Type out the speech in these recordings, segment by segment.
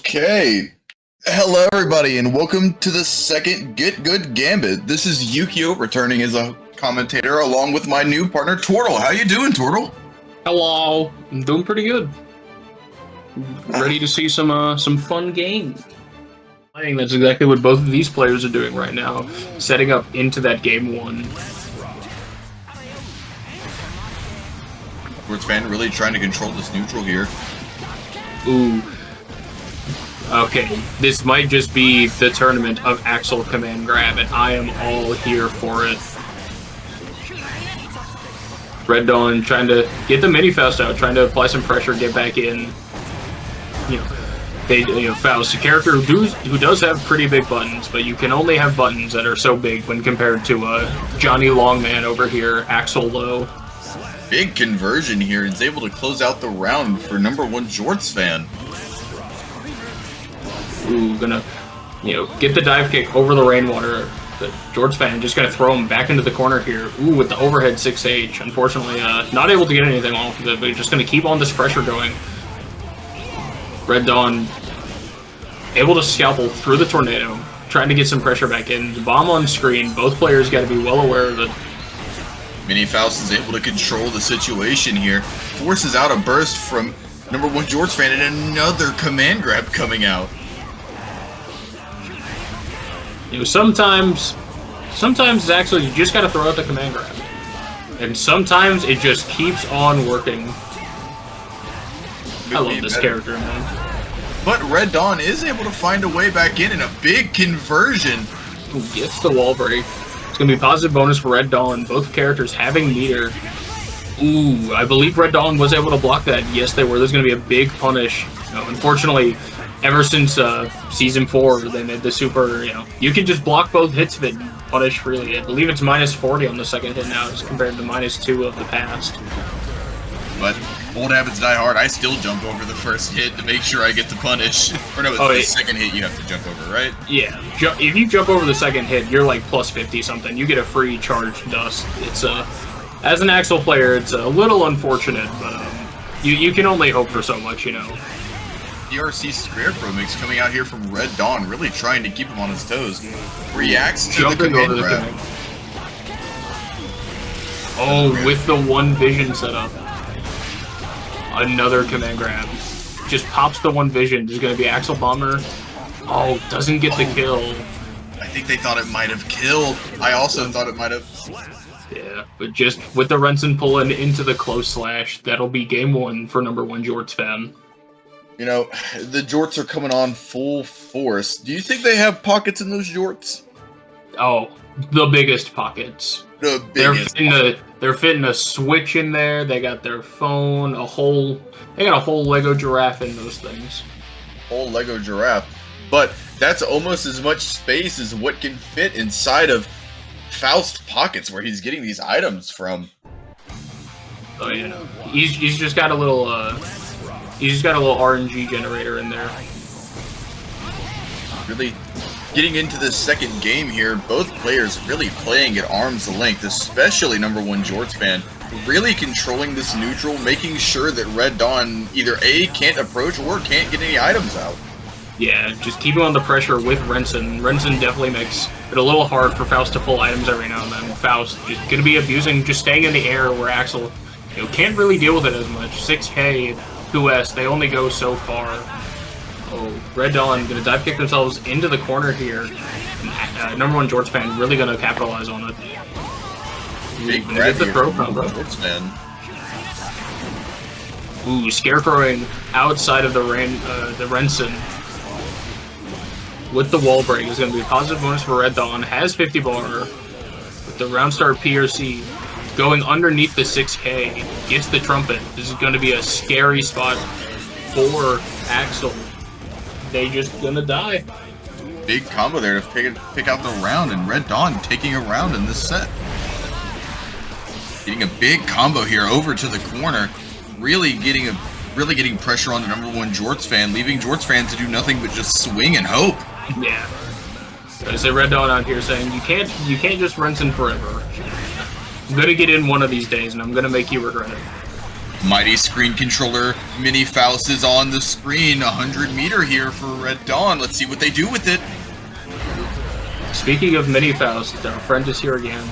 Okay. Hello, everybody, and welcome to the second Get Good Gambit. This is Yukio returning as a commentator along with my new partner, Tortle. How you doing, Tortle? Hello. I'm doing pretty good. Ready to see some fun games. I think that's exactly what both of these players are doing right now, setting up into that game one. Jorts fan really trying to control this neutral here. Ooh. Okay, this might just be the tournament of Axel command grab, and I am all here for it. Red Dawn trying to get the mini Faust out, trying to apply some pressure, get back in. Faust, a character who does have pretty big buttons, but you can only have buttons that are so big when compared to Johnny Longman over here, Axel Low. Big conversion here, and is able to close out the round for number one Jorts fan. Ooh, gonna, get the dive kick over the rainwater. The Jorts fan just gonna throw him back into the corner here. Ooh, with the overhead 6H. Unfortunately, not able to get anything off of it, but just gonna keep on this pressure going. Red Dawn able to scalpel through the tornado, trying to get some pressure back in. The bomb on screen, both players got to be well aware of it. Mini Faust is able to control the situation here, forces out a burst from number one Jorts fan, and another command grab coming out. Sometimes it's actually you just got to throw out the command grab, and sometimes it just keeps on working. I love this character, man. But Red Dawn is able to find a way back in a big conversion. Gets the wall break. It's going to be a positive bonus for Red Dawn. Both characters having meter. Ooh, I believe Red Dawn was able to block that. Yes, they were. There's going to be a big punish. Unfortunately, ever since Season 4, they made the super, you can just block both hits of it and punish freely. I believe it's minus 40 on the second hit now as compared to minus 2 of the past. But old habits die hard. I still jump over the first hit to make sure I get the punish. Or no, it's the second hit you have to jump over, right? Yeah. If you jump over the second hit, you're like plus 50 something. You get a free charged dust. It's as an Axel player, it's a little unfortunate, but you can only hope for so much, DRC Scarecrow mix coming out here from Red Dawn, really trying to keep him on his toes. Reacts to the command grab. Oh, with the one vision setup. Another command grab. Just pops the one vision. There's going to be Axel Bomber. Oh, doesn't get the kill. I think they thought it might have killed. I also thought it might have. Yeah, but just with the Renson pulling into the close slash, that'll be game one for number one Jorts fan. The Jorts are coming on full force. Do you think they have pockets in those Jorts? Oh, the biggest pockets. The biggest. They're fitting a Switch in there. They got their phone, they got a whole Lego giraffe in those things. Whole Lego giraffe. But that's almost as much space as what can fit inside of Faust pockets where he's getting these items from. Oh yeah. He's just got a little RNG generator in there. Really getting into the second game here, both players really playing at arm's length, especially number one Jorts fan, really controlling this neutral, making sure that Red Dawn either A, can't approach or can't get any items out. Yeah, just keeping on the pressure with Renson. Renson definitely makes it a little hard for Faust to pull items every now and then. Faust is going to be abusing, just staying in the air where Axel can't really deal with it as much. 6K, 2S, they only go so far. Oh, Red Dawn going to dive kick themselves into the corner here. Number one Jorts fan really going to capitalize on it. Big grab the throw combo. Ooh, scarecrowing outside of the Renson. With the wall break is going to be a positive bonus for Red Dawn. Has 50 bar with the round start PRC going underneath the 6K. Gets the trumpet. This is going to be a scary spot for Axel. They just gonna die. Big combo there to pick out the round, and Red Dawn taking a round in this set. Getting a big combo here over to the corner, really getting pressure on the number one Jorts fan, leaving Jorts fans to do nothing but just swing and hope. Yeah. I say Red Dawn out here saying you can't just Renson forever. I'm gonna get in one of these days, and I'm gonna make you regret it. Mighty screen controller mini Faust is on the screen. 100-meter here for Red Dawn. Let's see what they do with it. Speaking of mini Faust, our friend is here again.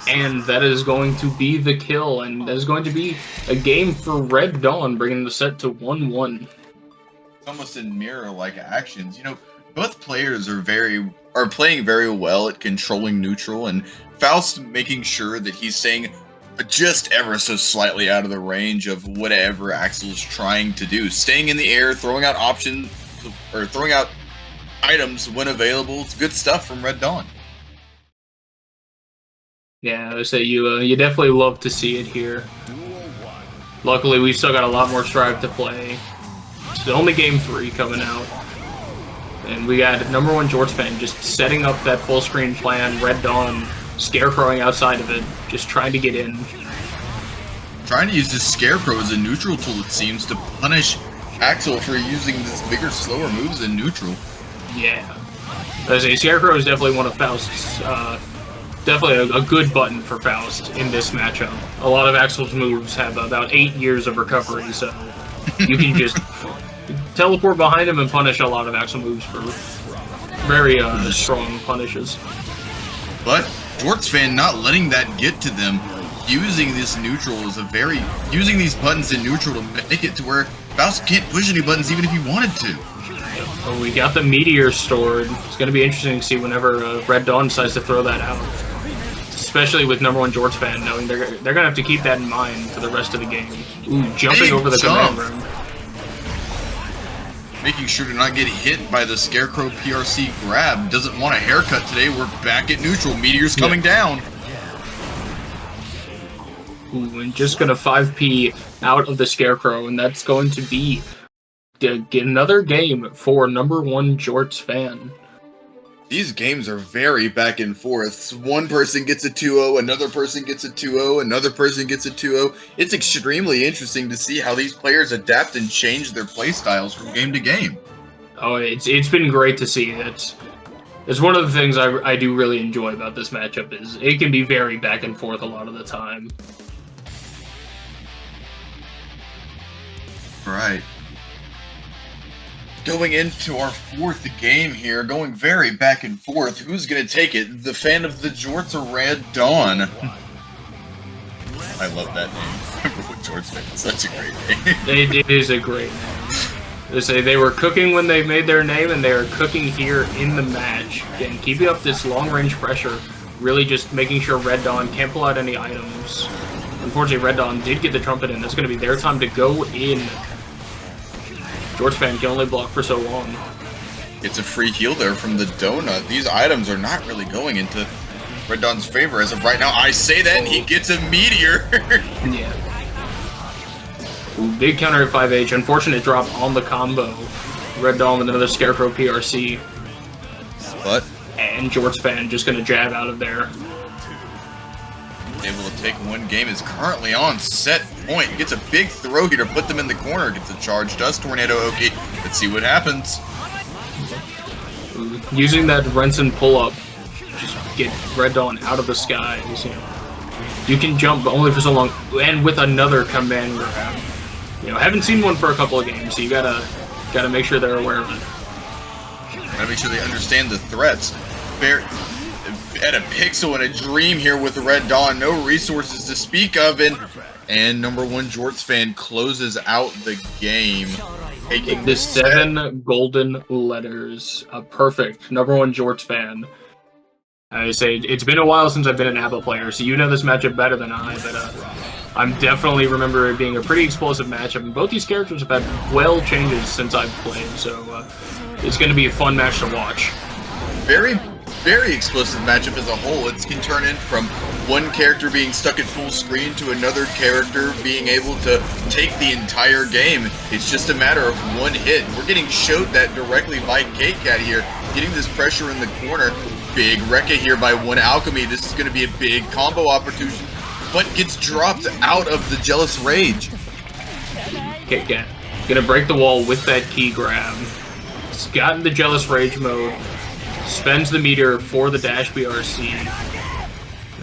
And that is going to be the kill, and that is going to be a game for Red Dawn, bringing the set to 1-1. It's almost in mirror-like actions. You know, both players are playing very well at controlling neutral, and Faust making sure that he's staying just ever so slightly out of the range of whatever Axel's trying to do. Staying in the air, throwing out options, or throwing out items when available. It's good stuff from Red Dawn. Yeah, I say you definitely love to see it here. Luckily, we've still got a lot more Strive to play. It's only Game 3 coming out. And we got #1 Jorts fan just setting up that full screen plan, Red Dawn scarecrowing outside of it, just trying to get in. Trying to use this Scarecrow as a neutral tool, it seems, to punish Axel for using this bigger, slower moves in neutral. Yeah. As a Scarecrow is definitely one of Faust's, definitely a good button for Faust in this matchup. A lot of Axel's moves have about 8 years of recovery, so you can just teleport behind him and punish a lot of Axel moves for very strong punishes. But Jorts fan not letting that get to them, using this neutral as using these buttons in neutral to make it to where Faust can't push any buttons even if he wanted to. Well, we got the meteor stored. It's going to be interesting to see whenever Red Dawn decides to throw that out. Especially with #1 Jorts fan knowing they're going to have to keep that in mind for the rest of the game. Ooh, jumping over the command room. Making sure to not get hit by the Scarecrow PRC grab. Doesn't want a haircut today. We're back at neutral. Meteor's coming down. Ooh, and just going to 5P out of the Scarecrow, and that's going to be another game for #1 Jorts fan. These games are very back and forth. One person gets a 2-0, another person gets a 2-0, another person gets a 2-0. It's extremely interesting to see how these players adapt and change their playstyles from game to game. Oh, it's been great to see. It's one of the things I do really enjoy about this matchup is it can be very back and forth a lot of the time. Right. Going into our fourth game here, going very back and forth. Who's going to take it? The fan of the Jorts or Red Dawn? I love that name. Jorts fan is such a great name. It is a great name. They say they were cooking when they made their name, and they are cooking here in the match. Again, keeping up this long-range pressure, really just making sure Red Dawn can't pull out any items. Unfortunately, Red Dawn did get the trumpet in. That's going to be their time to go in. Jorts fan can only block for so long. It's a free heal there from the donut. These items are not really going into Red Dawn's favor as of right now. I say that, and he gets a meteor. Yeah. Ooh, big counter at 5H. Unfortunate drop on the combo. Red Dawn with another Scarecrow PRC. But and Jorts fan just going to jab out of there. Able to take one game, is currently on set point. Gets a big throw here to put them in the corner. Gets a charge, does Tornado Oki. Let's see what happens. Using that Renson pull-up, just get Red Dawn out of the skies. You can jump, but only for so long. And with another command grab. Haven't seen one for a couple of games, so you gotta make sure they're aware of it. Gotta make sure they understand the threats. At a pixel and a dream here with Red Dawn, no resources to speak of, and #1 Jorts fan closes out the game, taking the 7 golden letters. Perfect. #1 Jorts fan. I say it's been a while since I've been an A.B.A player, so you know this matchup better than I, but I'm definitely remember it being a pretty explosive matchup, and both these characters have had well changes since I've played, so it's going to be a fun match to watch. Very explosive matchup as a whole. It can turn in from one character being stuck at full screen to another character being able to take the entire game. It's just a matter of one hit. We're getting showed that directly by CakeCat here, getting this pressure in the corner. Big Rekka here by OneAlchemy. This is going to be a big combo opportunity, but gets dropped out of the Jealous Rage. CakeCat gonna break the wall with that key grab. He's gotten the Jealous Rage mode. Spends the meter for the dash BRC,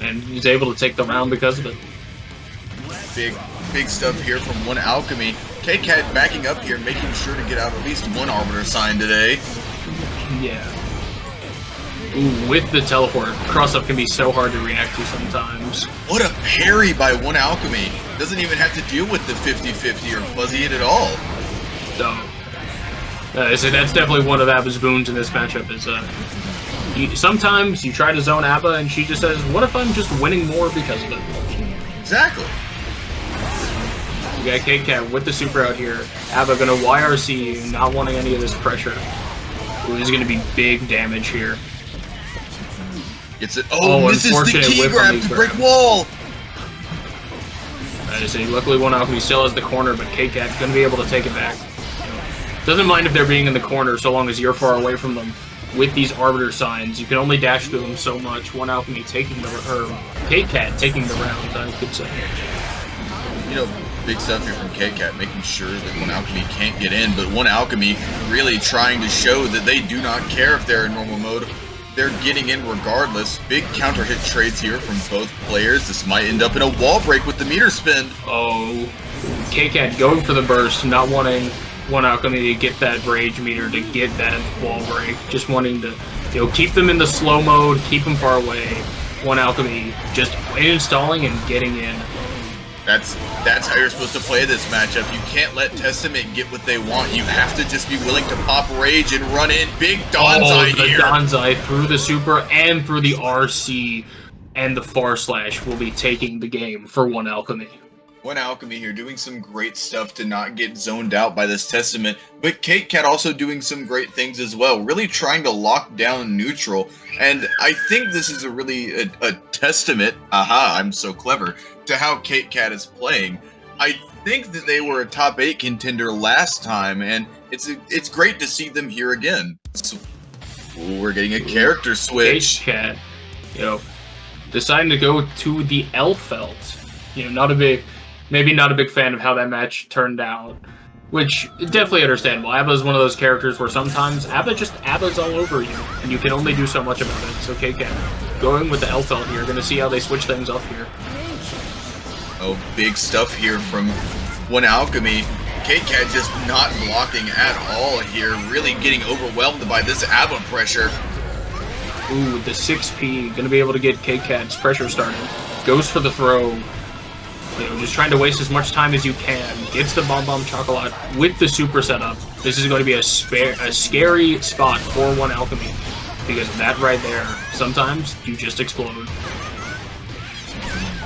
and he's able to take the round because of it. Big stuff here from OneAlchemy. CakeCat backing up here, making sure to get out at least one Arbiter sign today. Yeah. Ooh, with the teleport, cross-up can be so hard to react to sometimes. What a parry by OneAlchemy. Doesn't even have to deal with the 50-50 or fuzzy it at all. So that's definitely one of A.B.A.'s boons in this matchup is sometimes you try to zone A.B.A. and she just says, what if I'm just winning more because of it? Exactly. You got CakeCat with the super out here. A.B.A. gonna YRC, not wanting any of this pressure. Ooh, this is gonna be big damage here. Gets it. Oh, misses the key grab to brick wall. I just say, luckily OneAlchemy still has the corner, but CakeCat gonna be able to take it back. Doesn't mind if they're being in the corner so long as you're far away from them. With these Arbiter signs, you can only dash through them so much. OneAlchemy taking CakeCat taking the round, I could say. You know, big stuff here from CakeCat, making sure that OneAlchemy can't get in, but OneAlchemy really trying to show that they do not care if they're in normal mode. They're getting in regardless. Big counter hit trades here from both players. This might end up in a wall break with the meter spin. Oh, CakeCat going for the burst, not wanting OneAlchemy to get that rage meter, to get that wall break, just wanting to, keep them in the slow mode, keep them far away. OneAlchemy just installing and getting in. That's how you're supposed to play this matchup. You can't let Testament get what they want. You have to just be willing to pop rage and run in. Big Donzai here. The Donzai through the super and through the RC, and the far slash will be taking the game for OneAlchemy. OneAlchemy here doing some great stuff to not get zoned out by this Testament, but CakeCat also doing some great things as well, really trying to lock down neutral, and I think this is a testament, aha, I'm so clever, to how CakeCat is playing. I think that they were a top 8 contender last time, and it's great to see them here again. So, we're getting a character switch. CakeCat, deciding to go to the Elphelt. Maybe not a big fan of how that match turned out, which is definitely understandable. A.B.A. is one of those characters where sometimes A.B.A.'s all over you, and you can only do so much about it. So CakeCat going with the Elphelt here, going to see how they switch things up here. Oh, big stuff here from OneAlchemy. CakeCat just not blocking at all here, really getting overwhelmed by this A.B.A. pressure. Ooh, the 6P, going to be able to get CakeCat's pressure started. Goes for the throw. Just trying to waste as much time as you can. Gets the Bomb Chocolate with the super setup. This is going to be a scary spot for OneAlchemy, because that right there, sometimes you just explode.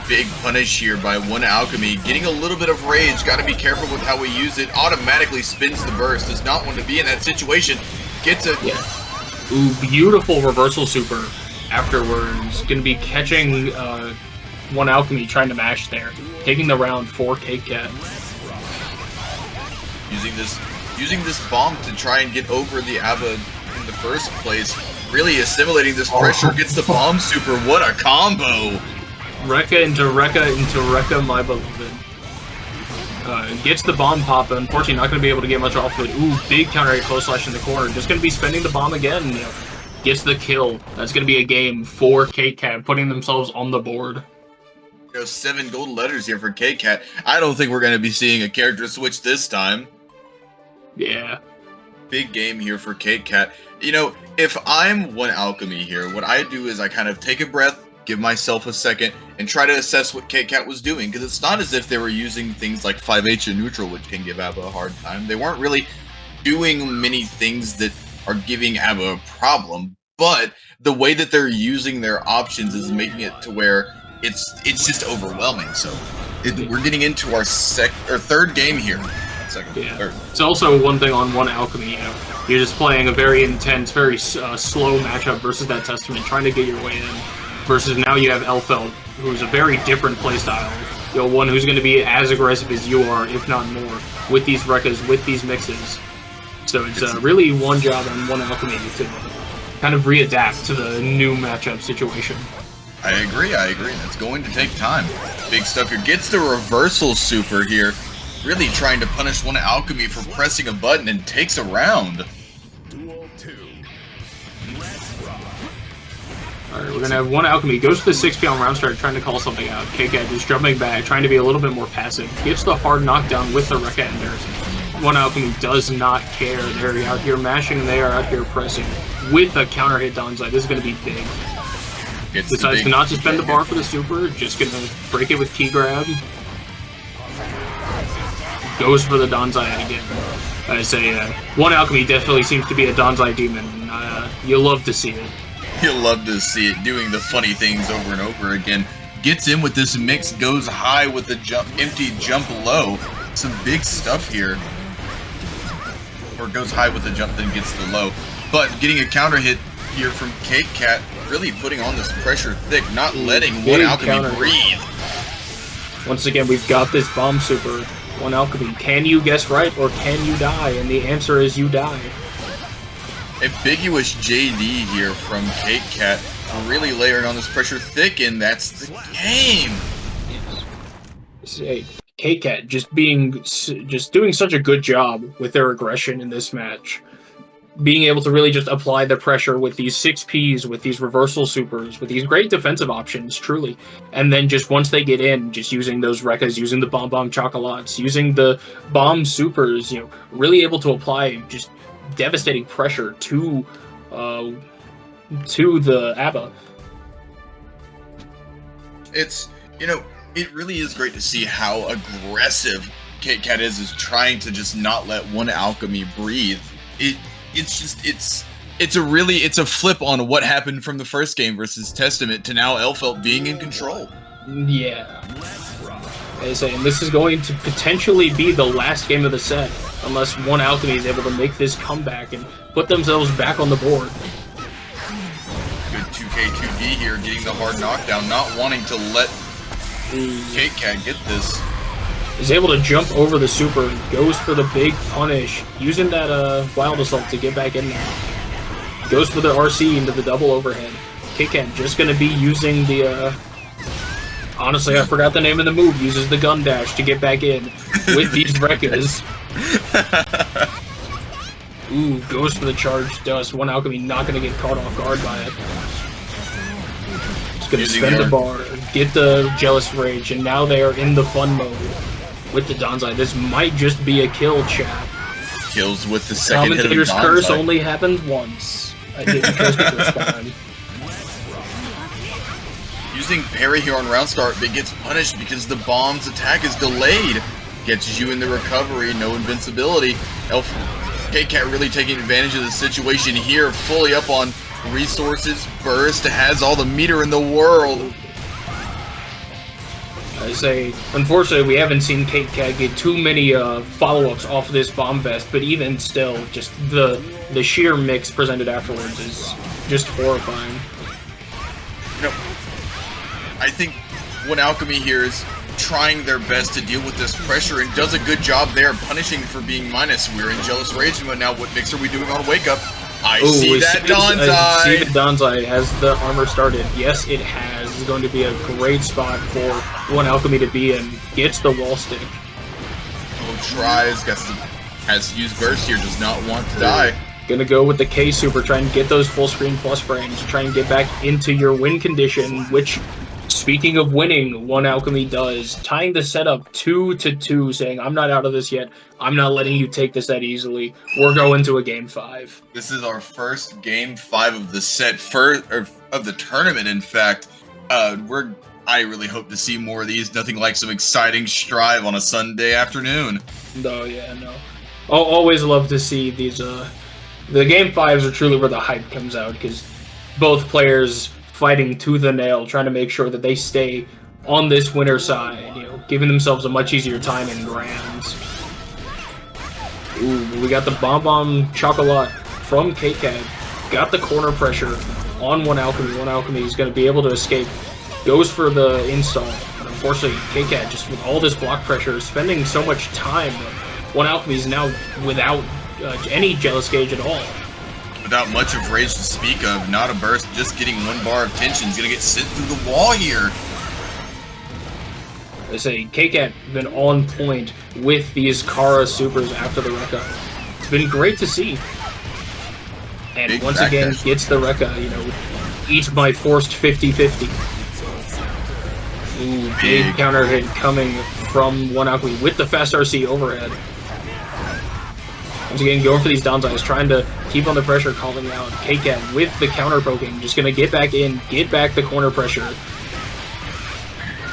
Big punish here by OneAlchemy. Getting a little bit of rage. Got to be careful with how we use it. Automatically spins the burst. Does not want to be in that situation. Gets it. Yeah. Ooh, beautiful reversal super afterwards. Going to be catching OneAlchemy trying to mash there. Taking the round for CakeCat. Using this bomb to try and get over the A.B.A. in the first place. Really assimilating this pressure. Gets the bomb super. What a combo! Rekka into Rekka, my beloved. Gets the bomb pop, but unfortunately not going to be able to get much off of it. Ooh, big counter hit close slash in the corner. Just going to be spending the bomb again. Gets the kill. That's going to be a game for CakeCat, putting themselves on the board. 7 golden letters here for CakeCat. I don't think we're going to be seeing a character switch this time. Yeah. Big game here for CakeCat. If I'm OneAlchemy here, what I do is I kind of take a breath, give myself a second, and try to assess what CakeCat was doing, because it's not as if they were using things like 5H and neutral, which can give A.B.A. a hard time. They weren't really doing many things that are giving A.B.A. a problem, but the way that they're using their options is making it to where it's just overwhelming. So we're getting into our third game here. Third. It's also one thing on OneAlchemy. You're just playing a very intense, very slow matchup versus that Testament, trying to get your way in. Versus now you have Elphelt, who's a very different playstyle. One who's going to be as aggressive as you are, if not more, with these Rekkas, with these mixes. So it's really one job on OneAlchemy to kind of readapt to the new matchup situation. I agree. That's going to take time. Big stuff here. Gets the reversal super here. Really trying to punish OneAlchemy for pressing a button and takes a round. Alright, we're gonna have OneAlchemy. Goes to the 6P on round start, trying to call something out. CakeCat just jumping back, trying to be a little bit more passive. Gets the hard knockdown with the Rekka Ender. OneAlchemy does not care. They're out here mashing, they are out here pressing. With a counter hit Danzai, this is gonna be big. Decides to not suspend the bar for the super, just gonna break it with key grab. Goes for the Danzai again. I say, OneAlchemy definitely seems to be a Danzai demon. You'll love to see it. You'll love to see it doing the funny things over and over again. Gets in with this mix, goes high with the jump, empty jump low. Some big stuff here. Or goes high with the jump, then gets the low. But getting a counter hit here from CakeCat, really putting on this pressure thick, not letting OneAlchemy breathe. Once again, we've got this bomb super. OneAlchemy, can you guess right or can you die? And the answer is you die. Ambiguous JD here from CakeCat, really layering on this pressure thick, and that's the game. Say, CakeCat just doing such a good job with their aggression in this match. Being able to really just apply the pressure with these 6Ps, with these reversal supers, with these great defensive options, truly. And then just once they get in, just using those Rekkas, using the Bomb Chocolates, using the Bomb Supers, you know, really able to apply just devastating pressure to the A.B.A. It's, you know, it really is great to see how aggressive CakeCat is trying to just not let OneAlchemy breathe. It's a flip on what happened from the first game versus Testament to now Elphelt being in control. Yeah. As I say, and this is going to potentially be the last game of the set, unless OneAlchemy is able to make this comeback and put themselves back on the board. Good 2K2D here, getting the hard knockdown, not wanting to let CakeCat get this. Is able to jump over the super, goes for the big punish, using that Wild Assault to get back in there. Goes for the RC into the double overhead. CakeCat just going to be using the, honestly, I forgot the name of the move, uses the gun dash to get back in with these Rekkas. Ooh, goes for the charge dust. OneAlchemy not going to get caught off guard by it. Just going to spend the bar, get the Jealous Rage, and now they are in the fun mode. With the Danzai, this might just be a kill, chap. Kills with the second hit of Danzai. Commentator's curse only happened once. I didn't curse it this time. Using parry here on round start, but gets punished because the bomb's attack is delayed. Gets you in the recovery, no invincibility. CakeCat really taking advantage of the situation here, fully up on resources. Burst has all the meter in the world. I say, unfortunately, we haven't seen CakeCat get too many follow-ups off of this bomb vest, but even still, just the sheer mix presented afterwards is just horrifying. You know, I think OneAlchemy here is trying their best to deal with this pressure and does a good job there, punishing for being minus. We're in Jealous Rage, but now what mix are we doing on Wake Up? I see that Danzai! I see the Danzai. Has the armor started? Yes, it has. This is going to be a great spot for OneAlchemy to be in. Gets the wall stick. Oh, tries. Has to use Burst here. Does not want to die. Gonna go with the K Super. Try and get those full screen plus frames. Try and get back into your win condition, which, speaking of winning, OneAlchemy does. Tying the setup 2-2, saying, I'm not out of this yet. I'm not letting you take this that easily. We're going to a Game 5. This is our first Game 5 of the set, of the tournament, in fact. I really hope to see more of these. Nothing like some exciting strive on a Sunday afternoon. No, yeah, no. I'll always love to see these, the Game 5s are truly where the hype comes out, because both players fighting tooth and nail, trying to make sure that they stay on this winner side, you know, giving themselves a much easier time in grands. Ooh, we got the Bomb Chocolat from CakeCat. Got the corner pressure on OneAlchemy. OneAlchemy is going to be able to escape. Goes for the install. But unfortunately, CakeCat, just with all this block pressure, spending so much time. OneAlchemy is now without any Jealous Gauge at all. Without much of rage to speak of, not a burst, just getting one bar of tension. He's going to get sent through the wall here. I say, CakeCat been on point with these Kara supers after the Rekka. It's been great to see. And Big once again, gets the Rekka, you know, Eat my forced 50-50. Ooh, big counter hit coming from OneAlchemy with the fast RC overhead. Once again, going for these downsizes, trying to keep on the pressure, calling out CakeCat with the counter poking. Just going to get back in, get back the corner pressure.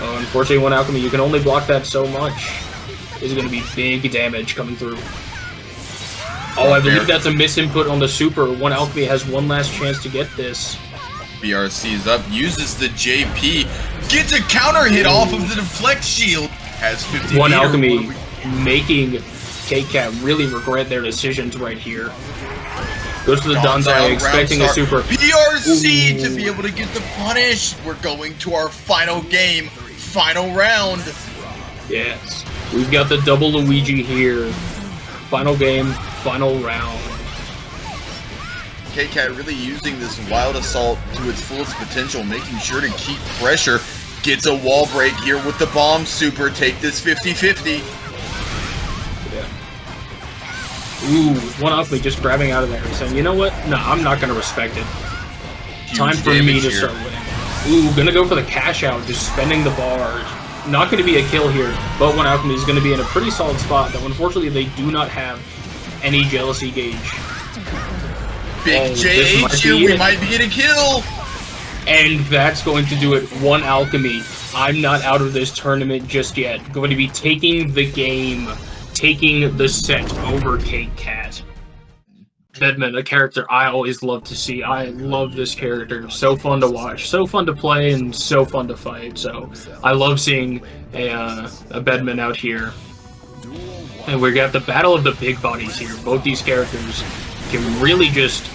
Oh, unfortunately, OneAlchemy, you can only block that so much. This is going to be big damage coming through. Oh, I believe that's a misinput on the super. OneAlchemy has one last chance to get this. BRC's up, uses the JP, gets a counter hit off of the deflect shield, has 50 OneAlchemy making CakeCat really regret their decisions right here. Goes to the Danzai, expecting a super. BRC to be able to get the punish. We're going to our final game, final round. Yes, we've got the double Luigi here. Final game, final round. CakeCat really using this wild assault to its fullest potential, making sure to keep pressure. Gets a wall break here with the bomb super. Take this 50-50. Ooh, OneAlchemy just grabbing out of there and saying, you know what? No, I'm not going to respect it. Huge Time for me to start winning. Ooh, going to go for the cash out, just spending the bars. Not going to be a kill here, but OneAlchemy is going to be in a pretty solid spot, though unfortunately they do not have any jealousy gauge. Big JH here, we might be getting a kill! And that's going to do it. OneAlchemy, I'm not out of this tournament just yet. Going to be taking the game, taking the set over CakeCat. Bedman, a character I always love to see. I love this character. So fun to watch, so fun to play, and so fun to fight. So I love seeing a Bedman out here. And we got the battle of the big bodies here. Both these characters can really just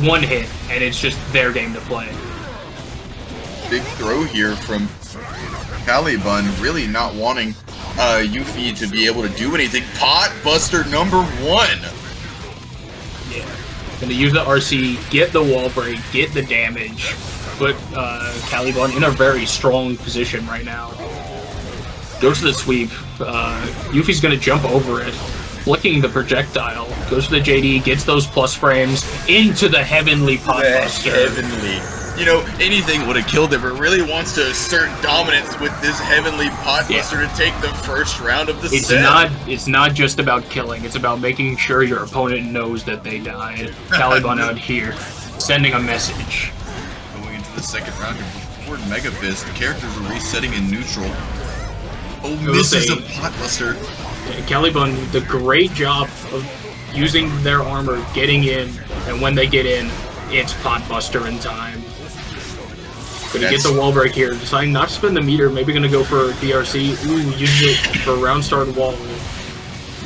one hit, and it's just their game to play. Big throw here from Kalibun, really not wanting Yuffie to be able to do anything. Pot Buster number 1. Yeah, gonna use the RC, get the wall break, get the damage, put Kalibun in a very strong position right now. Goes to the sweep. Yuffie's gonna jump over it, flicking the projectile. Goes to the JD, gets those plus frames into the heavenly pot buster. Heavenly. You know, anything would have killed it, but really wants to assert dominance with this heavenly pot buster to take the first round of the set. It's not just about killing, it's about making sure your opponent knows that they died. Kalibun out here, sending a message. Going into the second round of forward Mega Fist, the characters are resetting in neutral. Oh, misses a pot buster. Kalibun, the great job of using their armor, getting in, and when they get in, it's pot buster in time. Gonna get the wall break here, deciding not to spend the meter, maybe gonna go for DRC. Ooh, use it for round start wall.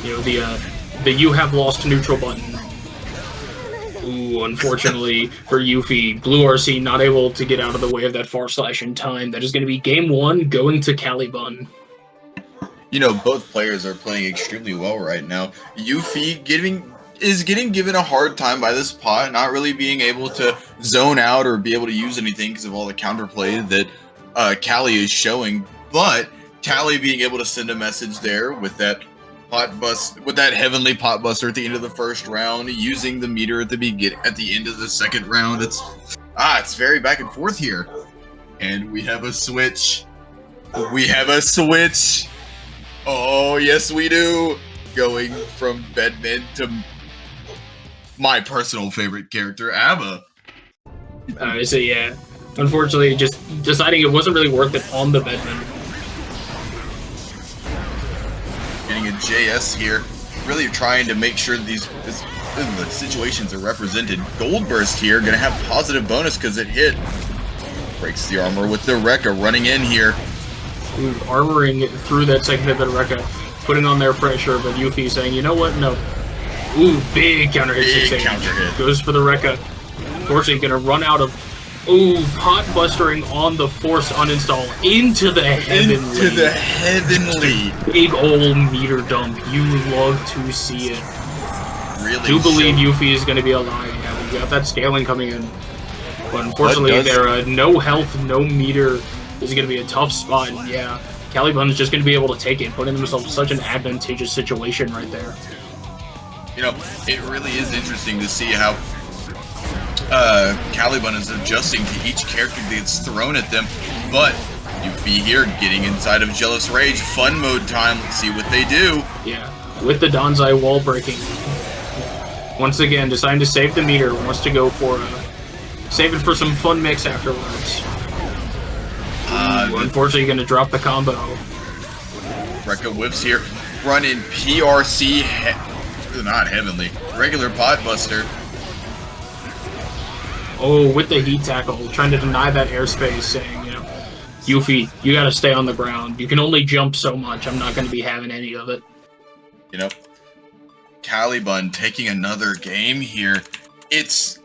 You know, the you have lost neutral button. Ooh, unfortunately for Yuffie, blue RC not able to get out of the way of that far slash in time. That is gonna be game 1 going to Kalibun. You know, both players are playing extremely well right now. Yuffie is getting given a hard time by this pot, not really being able to zone out or be able to use anything because of all the counterplay that Callie is showing. But Callie being able to send a message there with that heavenly pot buster at the end of the first round, using the meter at the end of the second round. It's very back and forth here, and we have a switch. Oh yes, we do. Going from Bedman to my personal favorite character, A.B.A. So yeah, unfortunately, just deciding it wasn't really worth it on the Bedman. Getting a JS here, really trying to make sure the situations are represented. Gold Burst here, gonna have positive bonus because it hit. Breaks the armor with the Rekka running in here. Ooh, armoring through that second hit of the Rekka, putting on their pressure, but Yuffie saying, you know what, no. Ooh, big counter hit. Big counter hit. Goes for the Rekka. Unfortunately, gonna run out of... Ooh, pot bustering on the force uninstall into the heavenly. Into the heavenly. Big old meter dump. You love to see it. Really Do believe Yuffie is gonna be alive. Yeah, we got that scaling coming in. But unfortunately, there no health, no meter. This is gonna be a tough spot. And yeah, Kalibun is just gonna be able to take it, putting himself in such an advantageous situation right there. You know, it really is interesting to see how Kalibun is adjusting to each character that gets thrown at them, but Yuffie here getting inside of Jealous Rage. Fun mode time. Let's see what they do. Yeah, with the Danzai wall breaking. Once again, deciding to save the meter. Wants to go for save it for some fun mix afterwards. Unfortunately, going to drop the combo. Rekka whips here. Running PRC, not heavenly, regular pot buster. Oh, with the heat tackle, trying to deny that airspace, saying, you know, Yuffie, you gotta stay on the ground. You can only jump so much. I'm not gonna be having any of it. You know, Kalibun taking another game here. This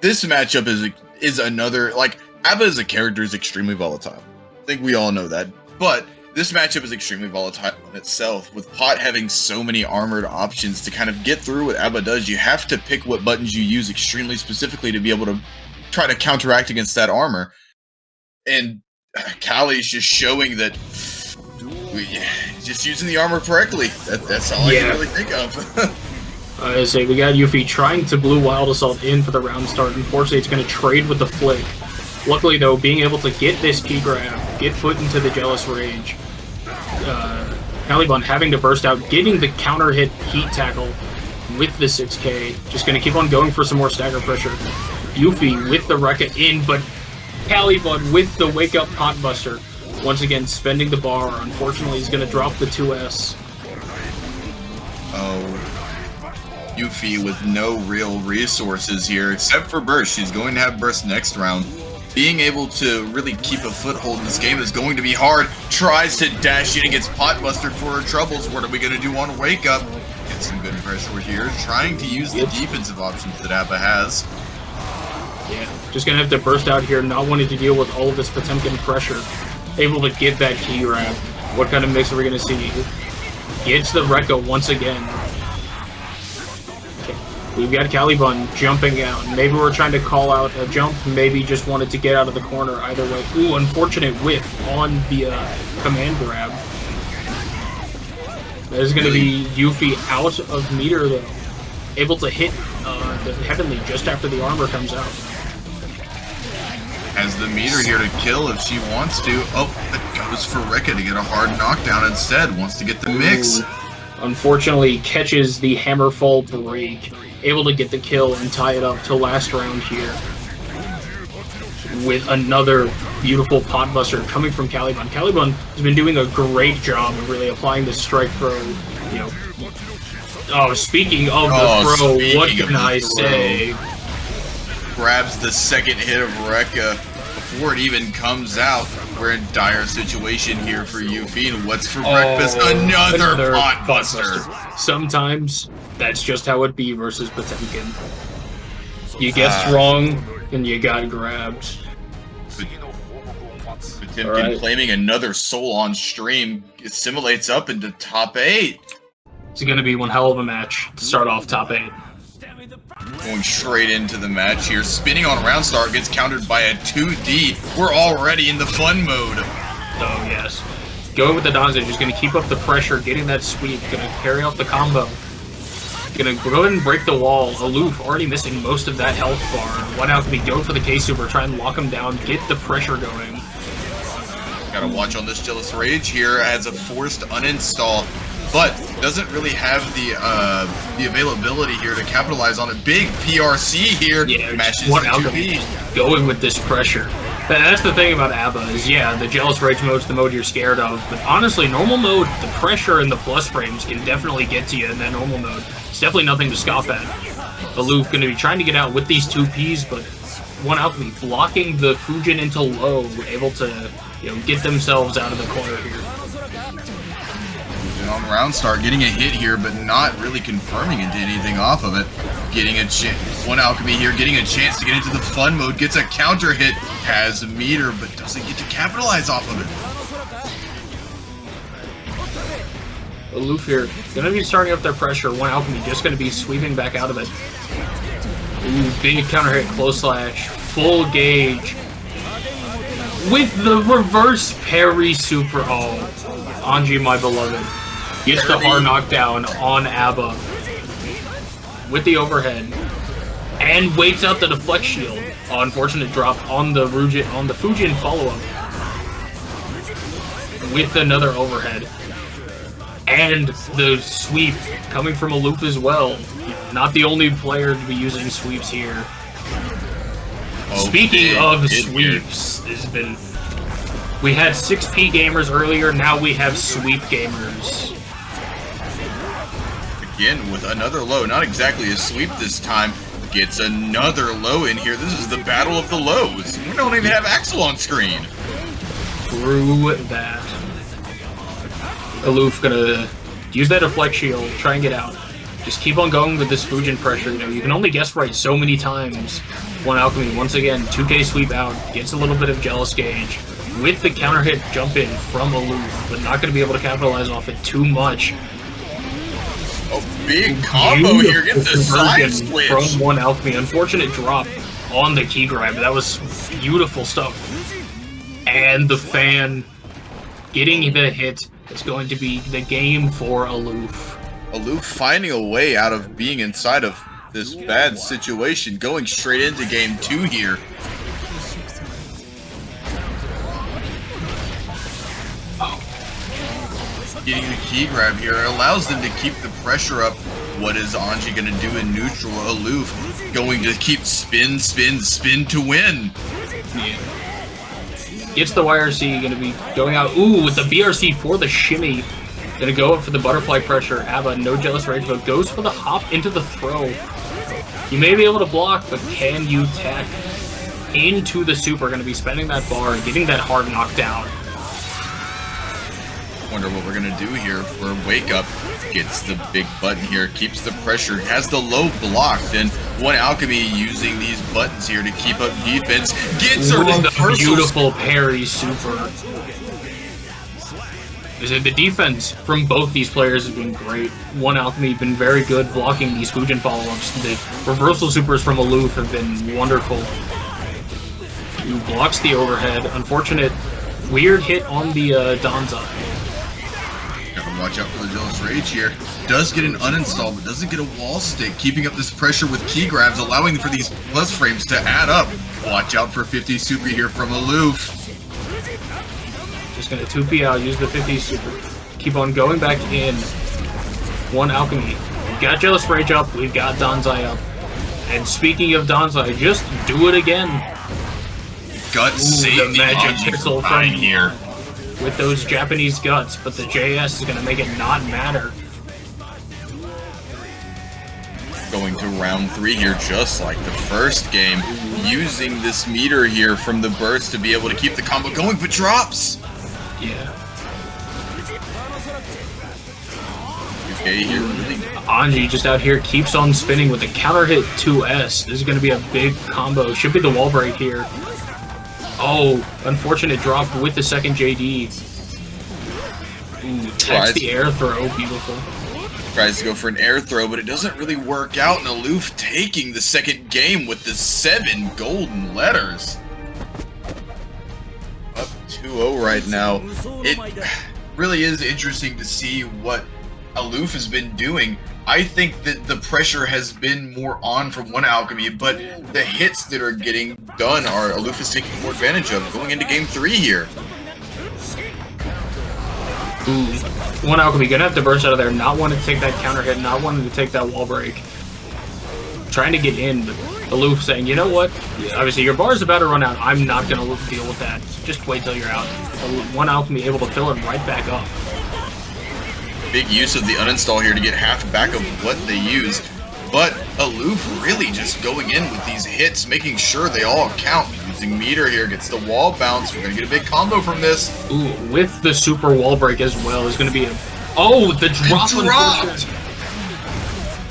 matchup is another, like, A.B.A as a character is extremely volatile. I think we all know that. But this matchup is extremely volatile in itself, with Pot having so many armored options to kind of get through what A.B.A does. You have to pick what buttons you use extremely specifically to be able to try to counteract against that armor. And Kali's just showing that just using the armor correctly. That's all I can really think of. I say we got Yuffie trying to blue Wild Assault in for the round start. Unfortunately, it's going to trade with the flick. Luckily, though, being able to get this key grab, get put into the Jealous Rage, Kalibun having to burst out, getting the counter hit heat tackle with the 6K, just going to keep on going for some more stagger pressure. Yuffie with the Rekka in, but Kalibun with the wake up pot buster, once again spending the bar. Unfortunately, he's going to drop the 2S. Oh, Yuffie with no real resources here, except for burst. She's going to have burst next round. Being able to really keep a foothold in this game is going to be hard. Tries to dash in and gets pot busted for her troubles. What are we going to do on wake up? Get some good pressure here. Trying to use the defensive options that A.B.A has. Yeah, just going to have to burst out here, not wanting to deal with all of this Potemkin pressure. Able to get that key grab. What kind of mix are we going to see? Gets the Rekka once again. We've got Kalibun jumping out. Maybe we're trying to call out a jump. Maybe just wanted to get out of the corner. Either way. Ooh, unfortunate whiff on the command grab. That is going to be Yuffie out of meter, though. Able to hit the Heavenly just after the armor comes out. Has the meter here to kill if she wants to. Oh, it goes for Rekka to get a hard knockdown instead. Wants to get the mix. Unfortunately, catches the Hammerfall break. Able to get the kill and tie it up to last round here. With another beautiful pot buster coming from Kalibun. Kalibun has been doing a great job of really applying the strike throw. You know. Oh, speaking of the throw, what can I say? Grabs the second hit of Rekka before it even comes out. We're in dire situation here for Yuffie, and what's for breakfast? Another pot buster. Sometimes that's just how it be versus Potemkin. You guessed wrong, and you got grabbed. Potemkin claiming another soul on stream assimilates up into top 8. It's going to be one hell of a match to start off top 8. Going straight into the match here. Spinning on round start, gets countered by a 2D. We're already in the fun mode. Oh, yes. Going with the Danzai, just going to keep up the pressure, getting that sweep, going to carry off the combo. Going to go ahead and break the wall. Aloof already missing most of that health bar. OneAlchemy go for the K-Super, try and lock him down, get the pressure going. Gotta watch on this Jealous Rage here as a forced uninstall, but doesn't really have the availability here to capitalize on it. Big PRC here. Yeah, matches OneAlchemy going with this pressure. That's the thing about A.B.A. is, yeah, the Jealous Rage mode's the mode you're scared of, but honestly, normal mode, the pressure and the plus frames can definitely get to you in that normal mode. It's definitely nothing to scoff at. Aloof going to be trying to get out with these 2Ps, but OneAlchemy blocking the Fujin into low, able to, you know, get themselves out of the corner here. And on round start, getting a hit here, but not really confirming into anything off of it. Getting a chance, OneAlchemy here, getting a chance to get into the fun mode, gets a counter hit, has a meter, but doesn't get to capitalize off of it. Aloof here, gonna be starting up their pressure. OneAlchemy just gonna be sweeping back out of it. Ooh, big counter hit, close slash, full gauge. With the reverse parry super. Oh, Anji, my beloved, gets the hard knockdown on A.B.A. with the overhead. and waits out the deflect shield. Unfortunate drop on the Fujian follow-up with another overhead. And the sweep coming from Aloof as well. Not the only player to be using sweeps here. Speaking of sweeps, we had 6P gamers earlier, now we have sweep gamers. Again with another low, not exactly a sweep this time. Gets another low in here. This is the battle of the lows. We don't even have Axel on screen. Through that. Aloof gonna use that deflect shield, try and get out. Just keep on going with this Fujian pressure. You know, you can only guess right so many times. OneAlchemy, once again, 2K sweep out, gets a little bit of jealous gauge. With the counter hit jump in from Aloof, but not gonna be able to capitalize off it too much. A big combo here, gets the side switch from OneAlchemy. Unfortunate drop on the key grab. That was beautiful stuff. And the fan getting the hit is going to be the game for Aloof. Aloof finding a way out of being inside of this bad situation, going straight into game 2 here. Getting the key grab here allows them to keep the pressure up. What is Anji going to do in neutral? Aloof going to keep spin to win. Yeah. Gets the YRC, going to be going out. Ooh, with the BRC for the shimmy. Going to go up for the butterfly pressure. A.B.A, no jealous rage, but goes for the hop into the throw. You may be able to block, but can you tech into the super? Going to be spending that bar and getting that hard knockdown. Wonder what we're gonna do here for Wake Up. Gets the big button here, keeps the pressure, has the low blocked, and OneAlchemy using these buttons here to keep up defense. Gets a reversal. Beautiful parry super. The defense from both these players has been great. OneAlchemy been very good blocking these Fujian follow-ups. The reversal supers from Aloof have been wonderful. He blocks the overhead. Unfortunate weird hit on the Danza. Watch out for the jealous rage here. Does get an uninstall, but doesn't get a wall stick. Keeping up this pressure with key grabs, allowing for these plus frames to add up. Watch out for 50 super here from Aloof. Just gonna 2P out, use the 50 super. Keep on going back in. OneAlchemy. We've got jealous rage up, we've got Danzai up. And speaking of Danzai, just do it again. Guts save the magic pixel from here. With those Japanese guts, but the JS is going to make it not matter. Going to round 3 here, just like the first game. Using this meter here from the burst to be able to keep the combo going, but drops! Yeah. Okay, here really... Anji just out here keeps on spinning with a counter hit 2S. This is going to be a big combo. Should be the wall break here. Oh, unfortunate drop with the second JD. Ooh, tries the air throw, beautiful. Tries to go for an air throw, but it doesn't really work out, and Aloof taking the second game with the 7 golden letters. Up 2-0 right now. It really is interesting to see what Aloof has been doing. I think that the pressure has been more on from OneAlchemy, but the hits that are getting done are Aloof is taking more advantage of going into game 3 here. Ooh, OneAlchemy gonna have to burst out of there, not wanting to take that counter hit, not wanting to take that wall break. Trying to get in, but Aloof saying, you know what? Obviously your bar is about to run out, I'm not gonna deal with that. Just wait till you're out. OneAlchemy able to fill it right back up. Big use of the uninstall here to get half back of what they used, but Aloof really just going in with these hits, making sure they all count. Using meter here, gets the wall bounce. We're gonna get a big combo from this. Ooh, with the super wall break as well is gonna be a... Oh, the drop!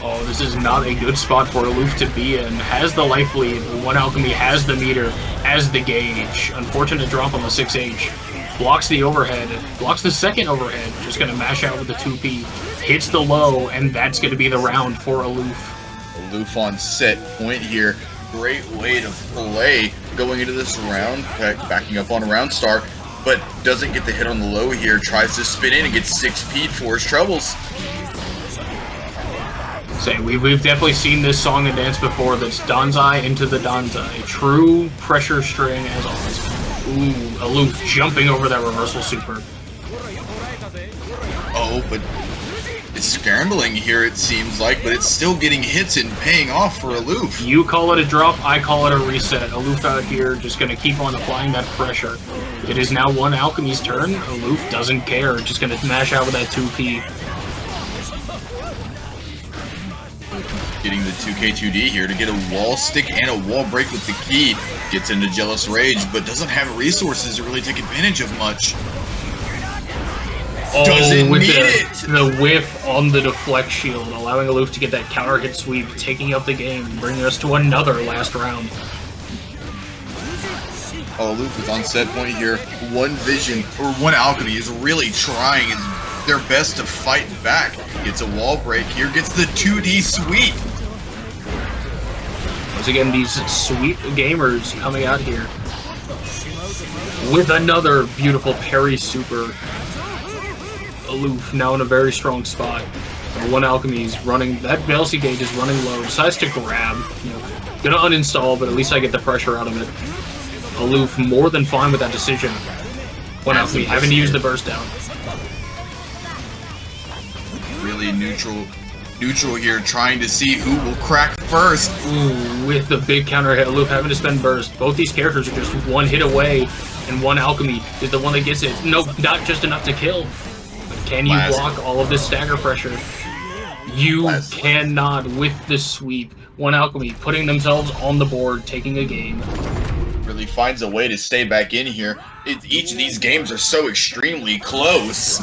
Oh, this is not a good spot for Aloof to be in. Has the life lead, OneAlchemy has the meter, has the gauge. Unfortunate drop on the 6H. Blocks the overhead, blocks the second overhead, just gonna mash out with the 2P, hits the low, and that's gonna be the round for Aloof. Aloof on set point here. Great way to play going into this round, backing up on a round start, but doesn't get the hit on the low here, tries to spin in and gets 6P'd for his troubles. Say, we've definitely seen this song and dance before. That's Danzai into the Danzai. True pressure string as always. Ooh, Aloof jumping over that reversal super. Oh, but it's scrambling here, it seems like, but it's still getting hits and paying off for Aloof. You call it a drop, I call it a reset. Aloof out here just going to keep on applying that pressure. It is now OneAlchemy's turn. Aloof doesn't care, just going to mash out with that 2P. Getting the 2K2D here to get a wall stick and a wall break with the key. Gets into Jealous Rage, but doesn't have resources to really take advantage of much. Oh, Doesn't with need it! The whiff on the deflect shield, allowing Aloof to get that counter hit sweep, taking up the game, bringing us to another last round. Oh, Aloof is on set point here. One Vision, or OneAlchemy is really trying their best to fight back. Gets a wall break here, gets the 2D sweep. Once again, these sweep gamers coming out here with another beautiful parry super. Aloof now in a very strong spot. OneAlchemy's running, that Veilsy gauge is running low, decides to grab. You know, gonna uninstall, but at least I get the pressure out of it. Aloof more than fine with that decision. OneAlchemy having to use the burst down. Really neutral here, trying to see who will crack first. Ooh, with the big counter hit, Aloof having to spend burst. Both these characters are just one hit away, and OneAlchemy is the one that gets it. Nope, not just enough to kill. Can you block all of this stagger pressure? You cannot with the sweep. OneAlchemy putting themselves on the board, taking a game. Really finds a way to stay back in here. Each of these games are so extremely close.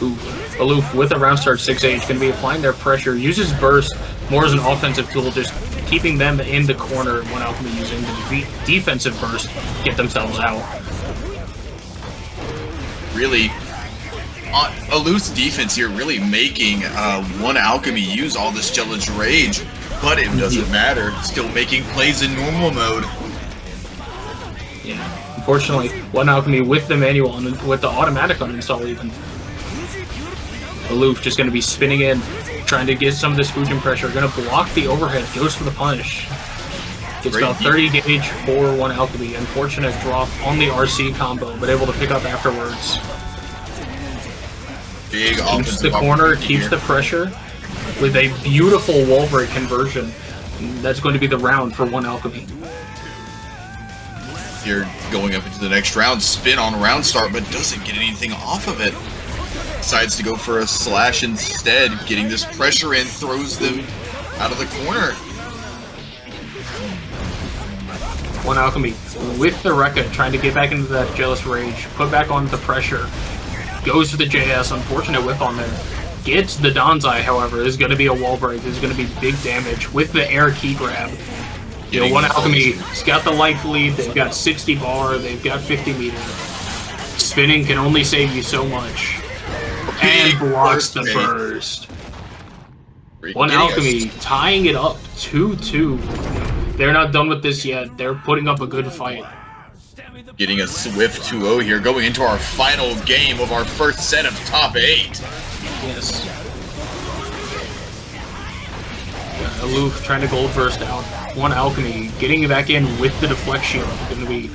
Ooh, Aloof with a round start 6H, going to be applying their pressure. Uses burst more as an offensive tool, just keeping them in the corner. OneAlchemy using the defensive burst, get themselves out. Really, Aloof's defense here really making OneAlchemy use all this Jealous Rage, but it doesn't matter. Still making plays in normal mode. Yeah, unfortunately, OneAlchemy with the manual and with the automatic uninstall even. Aloof just going to be spinning in, trying to get some of this Fujin pressure. Going to block the overhead, goes for the punish. Gets about 30 gauge for OneAlchemy. Unfortunate drop on the RC combo, but able to pick up afterwards. Big keeps the corner, keeps the pressure with a beautiful wall break conversion. That's going to be the round for OneAlchemy. Here, going up into the next round, spin on round start, but doesn't get anything off of it. Decides to go for a slash instead, getting this pressure in, throws them out of the corner. OneAlchemy with the Rekka, trying to get back into that Jealous Rage, put back on the pressure. Goes for the JS, unfortunate whip on there. Gets the Danzai, however, is going to be a wall break. This is going to be big damage with the air key grab. You know, OneAlchemy's got the life lead, they've got 60 bar, they've got 50 meter. Spinning can only save you so much. And blocks the burst. OneAlchemy tying it up 2-2. They're not done with this yet. They're putting up a good fight. Getting a swift 2-0 here, going into our final game of our first set of top 8. Yes. Yeah, Aloof trying to gold burst out. OneAlchemy getting back in with the deflect shield. Going to be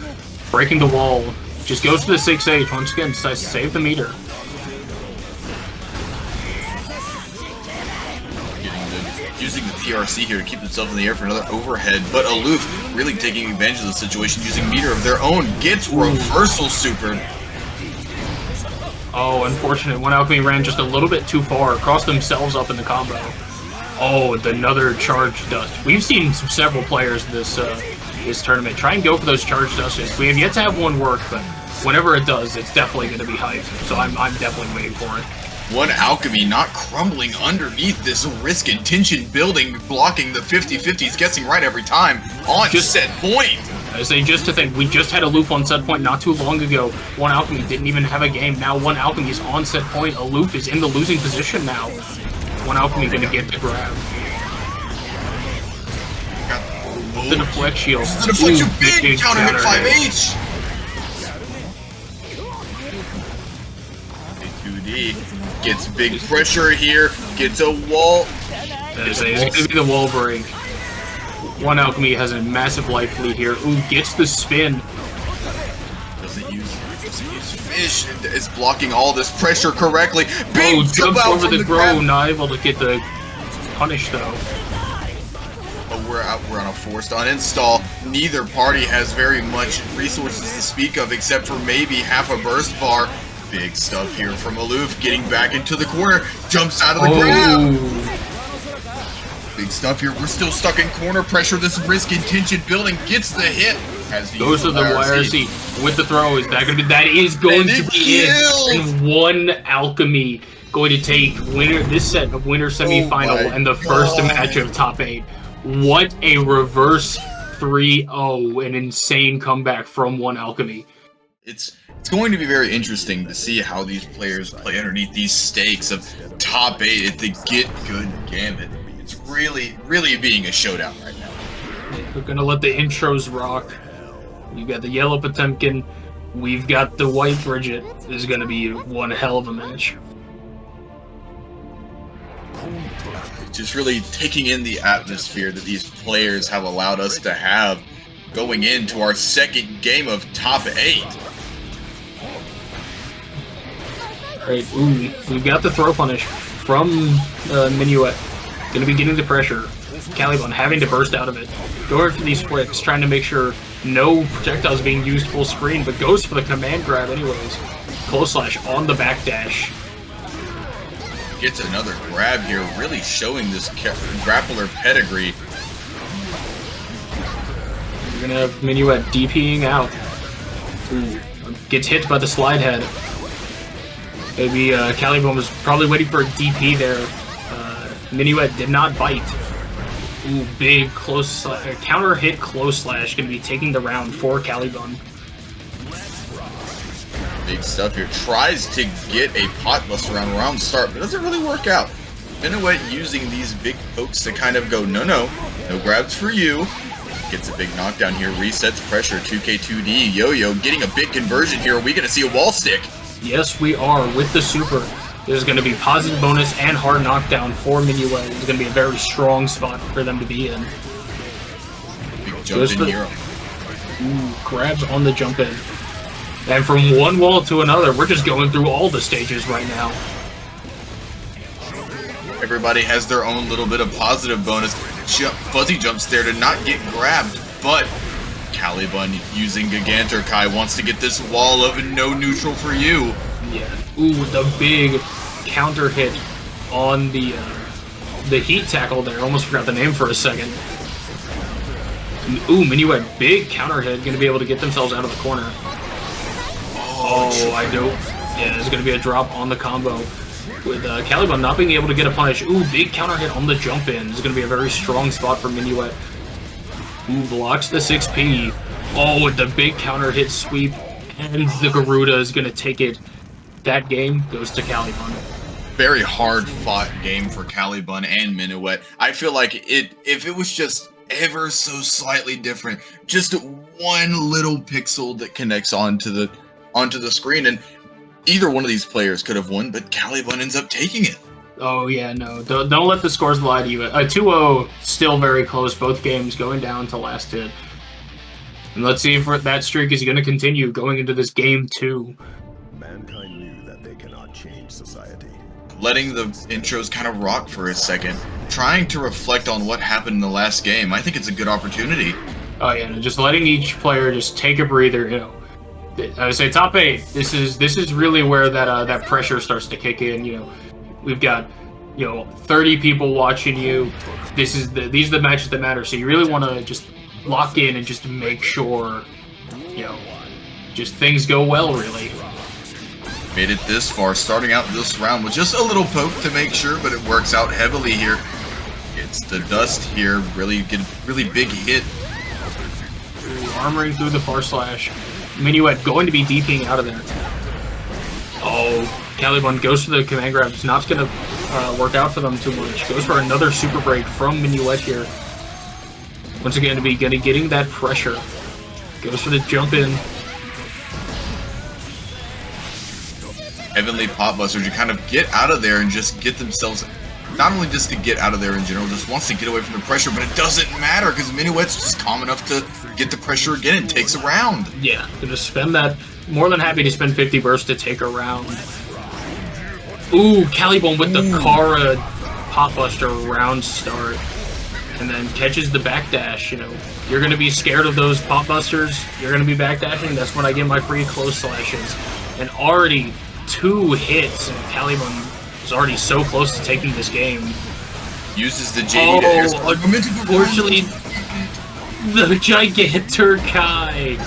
breaking the wall. Just goes to the 6H. Once again, decides to save the meter. Using the PRC here to keep himself in the air for another overhead, but Aloof really taking advantage of the situation, using meter of their own, gets reversal super. Oh, unfortunate. OneAlchemy ran just a little bit too far, crossed themselves up in the combo. Oh, another charge dust. We've seen several players this tournament try and go for those charge dusts. We have yet to have one work, but whenever it does, it's definitely going to be hype. So I'm definitely waiting for it. OneAlchemy not crumbling underneath this risk and tension building, blocking the 50-50s, guessing right every time on set point. I say, just to think, we just had Aloof on set point not too long ago. OneAlchemy didn't even have a game. Now OneAlchemy is on set point. Aloof is in the losing position now. OneAlchemy gonna get the grab. The deflect shield. The deflection, big counter hit 5H. 2D. Gets big pressure here. Gets a wall. It's going to be the wall break. OneAlchemy has a massive life lead here. Ooh, gets the spin. Doesn't use fish. It's blocking all this pressure correctly. Big jump out over from the grab. throw, not able to get the punish though. But we're on a forced uninstall. Neither party has very much resources to speak of except for maybe half a burst bar. Big stuff here from Aloof, getting back into the corner. Jumps out of the grab. Big stuff here. We're still stuck in corner pressure. This risk intention building gets the hit. Goes to the YRC with the throw. Is that going to be? That is going to be it. And OneAlchemy going to take this set of winner semifinal and the first match of top 8. What a reverse 3-0, an insane comeback from OneAlchemy. It's going to be very interesting to see how these players play underneath these stakes of top 8 at the Get Good Gambit. It's really, really being a showdown right now. We're gonna let the intros rock. We've got the yellow Potemkin. We've got the white Bridget. This is gonna be one hell of a match. Just really taking in the atmosphere that these players have allowed us to have going into our second game of top 8. Alright, ooh, we've got the throw punish from Minuet. Gonna be getting the pressure. Kalibun having to burst out of it. Going for these flicks, trying to make sure no projectiles being used full screen, but goes for the command grab anyways. Close slash on the backdash. Gets another grab here, really showing this grappler pedigree. We're gonna have Minuet DPing out. Ooh, gets hit by the slide head. Maybe Kalibun was probably waiting for a DP there. Minuet did not bite. Ooh, big close counter hit close slash gonna be taking the round for Kalibun. Big stuff here. Tries to get a pot buster round start, but doesn't really work out. Minuet using these big pokes to kind of go, no grabs for you. Gets a big knockdown here, resets pressure, 2K2D, Yo-Yo getting a big conversion here. Are we gonna see a wall stick? Yes, we are with the super. There's going to be positive bonus and hard knockdown for Minuet. It's going to be a very strong spot for them to be in. Big jump in here. Ooh, grabs on the jump in. And from one wall to another, we're just going through all the stages right now. Everybody has their own little bit of positive bonus. Fuzzy jumps there to not get grabbed, but Kalibun using Gigantor wants to get this wall of no neutral for you. Yeah. Ooh, the big counter hit on the heat tackle there. Almost forgot the name for a second. Ooh, Minuet, big counter hit. Going to be able to get themselves out of the corner. Oh, I do. Yeah, there's going to be a drop on the combo. With Kalibun not being able to get a punish. Ooh, big counter hit on the jump in. This is going to be a very strong spot for Minuet. Ooh, blocks the 6P. Oh, with the big counter hit sweep. And the Garuda is going to take it. That game goes to Kalibun. Very hard fought game for Kalibun and Minuet. I feel like if it was just ever so slightly different, just one little pixel that connects onto the screen, and either one of these players could have won, but Kalibun ends up taking it. Oh yeah, no, don't let the scores lie to you. 2-0, still very close. Both games going down to last hit. And let's see if that streak is going to continue going into this game 2. Mankind knew that they cannot change society. Letting the intros kind of rock for a second, trying to reflect on what happened in the last game. I think it's a good opportunity. Oh yeah, no, just letting each player just take a breather. You know, I would say top 8. This is really where that pressure starts to kick in. You know, we've got 30 people watching you. These are the matches that matter. So you really want to just lock in and just make sure just things go well. Really. Made it this far, starting out this round with just a little poke to make sure, but it works out heavily here. It's the dust here, really big hit. Armoring through the far slash. Minuet going to be DPing out of there. Oh, Kalibun goes for the command grab. It's not going to work out for them too much. Goes for another super break from Minuet here. Once again, to be getting that pressure. Goes for the jump in. Heavenly Potbuster to kind of get out of there and just get themselves, not only just to get out of there in general, just wants to get away from the pressure, but it doesn't matter because Minuet's just calm enough to get the pressure again and takes a round. Yeah, gonna spend that. More than happy to spend 50 bursts to take a round. Ooh, Kalibun with the Kara Potbuster round start. And then catches the backdash, you know. You're going to be scared of those Potbusters. You're going to be backdashing. That's when I get my free close slashes. And already 2 hits, and Kalibun is already so close to taking this game. Uses the JD to air slide. Unfortunately, the Gigantor Kai.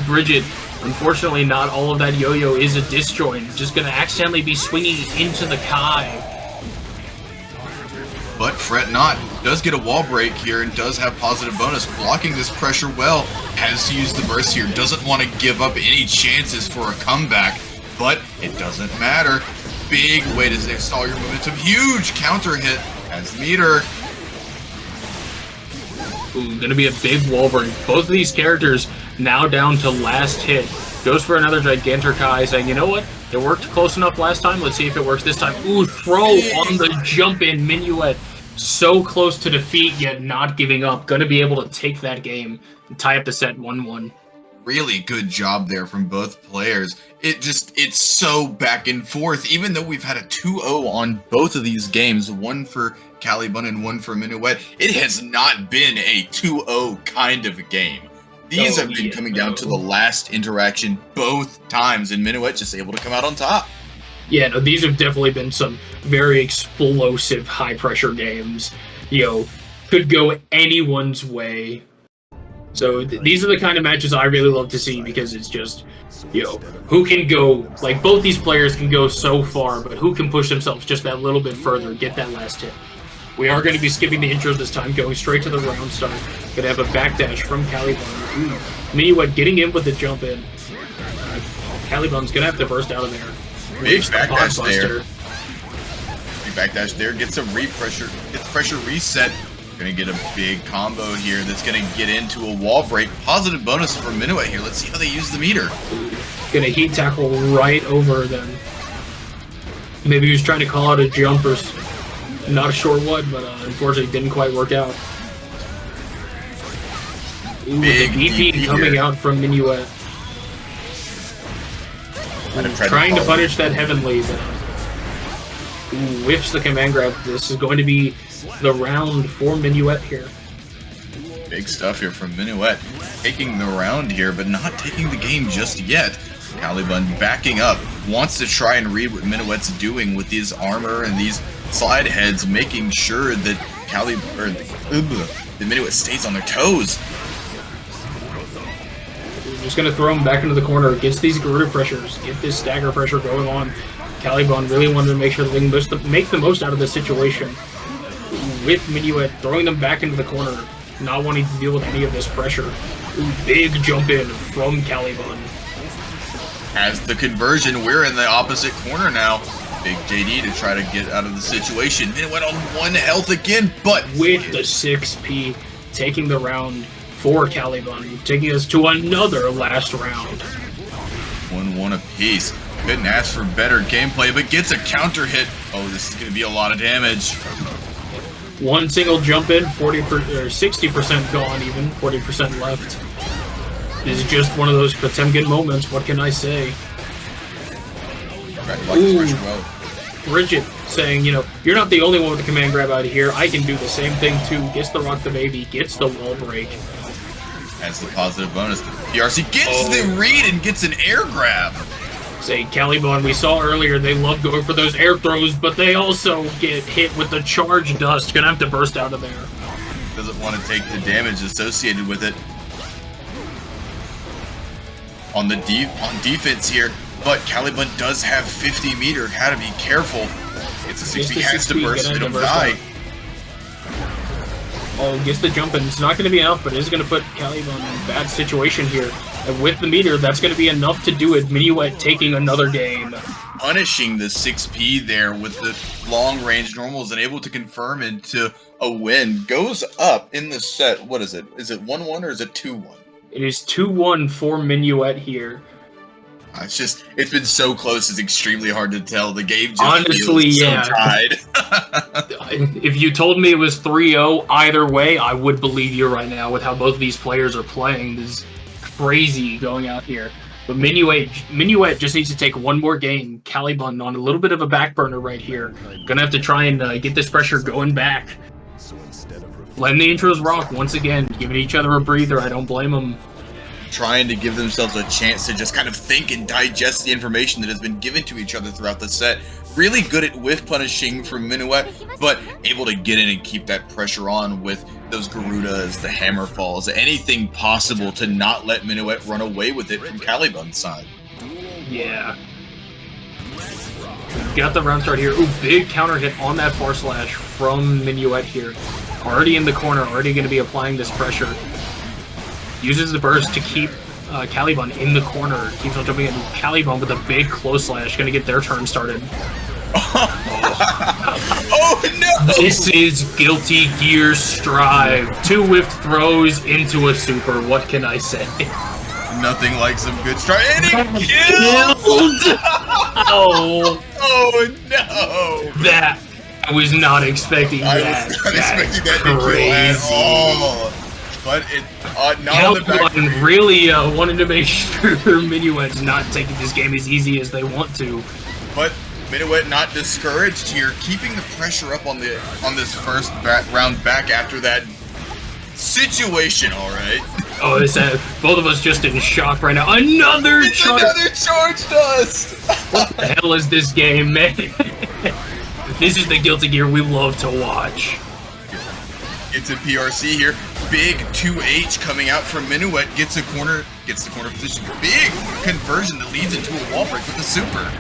Bridget, unfortunately, not all of that yo-yo is a disjoint. Just going to accidentally be swinging into the Kai. But fret not, does get a wall break here and does have positive bonus, blocking this pressure well, has to use the burst here, doesn't want to give up any chances for a comeback, but it doesn't matter. Big way to stall your momentum, huge counter hit as meter. Ooh, gonna be a big wall break. Both of these characters now down to last hit. Goes for another Gigantor Kai, saying, you know what? It worked close enough last time. Let's see if it works this time. Ooh, throw on the jump in. Minuet so close to defeat, yet not giving up. Gonna be able to take that game and tie up the set 1-1. Really good job there from both players. It's so back and forth. Even though we've had a 2-0 on both of these games, one for Kalibun and one for Minuet, it has not been a 2-0 kind of a game. These have been coming down to the last interaction both times, and Minuet just able to come out on top. Yeah, no, these have definitely been some very explosive, high-pressure games. You know, could go anyone's way. So these are the kind of matches I really love to see because it's just, you know, who can go, like, both these players can go so far, but who can push themselves just that little bit further, get that last hit. We are going to be skipping the intros this time, going straight to the round start. Going to have a backdash from Kalibun. Minuet getting in with the jump in. Kalibun's going to have to burst out of there. Big backdash there. Big backdash there. Gets a repressure. Gets pressure reset. Going to get a big combo here that's going to get into a wall break. Positive bonus for Minuet here. Let's see how they use the meter. Going to heat tackle right over them. Maybe he was trying to call out a jump or not sure what, but unfortunately didn't quite work out. Ooh, big the DP coming out from Minuet. Trying to punish that Heavenly, but whiffs the command grab. This is going to be the round for Minuet here. Big stuff here from Minuet. Taking the round here, but not taking the game just yet. Kalibun backing up. Wants to try and read what Minuet's doing with his armor and these slide heads, making sure that the Minuet stays on their toes. Just going to throw him back into the corner. Gets these Garuda pressures. Get this stagger pressure going on. Kalibun really wanted to make sure that they can make the most out of this situation. With Minuet throwing them back into the corner. Not wanting to deal with any of this pressure. Ooh, big jump in from Kalibun. As the conversion, we're in the opposite corner now. Big JD to try to get out of the situation. Minuet on 1 health again, but with the 6P taking the round for Kalibun, taking us to another last round. 1-1 apiece. Couldn't ask for better gameplay, but gets a counter hit. Oh, this is going to be a lot of damage. One single jump in, 60% gone even, 40% left. This is just one of those Potemkin moments, what can I say? Ooh, Bridget saying, you know, you're not the only one with the command grab out of here. I can do the same thing too. Gets the rock the baby, gets the wall break. Has the positive bonus. PRC gets the read and gets an air grab. Say, Kalibun, we saw earlier they love going for those air throws, but they also get hit with the charge dust. Gonna have to burst out of there. Doesn't want to take the damage associated with it. On defense here, but Kalibun does have 50 meter. Had to be careful. It's a 60, has to burst, it'll die. Oh, gets the jump in. It's not going to be enough, but it is going to put Kalibun in a bad situation here. And with the meter, that's going to be enough to do it. Minuet taking another game. Punishing the 6P there with the long range normals and able to confirm into a win. Goes up in the set. What is it? Is it 1-1 or is it 2-1? It is 2-1 for Minuet here. It's been so close, it's extremely hard to tell. The game just honestly, feels yeah. so tied. If you told me it was 3-0 either way, I would believe you right now with how both of these players are playing. This is crazy going out here. But Minuet just needs to take one more game. Kalibun on a little bit of a back burner right here. Gonna have to try and get this pressure going back. Letting the intros rock once again, giving each other a breather. I don't blame them. Trying to give themselves a chance to just kind of think and digest the information that has been given to each other throughout the set. Really good at whiff punishing from Minuet, but able to get in and keep that pressure on with those Garudas, the hammer falls, anything possible to not let Minuet run away with it from Kalibun's side. Yeah. Got the round start here. Ooh, big counter hit on that far slash from Minuet here. Already in the corner, already going to be applying this pressure. Uses the burst to keep Kalibun in the corner. Keeps on jumping in. Kalibun with a big close slash. Going to get their turn started. Oh no! This is Guilty Gear Strive. 2 whiffed throws into a super. What can I say? Nothing like some good strike. And it killed! Oh. Oh no! That I was not expecting that. I was not expecting that to kill at all. But it not on the back. Really wanted to make sure Minuet's not taking this game as easy as they want to. But Minuet not discouraged here, keeping the pressure up on this first round back after that situation. All right. Oh, it's both of us just in shock right now. Another charge dust. What the hell is this game, man? This is the Guilty Gear we love to watch. It's a PRC here. Big 2H coming out from Minuet. Gets the corner position. Big conversion that leads into a wall break with the super.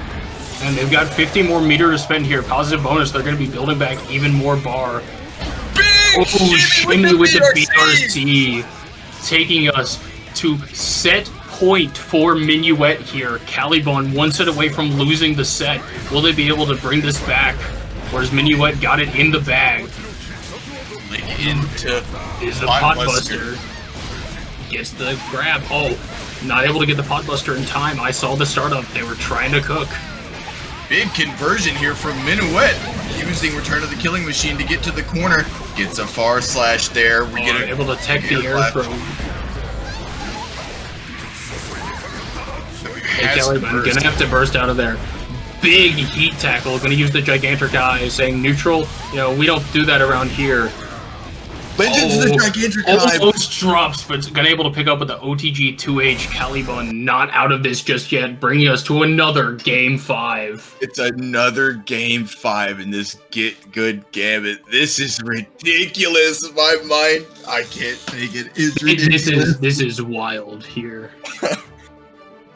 And they've got 50 more meter to spend here. Positive bonus. They're going to be building back even more bar. Big shimmy with the PRC. Taking us to set point for Minuet here. Kalibun one set away from losing the set. Will they be able to bring this back? Whereas Minuet got it in the bag. Into is the Potbuster. Gets the grab. Oh, not able to get the Potbuster in time. I saw the startup. They were trying to cook. Big conversion here from Minuet. Using Return of the Killing Machine to get to the corner. Gets a far slash there. We get able to tech the air throw. Hey, Kalibun, gonna have to burst out of there. Big heat tackle. Gonna use the Gigantic Eye, saying neutral. You know, we don't do that around here. Legends the Gigantic Eye. Almost drops, but gonna able to pick up with the OTG 2H. Kalibun not out of this just yet, bringing us to another Game 5. It's another Game 5 in this Get Good Gambit. This is ridiculous. My mind, I can't take it. It's ridiculous. This is wild here.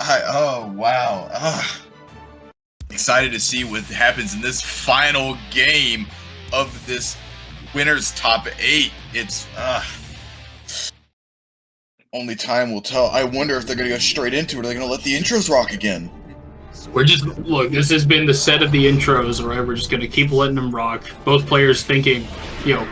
Oh wow. Excited to see what happens in this final game of this winner's top 8. It's only time will tell. I wonder if they're gonna go straight into it, or are they gonna let the intros rock again? We're just look, this has been the set of the intros, right? We're just gonna keep letting them rock. Both players thinking, you know,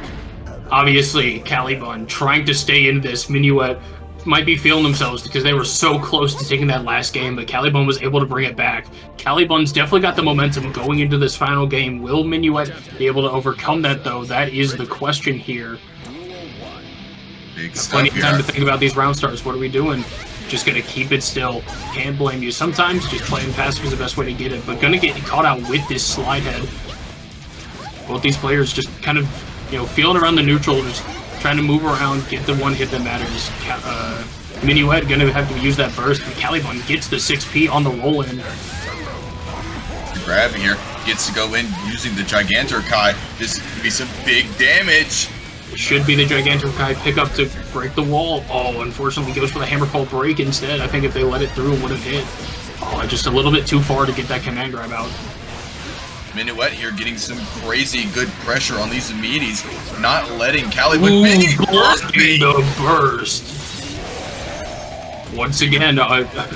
obviously Kalibun trying to stay in this. Minuet might be feeling themselves because they were so close to taking that last game, but Kalibun was able to bring it back. Kalibun's definitely got the momentum going into this final game. Will Minuet be able to overcome that, though? That is the question here. Big stuff, plenty of time to think about these round starts. What are we doing? Just gonna keep it still. Can't blame you. Sometimes just playing passive is the best way to get it, but gonna get caught out with this slide head. Both these players just kind of, you know, feeling around the neutral, just trying to move around, get the one hit that matters. Minuet gonna have to use that burst, but Kalibun gets the 6P on the roll-in. Grab here, gets to go in using the Gigantor-Kai. This could be some big damage. It should be the Gigantor-Kai pickup to break the wall. Oh, unfortunately goes for the Hammerfall break instead. I think if they let it through, it would have hit. Oh, just a little bit too far to get that command grab out. Minuet here getting some crazy good pressure on these meaties, not letting Kalibun blocking the burst. Once again,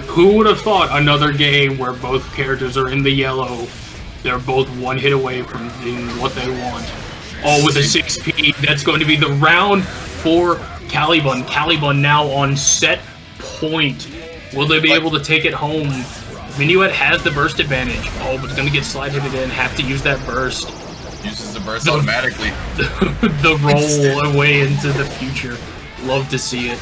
who would have thought another game where both characters are in the yellow? They're both one hit away from being what they want. Oh, with a 6P, that's going to be the round for Kalibun. Kalibun now on set point. Will they be able to take it home? Minuet has the burst advantage. Oh, but it's going to get slide hitted in. Have to use that burst. Uses the burst automatically. The roll away into the future. Love to see it.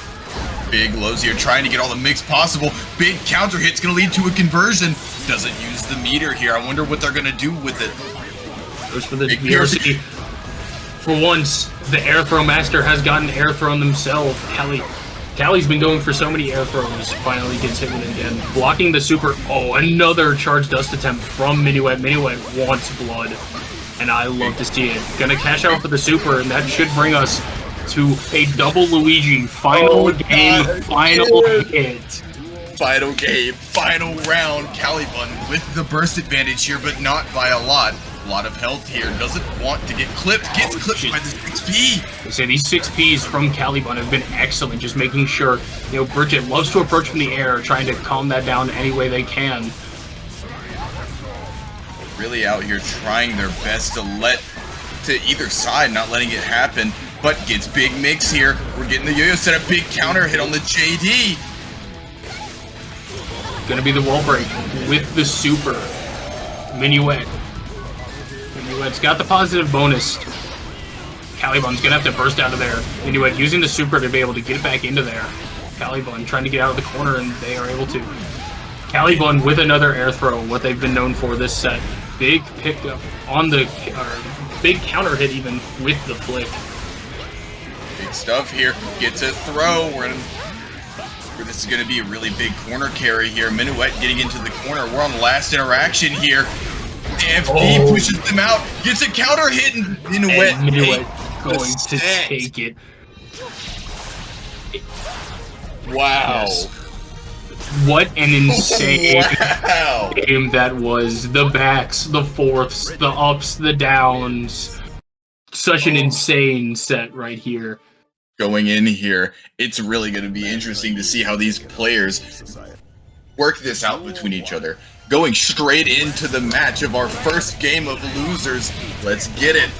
Big lows here, trying to get all the mix possible. Big counter hit's going to lead to a conversion. Doesn't use the meter here. I wonder what they're going to do with it. Goes for the VRC. For once, the air throw master has gotten air thrown themselves. Callie's been going for so many air throws. Finally gets hit with it again. Blocking the super. Oh, another charge dust attempt from Minuet. Minuet wants blood. And I love to see it. Gonna cash out for the super, and that should bring us to a double Luigi. Final game, final hit. Final game, final round. Kalibun with the burst advantage here, but not by a lot. A lot of health here. Doesn't want to get clipped. Gets clipped by the 6P. They say these 6Ps from Kalibun have been excellent, just making sure, you know, Bridget loves to approach from the air, trying to calm that down any way they can. Really out here trying their best to either side, not letting it happen, but gets big mix here. We're getting the Yoyos set up, big counter hit on the JD. Gonna be the wall break with the super. Minuet's got the positive bonus. Kalibun's gonna have to burst out of there. Minuet using the super to be able to get back into there. Kalibun trying to get out of the corner, and they are able to. Kalibun with another air throw, what they've been known for this set. Big pickup on the, big counter hit even with the flick. Big stuff here. Gets a throw. This is going to be a really big corner carry here. Minuet getting into the corner. We're on the last interaction here. FD pushes them out. Gets a counter hit, and Minuet going to take it. Wow. Yes. What an insane game that was. The backs, the fourths, the ups, the downs. Such an insane set right here. Going in here, it's really going to be interesting to see how these players work this out between each other. Going straight into the match of our first game of losers. Let's get it.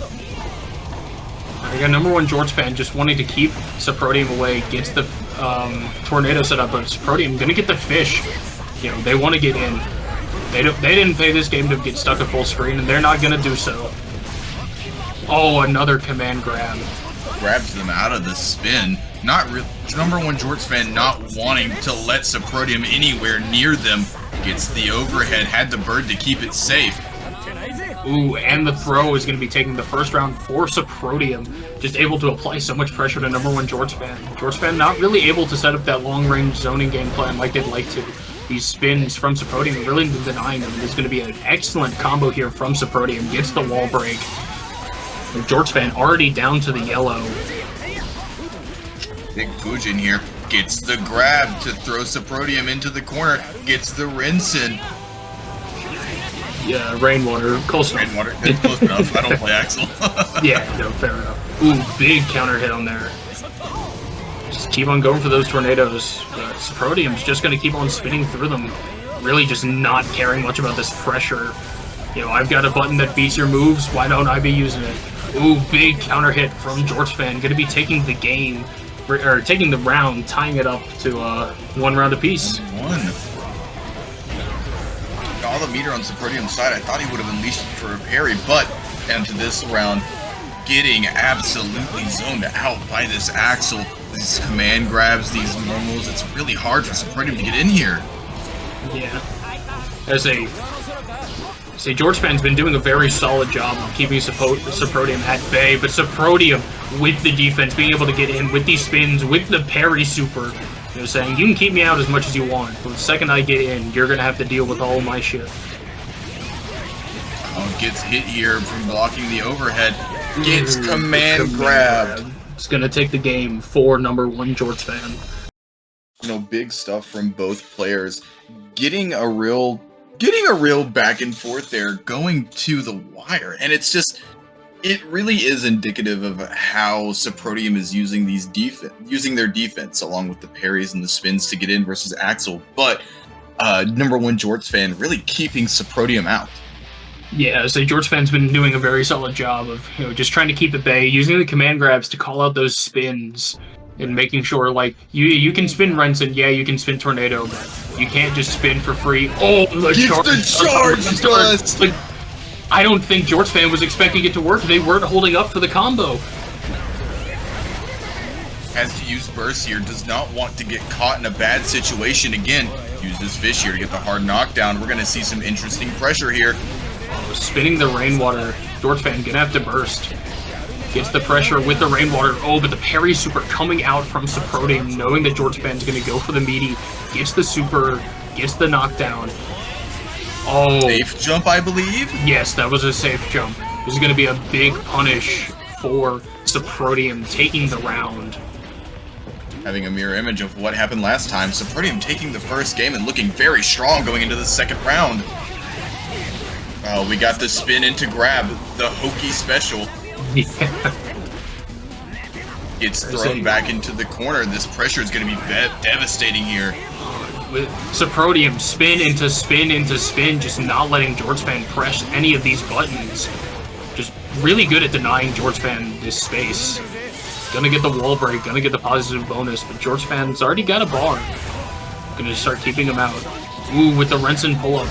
I got #1 Jorts fan just wanting to keep Soprodium away. Gets the tornado set up, but Soprodium gonna get the fish. You know, they want to get in. They didn't play this game to get stuck at full screen, and they're not gonna do so. Oh, another command grab. Grabs them out of the spin. Not really. #1 Jorts fan not wanting to let Soprodium anywhere near them. Gets the overhead. Had the bird to keep it safe. Ooh, and the throw is going to be taking the first round for Soprodium. Just able to apply so much pressure to #1 Jorts fan. Jorts fan not really able to set up that long-range zoning game plan like they'd like to. These spins from Soprodium really denying them. There's going to be an excellent combo here from Soprodium. Gets the wall break. And Jorts fan already down to the yellow. Big Fujin here. Gets the grab to throw Soprodium into the corner. Gets the rinse in. Yeah, rainwater, close enough. Rainwater, it's close enough. I don't play Axel. Yeah, no, fair enough. Ooh, big counter hit on there. Just keep on going for those tornadoes. Soprodium's just going to keep on spinning through them. Really just not caring much about this pressure. You know, I've got a button that beats your moves. Why don't I be using it? Ooh, big counter hit from Jorts fan. Going to be taking the game, or taking the round, tying it up to 1 round apiece. All the meter on Soprodium's side, I thought he would have unleashed it for a parry, but into this round, getting absolutely zoned out by this Axel. These command grabs, these normals, it's really hard for Soprodium to get in here. Yeah. As a Jorts fan's been doing a very solid job of keeping Soprodium at bay, but Soprodium with the defense, being able to get in with these spins, with the parry super, you know, saying, you can keep me out as much as you want, but the second I get in, you're going to have to deal with all my shit. Oh, gets hit here from blocking the overhead. Gets command grab. It's going to take the game for #1 Jorts fan. You know, big stuff from both players. Getting a real back and forth there, going to the wire. And it's just, it really is indicative of how Soprodium is using their defense along with the parries and the spins to get in versus Axel. But #1 Jorts fan really keeping Soprodium out. Yeah, so Jorts fan's been doing a very solid job of, you know, just trying to keep at bay, using the command grabs to call out those spins and making sure, like, you can spin Renson, yeah, you can spin Tornado, but You can't just spin for free. Oh, the Gets the charge dust! I don't think Jorts fan was expecting it to work. They weren't holding up for the combo. Has to use burst here, does not want to get caught in a bad situation again. Uses fish here to get the hard knockdown. We're gonna see some interesting pressure here. Oh, spinning the rainwater. Jorts fan gonna have to burst. Gets the pressure with the rainwater. Oh, but the parry super coming out from Soprodium, knowing that Jorts fan's gonna go for the meaty. Gets the super, gets the knockdown. Oh. Safe jump, I believe? Yes, that was a safe jump. This is gonna be a big punish for Soprodium taking the round. Having a mirror image of what happened last time. Soprodium taking the first game and looking very strong going into the second round. Oh, we got the spin into grab, the hokey special. Yeah. It's thrown back into the corner. This pressure is going to be devastating here. With Soprodium spin into spin into spin, just not letting Jorts fan press any of these buttons. Just really good at denying Jorts fan this space. Gonna get the wall break, gonna get the positive bonus, but Jorts fan's already got a bar. Gonna start keeping him out. Ooh, with the Renson pull-up.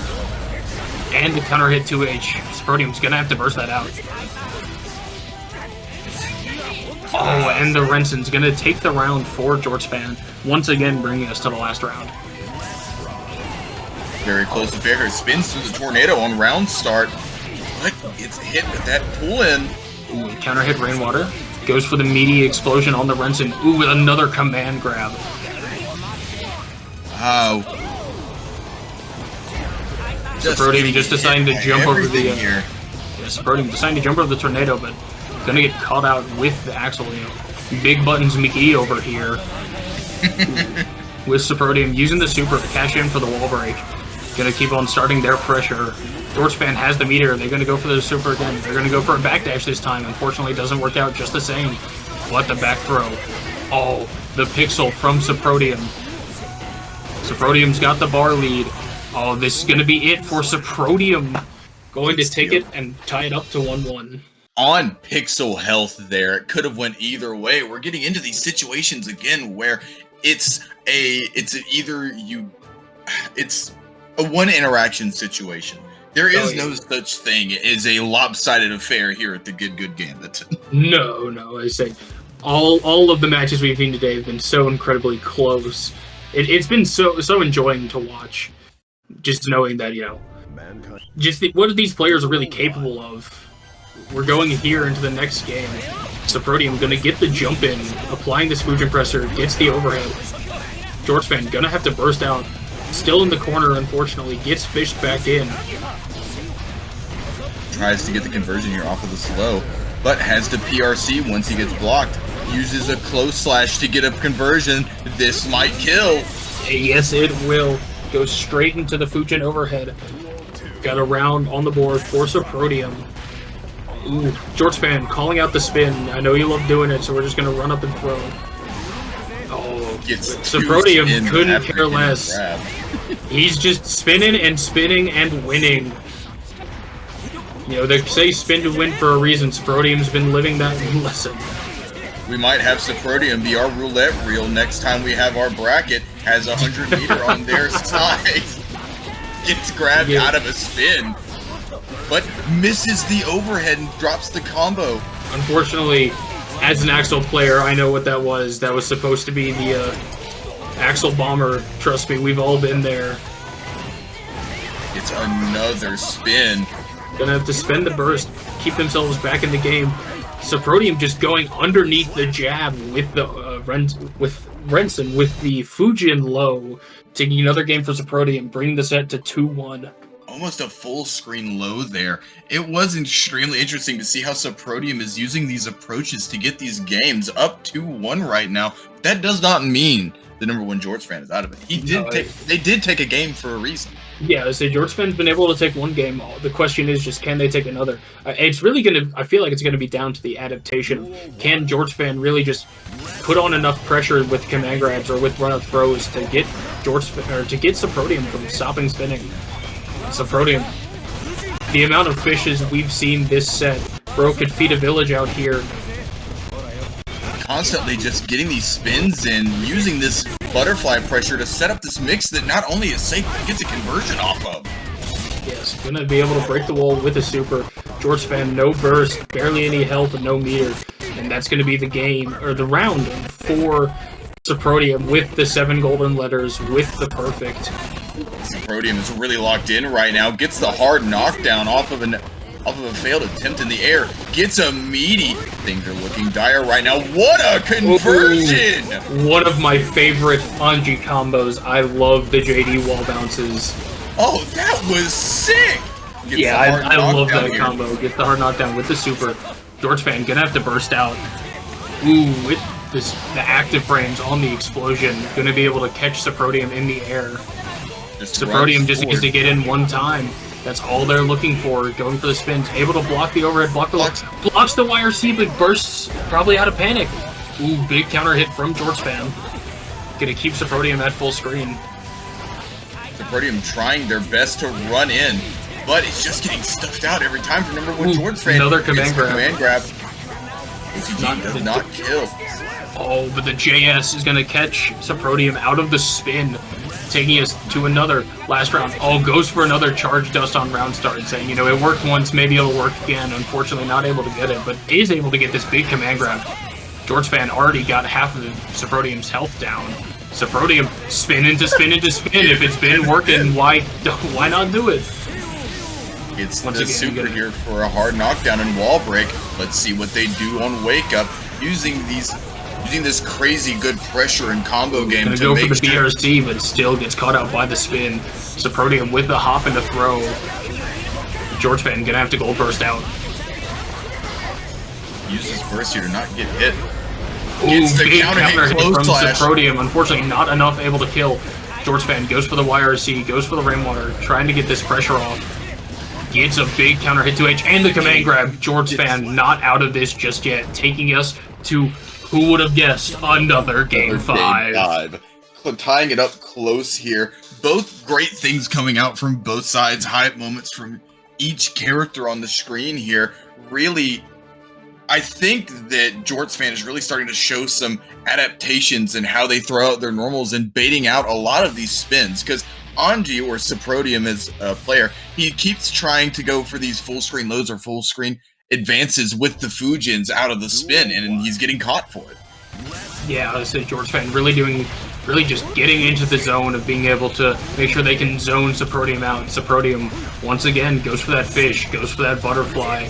And the counter hit 2H. Soprodium's gonna have to burst that out. Oh, and the Renson's gonna take the round for Jorts fan, once again bringing us to the last round. Very close to fair. Spins through the tornado on round start, but it's hit with that pull-in. Ooh, counter hit rainwater. Goes for the meaty explosion on the Renson. Ooh, with another command grab. Wow. Soprodium just deciding to jump over the... here. Yeah, Soprodium deciding to jump over the tornado, but gonna get caught out with the axle. You know, Big Buttons McGee over here. With Soprodium using the super to cash in for the wall break. Gonna keep on starting their pressure. Jorts fan has the meter. They're gonna go for the super again. They're gonna go for a backdash this time. Unfortunately, it doesn't work out just the same. What the back throw? Oh, the pixel from Soprodium. Soprodium's got the bar lead. Oh, this is gonna be it for Soprodium. Going to take it and tie it up to 1-1. On pixel health there, it could have went either way. We're getting into these situations again where it's a one interaction situation. There is no such thing as a lopsided affair here at the Get Good Gambit. No, I say all of the matches we've seen today have been so incredibly close. It's been so enjoying to watch. Just knowing that, you know, what these players are really capable of. We're going here into the next game. Soprodium gonna get the jump in, applying this Fusion Presser, gets the overhead. Jorts fan gonna have to burst out. Still in the corner, unfortunately, gets fished back in. Tries to get the conversion here off of the slow, but has the PRC once he gets blocked. Uses a close slash to get a conversion. This might kill. Yes, it will. Goes straight into the Fusion overhead. Got a round on the board for Soprodium. Ooh, Jorts fan calling out the spin. I know you love doing it, so we're just going to run up and throw. Oh, Soprodium couldn't care less. He's just spinning and winning. You know, they say spin to win for a reason. Soprodium's been living that lesson. We might have Soprodium be our roulette reel next time we have our bracket. Has 100 meter on their side. Gets grabbed out of a spin, but misses the overhead and drops the combo. Unfortunately, as an Axel player, I know what that was. That was supposed to be the Axel Bomber. Trust me, we've all been there. It's another spin. Gonna have to spend the burst, keep themselves back in the game. Soprodium just going underneath the jab with the Renson with the Fujin low, taking another game for Soprodium, bringing the set to 2-1. Almost a full screen low there. It was extremely interesting to see how Soprodium is using these approaches to get these games up 2-1 right now. That does not mean the #1 Jorts fan is out of it. They did take a game for a reason. Yeah, so Jorts fan's been able to take one game. The question is just, can they take another? It's really going to, I feel like it's going to be down to the adaptation. Can Jorts fan really just put on enough pressure with command grabs or with run-up throws to get Soprodium from stopping spinning? Soprodium, the amount of fishes we've seen this set. Bro could feed a village out here. constantly just getting these spins and using this butterfly pressure to set up this mix that not only is safe, but gets a conversion off of. Yes, gonna be able to break the wall with a super. Jorts fan, no burst, barely any health, and no meter. And that's gonna be the game, or the round for Soprodium with the 7 golden letters, with the perfect. Soprodium is really locked in right now, gets the hard knockdown off of a failed attempt in the air, gets a meaty. Things are looking dire right now. What a conversion! Ooh, one of my favorite Anji combos. I love the JD wall bounces. Oh, that was sick! Gets yeah, I love that combo. Gets the hard knockdown with the super. Jorts fan gonna have to burst out. Ooh, with the active frames on the explosion, gonna be able to catch Soprodium in the air. Soprodium just needs to get in one time. That's all they're looking for. Going for the spins, able to block the overhead, blocks the YRC, but bursts probably out of panic. Ooh, big counter hit from Jorts fan. Gonna keep Soprodium at full screen. Soprodium trying their best to run in, but it's just getting stuffed out every time for number 1 Jorts fan. Another command grab. OTG does not kill. Oh, but the JS is going to catch Soprodium out of the spin, taking us to another last round. Oh, goes for another charge dust on round start, saying, you know, it worked once, maybe it'll work again. Unfortunately, not able to get it, but is able to get this big command grab. Jorts fan already got half of Soprodium's health down. Soprodium, spin into spin into spin. If it's been working, why not do it? It's the super here for a hard knockdown and wall break. Let's see what they do on Wake Up, using this crazy good pressure and combo game to go make for the BRC, but still gets caught out by the spin. Soprodium with the hop and the throw. Jorts fan gonna have to gold burst out. Use this burst here to not get hit. Ooh, big counter hit from Soprodium. Unfortunately, not enough able to kill. Jorts fan goes for the YRC, goes for the Rainwater, trying to get this pressure off. Gets a big counter hit to H and the command grab. Jorts fan not out of this just yet, taking us to, who would have guessed, another game 5. Tying it up close here. Both great things coming out from both sides. High moments from each character on the screen here. Really, I think that Jorts fan is really starting to show some adaptations in how they throw out their normals and baiting out a lot of these spins, because Anji, or Soprodium as a player, he keeps trying to go for these full screen loads or full screen advances with the Fujins out of the spin, and he's getting caught for it. Yeah, I would say Jorts fan really just getting into the zone of being able to make sure they can zone Soprodium out. Soprodium, once again, goes for that fish, goes for that butterfly.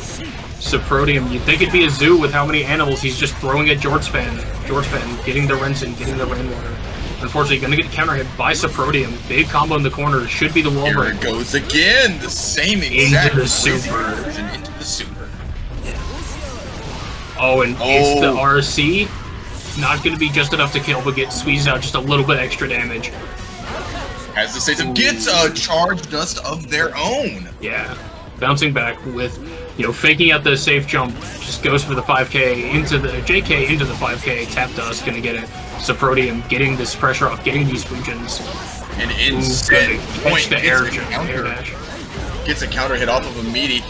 Soprodium, you'd think it'd be a zoo with how many animals he's just throwing at Jorts fan. Jorts fan getting the Renson, getting the Rainwater. Unfortunately, gonna get counter hit by Soprodium. Big combo in the corner. Should be the wall break. Here it goes again. The same exact into the super. Into the super. Oh, and it's the RC. Not gonna be just enough to kill, but get squeezed out just a little bit extra damage. Has the save, gets a charge dust of their own. Yeah, bouncing back with, you know, faking out the safe jump. Just goes for the 5K into the JK into the 5K. Tap dust, gonna get it. Soprodium getting this pressure off, getting these Fujins. An instant point. The air dash. Gets a counter hit off of a meaty.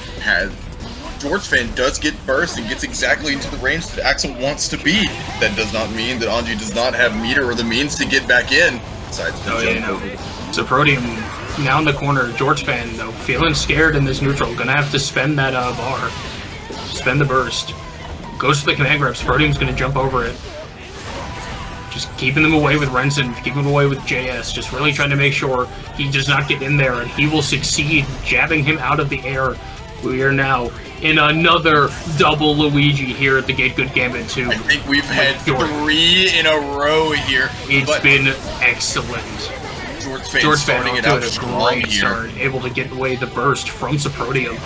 Jorts fan does get burst and gets exactly into the range that Axel wants to be. That does not mean that Anji does not have meter or the means to get back in. Besides the jump over. Soprodium now in the corner. Jorts fan, though, feeling scared in this neutral. Gonna have to spend that bar. Spend the burst. Goes for the command grab. Soprodium's gonna jump over it. Just keeping them away with Renson, keeping them away with JS, just really trying to make sure he does not get in there, and he will succeed, jabbing him out of the air. We are now in another double Luigi here at the Get Good Gambit 2. I think we've had 3 in a row here. It's been excellent. Jorts starting it out strong here. Start, able to get away the burst from Soprodium.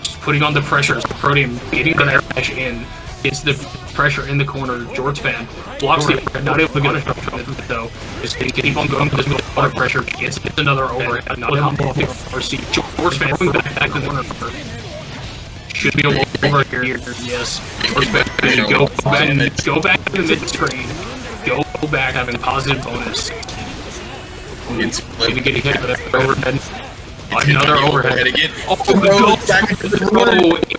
Just putting on the pressure. Soprodium getting the air dash in. Gets the pressure in the corner. Jorts fan blocks the overhead, not able to get a shot from it though. Just keep on going with this water pressure. Gets another overhead, not able to get RC. Jorts fan going back to the corner. Should be over here. Yes. Jorts fan go back to the mid screen. Go back having positive bonus. Maybe getting hit with an overhead. Another overhead again. Throw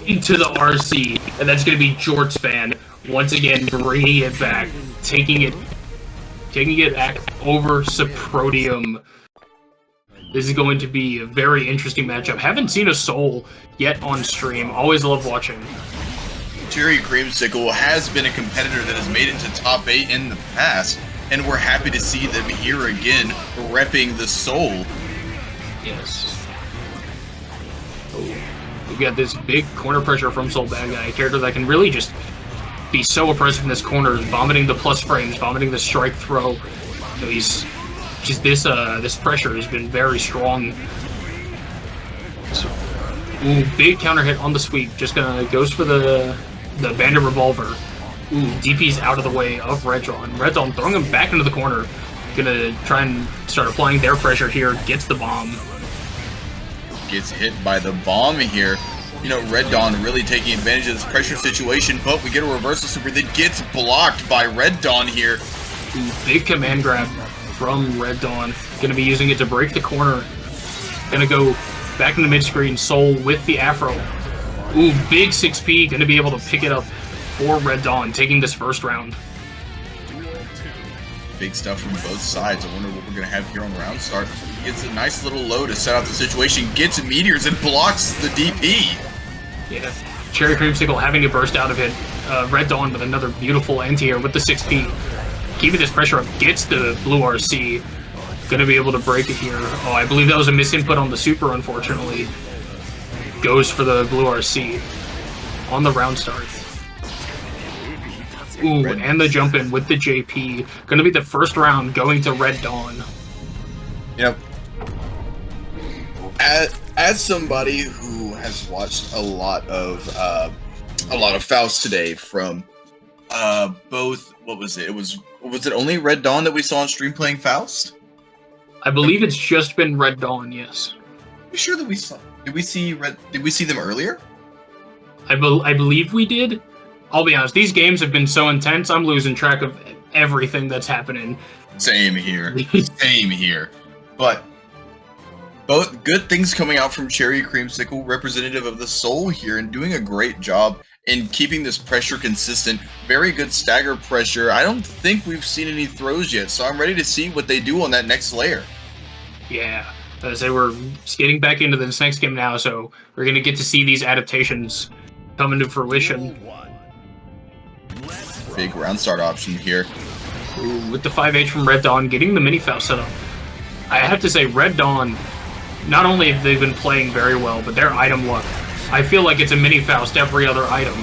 into the RC, and that's going to be Jorts fan Once again, bringing it back, taking it back over Soprodium. This is going to be a very interesting matchup. Haven't seen a Soul yet on stream. Always love watching. Cherry Creamsicle has been a competitor that has made it to top 8 in the past, and we're happy to see them here again, repping the Soul. Yes. We've got this big corner pressure from Soul Bad Guy, a character that can really just be so oppressive in this corner, vomiting the plus frames, vomiting the strike throw. So he's just this pressure has been very strong. So, ooh, big counter hit on the sweep. Just goes for the Bandit Revolver. Ooh, DP's out of the way of Red Dawn. Red Dawn throwing him back into the corner. Gonna try and start applying their pressure here. Gets the bomb. Gets hit by the bomb here. You know, Red Dawn really taking advantage of this pressure situation, but we get a reversal super that gets blocked by Red Dawn here. Ooh, big command grab from Red Dawn. Gonna be using it to break the corner. Gonna go back in the mid-screen. Soul with the Afro. Ooh, big 6P. Gonna be able to pick it up for Red Dawn, taking this first round. Big stuff from both sides. I wonder what we're going to have here on round start. Gets a nice little low to set out the situation. Gets meteors and blocks the DP. Yeah. Cherry Creamsicle having to burst out of it. Red Dawn with another beautiful anti-air with the 6P. Keeping this pressure up. Gets the blue RC. Gonna be able to break it here. Oh, I believe that was a misinput on the super, unfortunately. Goes for the blue RC on the round start. Ooh, and the jump in with the JP. Gonna be the first round going to Red Dawn. You know, as somebody who has watched a lot of Faust today from both, what was it? Was it only Red Dawn that we saw on stream playing Faust? I believe it's just been Red Dawn, yes. Are you sure that we saw? Did we see them earlier? I believe we did. I'll be honest, these games have been so intense, I'm losing track of everything that's happening. Same here. Same here. But both good things coming out from Cherry Creamsicle, representative of the Soul here, and doing a great job in keeping this pressure consistent. Very good stagger pressure. I don't think we've seen any throws yet, so I'm ready to see what they do on that next layer. Yeah. As I say, we're getting back into this next game now, so we're going to get to see these adaptations come into fruition. Big round start option here. Ooh, with the 5H from Red Dawn, getting the mini Faust set up. I have to say, Red Dawn, not only have they been playing very well, but their item luck. I feel like it's a mini Faust every other item.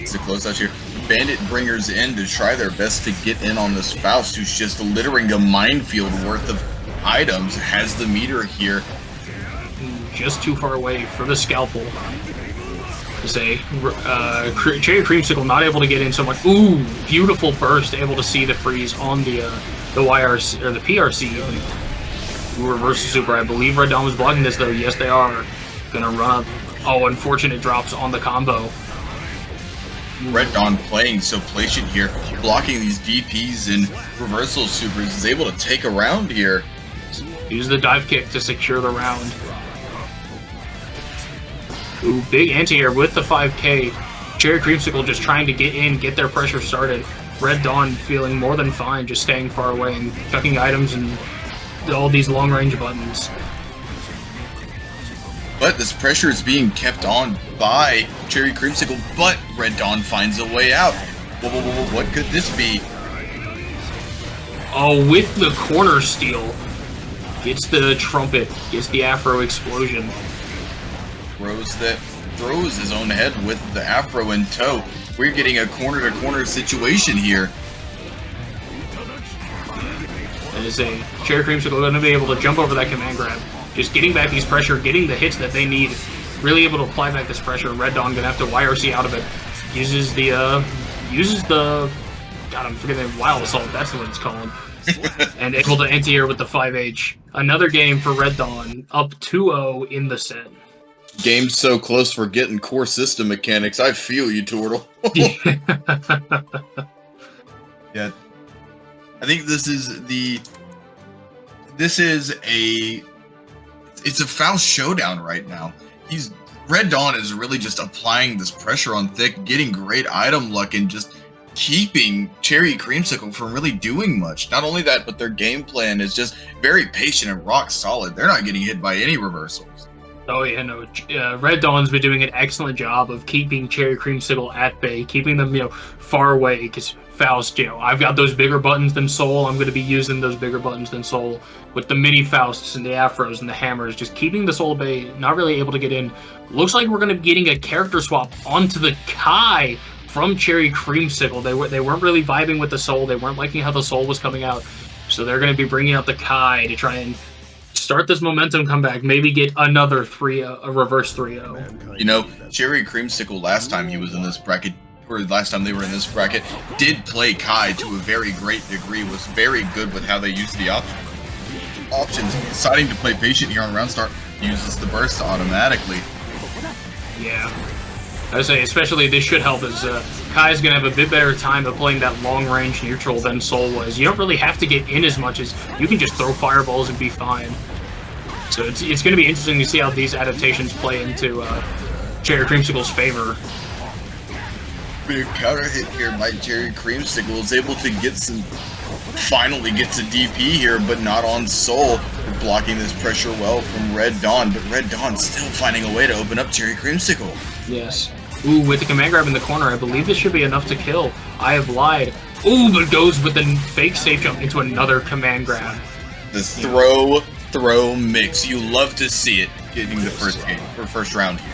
It's a close out here. Bandit bringers in to try their best to get in on this Faust, who's just littering a minefield worth of items. Has the meter here. Just too far away for the scalpel. To say, Cherry Creamsicle not able to get in so much. Ooh, beautiful burst, able to see the freeze on the YRC or the PRC. Ooh, reversal super. I believe Red Dawn was blocking this though. Yes, they are. Gonna run up. Oh, unfortunate drops on the combo. Red Dawn playing so patient here, blocking these DPs and reversal supers, is able to take a round here. Use the dive kick to secure the round. Ooh, big anti-air with the 5K. Cherry Creamsicle just trying to get in, get their pressure started. Red Dawn feeling more than fine, just staying far away and chucking items and all these long-range buttons. But this pressure is being kept on by Cherry Creamsicle, but Red Dawn finds a way out. What could this be? Oh, with the corner steal. Gets the trumpet, gets the Afro explosion. Throws his own head with the Afro in tow. We're getting a corner-to-corner situation here. That is a Cherry Creamsicle going to be able to jump over that command grab. Just getting back these pressure, getting the hits that they need. Really able to apply back this pressure. Red Dawn going to have to YRC out of it. Uses the, God, I'm forgetting, Wild Assault, that's what it's called. And able to anti-air with the 5H. Another game for Red Dawn, up 2-0 in the set. Game's so close for getting core system mechanics. I feel you, Turtle. Yeah. I think it's a Faust showdown right now. Red Dawn is really just applying this pressure on Thick, getting great item luck, and just keeping Cherry Creamsicle from really doing much. Not only that, but their game plan is just very patient and rock solid. They're not getting hit by any reversals. Oh yeah, no. Red Dawn's been doing an excellent job of keeping Cherry Creamsicle at bay, keeping them, far away. Because Faust, I've got those bigger buttons than Soul. I'm going to be using those bigger buttons than Soul with the mini Fausts and the Afros and the Hammers, just keeping the Soul at bay. Not really able to get in. Looks like we're going to be getting a character swap onto the Kai from Cherry Creamsicle. They weren't really vibing with the Soul. They weren't liking how the Soul was coming out. So they're going to be bringing out the Kai to try and start this momentum comeback. Maybe get another a reverse 3-0. Cherry Creamsicle last time he was in this bracket, or last time they were in this bracket, did play Kai to a very great degree, was very good with how they used the options. Deciding to play patient here on round start, uses the burst automatically. Yeah. I would say, especially this should help, as Kai's going to have a bit better time of playing that long-range neutral than Soul was. You don't really have to get in as much as you can just throw fireballs and be fine. So it's going to be interesting to see how these adaptations play into Cherry Creamsicle's favor. Big counter hit here by Cherry Creamsicle, is able to finally gets a DP here, but not on Soul. They're blocking this pressure well from Red Dawn, but Red Dawn still finding a way to open up Cherry Creamsicle. Yes. Ooh, with the command grab in the corner, I believe this should be enough to kill. I have lied. Ooh, but goes with the fake safe jump into another command grab. This throw mix. You love to see it getting the first round here.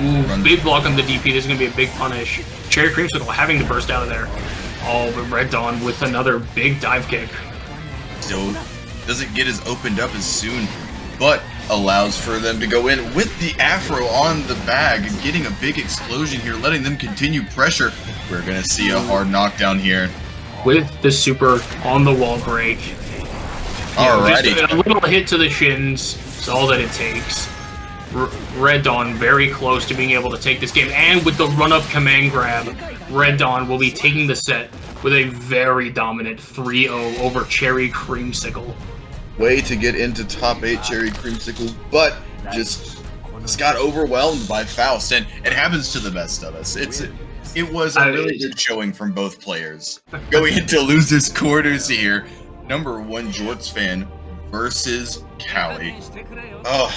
Ooh, big block on the DP. This is going to be a big punish. Cherry Creamsicle having to burst out of there. Oh, but Red Dawn with another big dive kick. Still doesn't get as opened up as soon, but allows for them to go in with the Afro on the bag, getting a big explosion here, letting them continue pressure. We're going to see a hard knockdown here. With the super on the wall break. Alrighty. Just a little hit to the shins is all that it takes. Red Dawn very close to being able to take this game, and with the run-up command grab, Red Dawn will be taking the set with a very dominant 3-0 over Cherry Creamsicle. Way to get into top 8 Cherry Creamsicle, but just got overwhelmed by Faust, and it happens to the best of us. It was a really good showing from both players. Going into losers quarters here, number 1 Jorts fan versus Callie. Oh,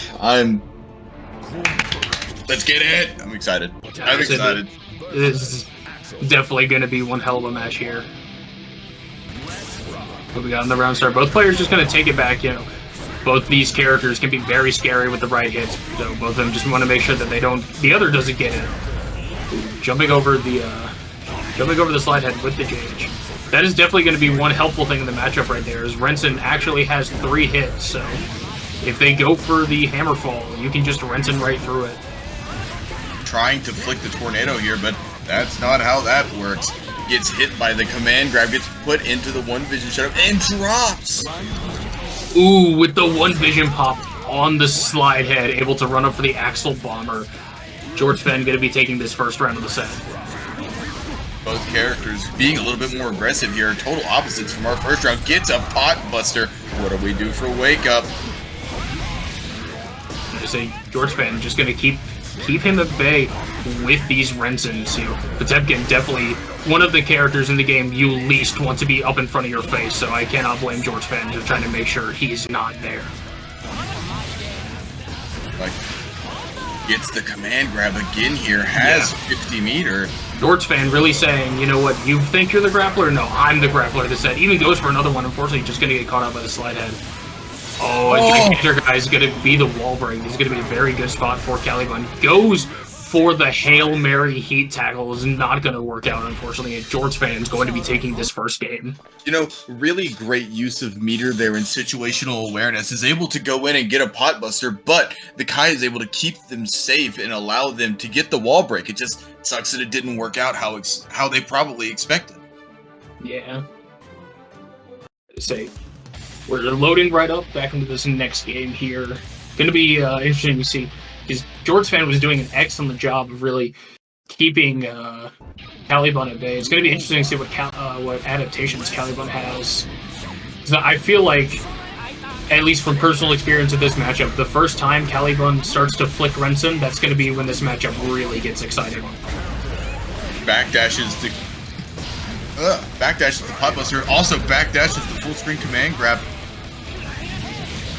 let's get it! I'm excited. I'm excited. This is definitely going to be one hell of a match here. What we got in the round start? Both players just going to take it back, Both these characters can be very scary with the right hits, so both of them just want to make sure that the other doesn't get it. Jumping over the slide head with the JH. That is definitely going to be one helpful thing in the matchup right there, is Renson actually has 3 hits, so if they go for the hammer fall, you can just Renson right through it. Trying to flick the tornado here, but that's not how that works. Gets hit by the command grab, gets put into the one vision shut and drops! Ooh, with the one vision pop on the slide head, able to run up for the Axle Bomber. Jorts fan going to be taking this first round of the set. Both characters being a little bit more aggressive here. Total opposites from our first round. Gets a pot buster. What do we do for wake up? I say Jorts fan just going to keep him at bay with these Rensons. Potemkin definitely one of the characters in the game you least want to be up in front of your face, so I cannot blame Jorts fan just trying to make sure he's not there. Gets the command grab again here, has 50 meter. Jorts fan really saying, you know what, you think you're the grappler? No, I'm the grappler. This set even goes for another one. Unfortunately, just going to get caught out by the slide head. A gigantic guy is going to be the wall break. This is going to be a very good spot for Kalibun. Goes for the Hail Mary heat tackle. Is not going to work out, unfortunately. And Jorts fan is going to be taking this first game. Really great use of meter there in situational awareness. Is able to go in and get a pot buster, but the Kai is able to keep them safe and allow them to get the wall break. It just sucks that it didn't work out how they probably expected. Yeah. We're loading right up back into this next game here. Going to be interesting to see, because Jorts fan was doing an excellent job of really keeping Kalibun at bay. It's going to be interesting to see what adaptations Kalibun has. I feel like at least from personal experience of this matchup, the first time Kalibun starts to flick Renson, that's going to be when this matchup really gets exciting. Backdashes to Pot Buster. Also backdashes the full screen command grab.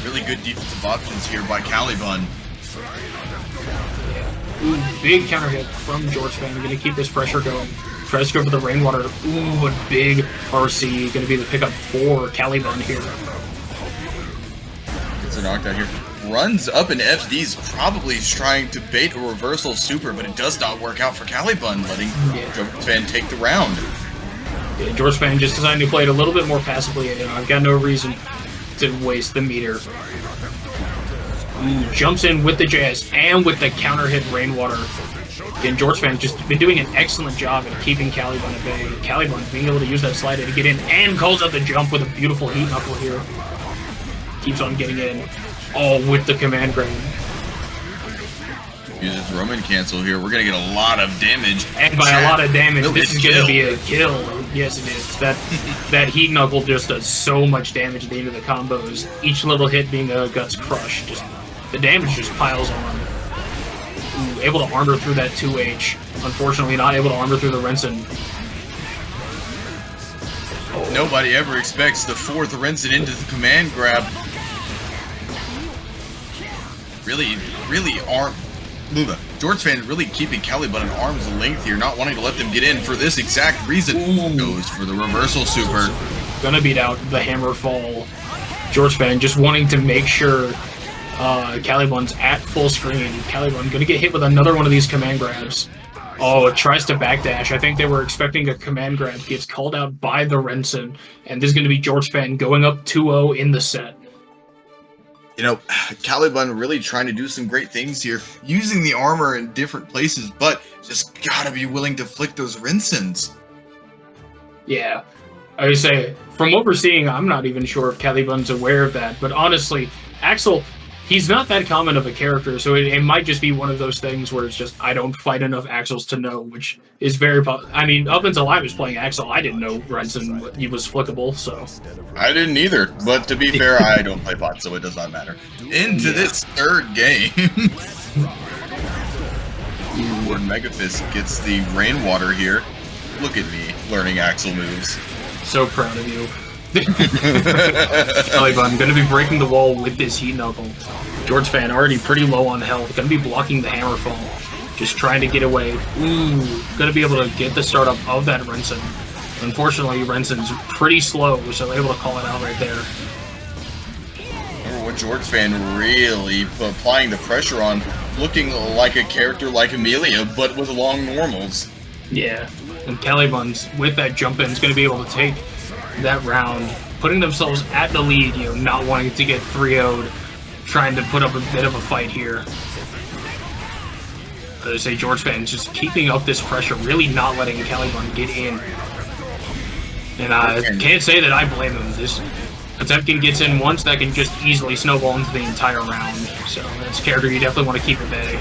Really good defensive options here by Kalibun. Ooh, big counter hit from Jorts fan. We're going to keep this pressure going. Tries to go for the rainwater. Ooh, a big RC. Going to be the pickup for Kalibun here. Gets a knockdown here. Runs up in FD's, probably trying to bait a reversal super, but it does not work out for Kalibun, letting Jorts fan take the round. Yeah, Jorts fan just decided to play it a little bit more passively. I've got no reason to waste the meter. Ooh, jumps in with the JS and with the counter hit rainwater. Again, Jorts fan just been doing an excellent job at keeping Kalibun at bay. Kalibun being able to use that slider to get in and calls out the jump with a beautiful heat knuckle here. Keeps on getting in. Oh, with the command grab. Uses Roman cancel here. We're gonna get a lot of damage. And by a lot of damage, this is gonna be a kill. Yes, it is. That heat knuckle just does so much damage at the end of the combos. Each little hit being a guts crush. Just the damage just piles on. Ooh, able to armor through that 2H. Unfortunately, not able to armor through the Renson. Oh. Nobody ever expects the fourth Renson into the command grab. Really Jorts fan really keeping Kalibun at arm's length here, not wanting to let them get in for this exact reason. Ooh. Goes for the reversal super. Gonna beat out the hammer fall. Jorts fan just wanting to make sure Kalibun's at full screen. Kalibun gonna get hit with another one of these command grabs. Oh, it tries to backdash. I think they were expecting a command grab. Gets called out by the Renson. And this is gonna be Jorts fan going up 2-0 in the set. You know, Kalibun really trying to do some great things here, using the armor in different places, but just gotta be willing to flick those Rensons. Yeah, I would say, from what we're seeing, I'm not even sure if Kalibun's aware of that, but honestly, Axel, he's not that common of a character, so it might just be one of those things where it's just, I don't fight enough Axels to know, which is very I mean, up until I was playing Axel, I didn't know Renson he was flickable, so. I didn't either, but to be fair, I don't play pot, so it does not matter. Into this third game. Ooh, and Megafist gets the rainwater here. Look at me, learning Axel moves. So proud of you. Kalibun gonna be breaking the wall with this heat knuckle. Jorts fan already pretty low on health, gonna be blocking the hammer fall. Just trying to get away. Ooh, gonna be able to get the startup of that Renson. Unfortunately, Renson's pretty slow, so able to call it out right there. Remember what Jorts fan really applying the pressure on, looking like a character like Amelia, but with long normals. Yeah, and Kalibun's with that jump in is gonna be able to take that round, putting themselves at the lead, you know, not wanting to get 3-0'd, trying to put up a bit of a fight here. I say Jorts fans just keeping up this pressure, really not letting Kalibun get in. And I can't say that I blame him. This Potemkin gets in once, that can just easily snowball into the entire round. So that's a character you definitely want to keep at bay.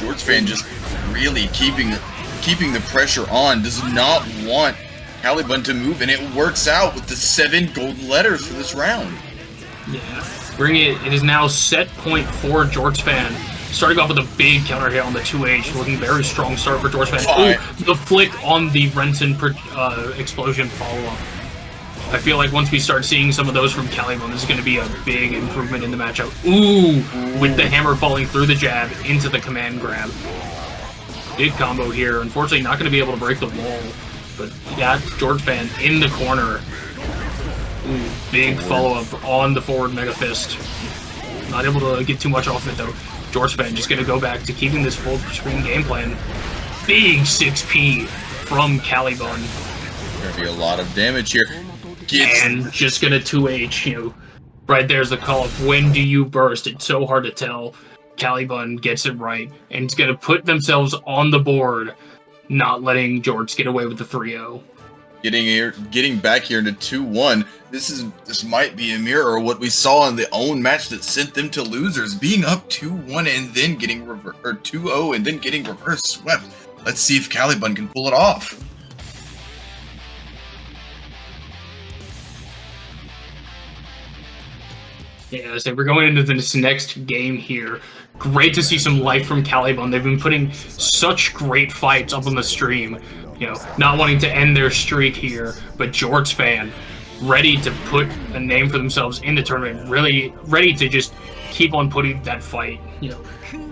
Jorts fan just really keeping the pressure on, does not want Kalibun to move, and it works out with the 7 gold letters for this round. Yeah, bring it. It is now set point for Jorts fan. Starting off with a big counter hit on the 2H, looking very strong start for Jorts fan. Ooh, the flick on the Renson explosion follow-up. I feel like once we start seeing some of those from Kalibun, this is going to be a big improvement in the matchup. Ooh, with the hammer falling through the jab into the command grab. Big combo here. Unfortunately, not going to be able to break the wall. But yeah, Jorts fan in the corner. Ooh, big follow-up on the forward Mega Fist. Not able to get too much off it though. Jorts fan just gonna go back to keeping this full screen game plan. Big 6P from Kalibun. Gonna be a lot of damage here. And just gonna 2H, you know. Right there's the call of when do you burst? It's so hard to tell. Kalibun gets it right, and it's gonna put themselves on the board, not letting Jorts get away with the 3-0. Getting back here into 2-1. This might be a mirror of what we saw in the own match that sent them to losers, being up 2-1 and then getting 2-0 and then getting reverse swept. Let's see if Kalibun can pull it off. Yeah, so we're going into this next game here. Great to see some life from Kalibun. They've been putting such great fights up on the stream. You know, not wanting to end their streak here, but Jorts fan, ready to put a name for themselves in the tournament. Really ready to just keep on putting that fight. You know,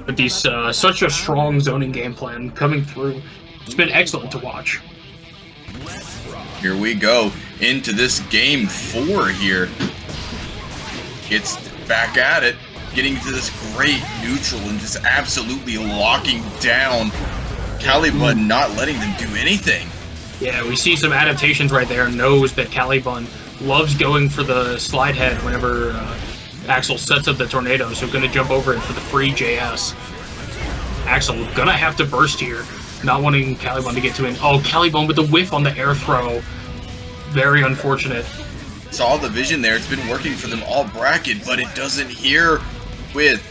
with these such a strong zoning game plan coming through. It's been excellent to watch. Here we go into this game 4 here. It's back at it, getting to this great neutral and just absolutely locking down Kalibun, not letting them do anything. Yeah, we see some adaptations right there. Knows that Kalibun loves going for the slide head whenever Axel sets up the tornado, so gonna jump over it for the free JS. Axel gonna have to burst here, not wanting Kalibun to get to it. Oh, Kalibun with the whiff on the air throw. Very unfortunate. Saw the vision there. It's been working for them all bracket, but it doesn't here with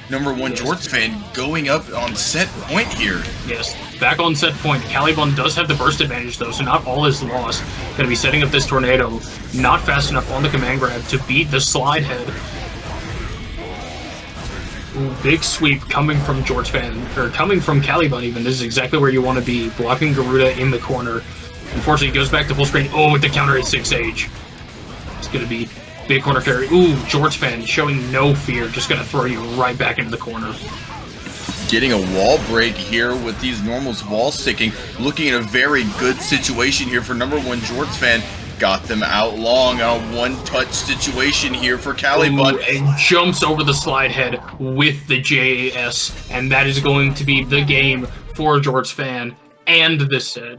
number 1 Jorts fan going up on set point here. Yes, back on set point. Kalibun does have the burst advantage though, so not all is lost. Gonna be setting up this tornado, not fast enough on the command grab to beat the slide head. Ooh, big sweep coming from Jorts fan, or coming from Kalibun even. This is exactly where you want to be, blocking Garuda in the corner. Unfortunately, he goes back to full screen. Oh, with the counter at 6H. It's going to be big corner carry. Ooh, Jorts fan showing no fear. Just going to throw you right back into the corner. Getting a wall break here with these normals wall sticking. Looking at a very good situation here for number 1 Jorts fan. Got them out long on a one-touch situation here for Kalibun. Ooh, and jumps over the slide head with the JAS. And that is going to be the game for Jorts fan and this set.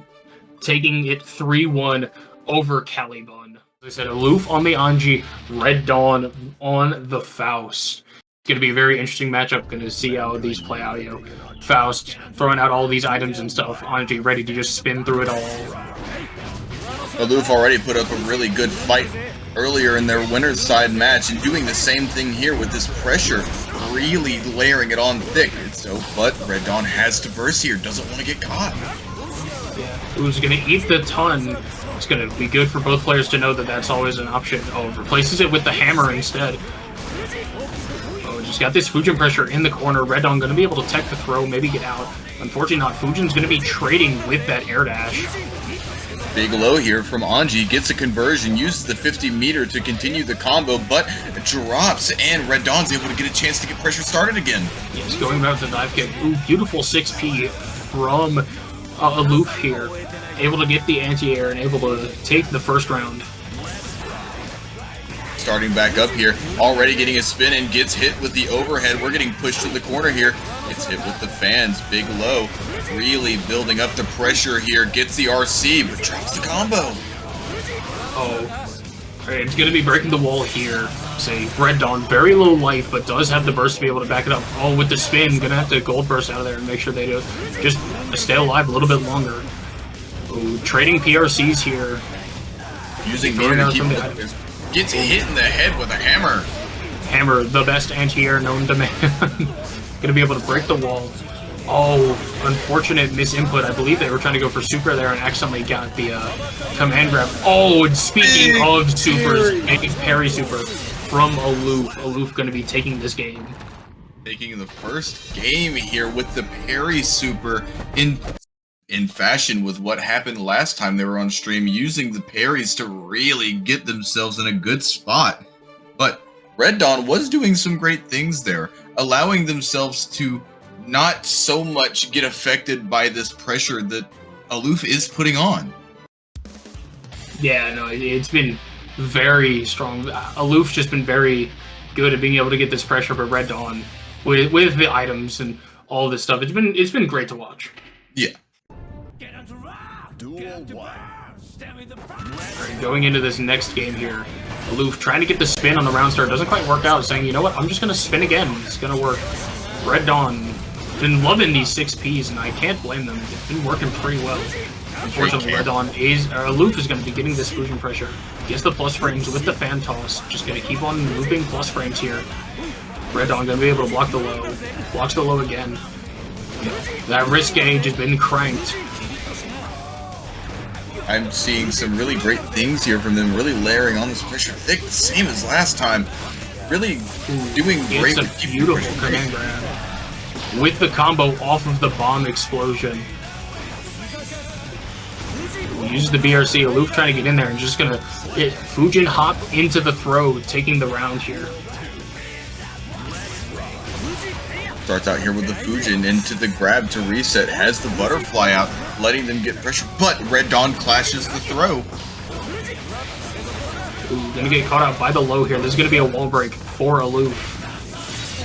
Taking it 3-1 over Kalibun. As I said, Aloof on the Anji, Red Dawn on the Faust. It's going to be a very interesting matchup. Going to see how these play out. You know, Faust throwing out all these items and stuff. Anji ready to just spin through it all. Aloof already put up a really good fight earlier in their winner's side match and doing the same thing here with this pressure, really layering it on thick. But Red Dawn has to burst here, doesn't want to get caught. Who's going to eat the ton. It's going to be good for both players to know that that's always an option. Oh, replaces it with the hammer instead. Oh, just got this Fujin pressure in the corner. Red Dawn going to be able to tech the throw, maybe get out. Unfortunately not. Fujin's going to be trading with that air dash. Big low here from Anji, gets a conversion, uses the 50 meter to continue the combo, but drops, and Red Dawn's able to get a chance to get pressure started again. Yes, going back to the dive kick. Ooh, beautiful 6P from Aloof here, able to get the anti-air and able to take the first round. Starting back up here, already getting a spin and gets hit with the overhead. We're getting pushed to the corner here. Gets hit with the fans, big low. Really building up the pressure here. Gets the RC, but drops the combo. Oh, alright, it's gonna be breaking the wall here. Say Red Dawn, very low life, but does have the burst to be able to back it up. Oh, with the spin, gonna have to gold burst out of there and make sure they do just stay alive a little bit longer. Ooh, trading PRCs here. Using meter to keep it. Gets hit in the head with a hammer. Hammer, the best anti-air known to man. Gonna be able to break the wall. Oh, unfortunate misinput. I believe they were trying to go for super there and accidentally got the command grab. Oh, and speaking of supers, a parry super from Aloof. Aloof going to be taking this game. Taking the first game here with the parry super in fashion with what happened last time they were on stream, using the parries to really get themselves in a good spot. But Red Dawn was doing some great things there, allowing themselves to not so much get affected by this pressure that Aloof is putting on. Yeah, no, it's been very strong. Aloof's just been very good at being able to get this pressure, but Red Dawn with the items and all this stuff, it's been great to watch. Yeah. Right, going into this next game here, Aloof trying to get the spin on the round start, doesn't quite work out, saying, you know what, I'm just gonna spin again, it's gonna work. Red Dawn been loving these 6Ps, and I can't blame them. It's been working pretty well. Unfortunately, Red Dawn Aloof is going to be getting this fusion pressure. Gets the plus frames with the fan toss. Just going to keep on looping plus frames here. Red Dawn going to be able to block the low. Blocks the low again. That risk gauge has been cranked. I'm seeing some really great things here from them, really layering on this pressure thick, the same as last time. Really doing great It's with a keeping beautiful pressure command grab. With the combo off of the bomb explosion. Uses the BRC, Aloof trying to get in there and just gonna hit Fujin hop into the throw, taking the round here. Starts out here with the Fujin into the grab to reset, has the butterfly out, letting them get pressure, but Red Dawn clashes the throw. Ooh, gonna get caught out by the low here. There's gonna be a wall break for Aloof.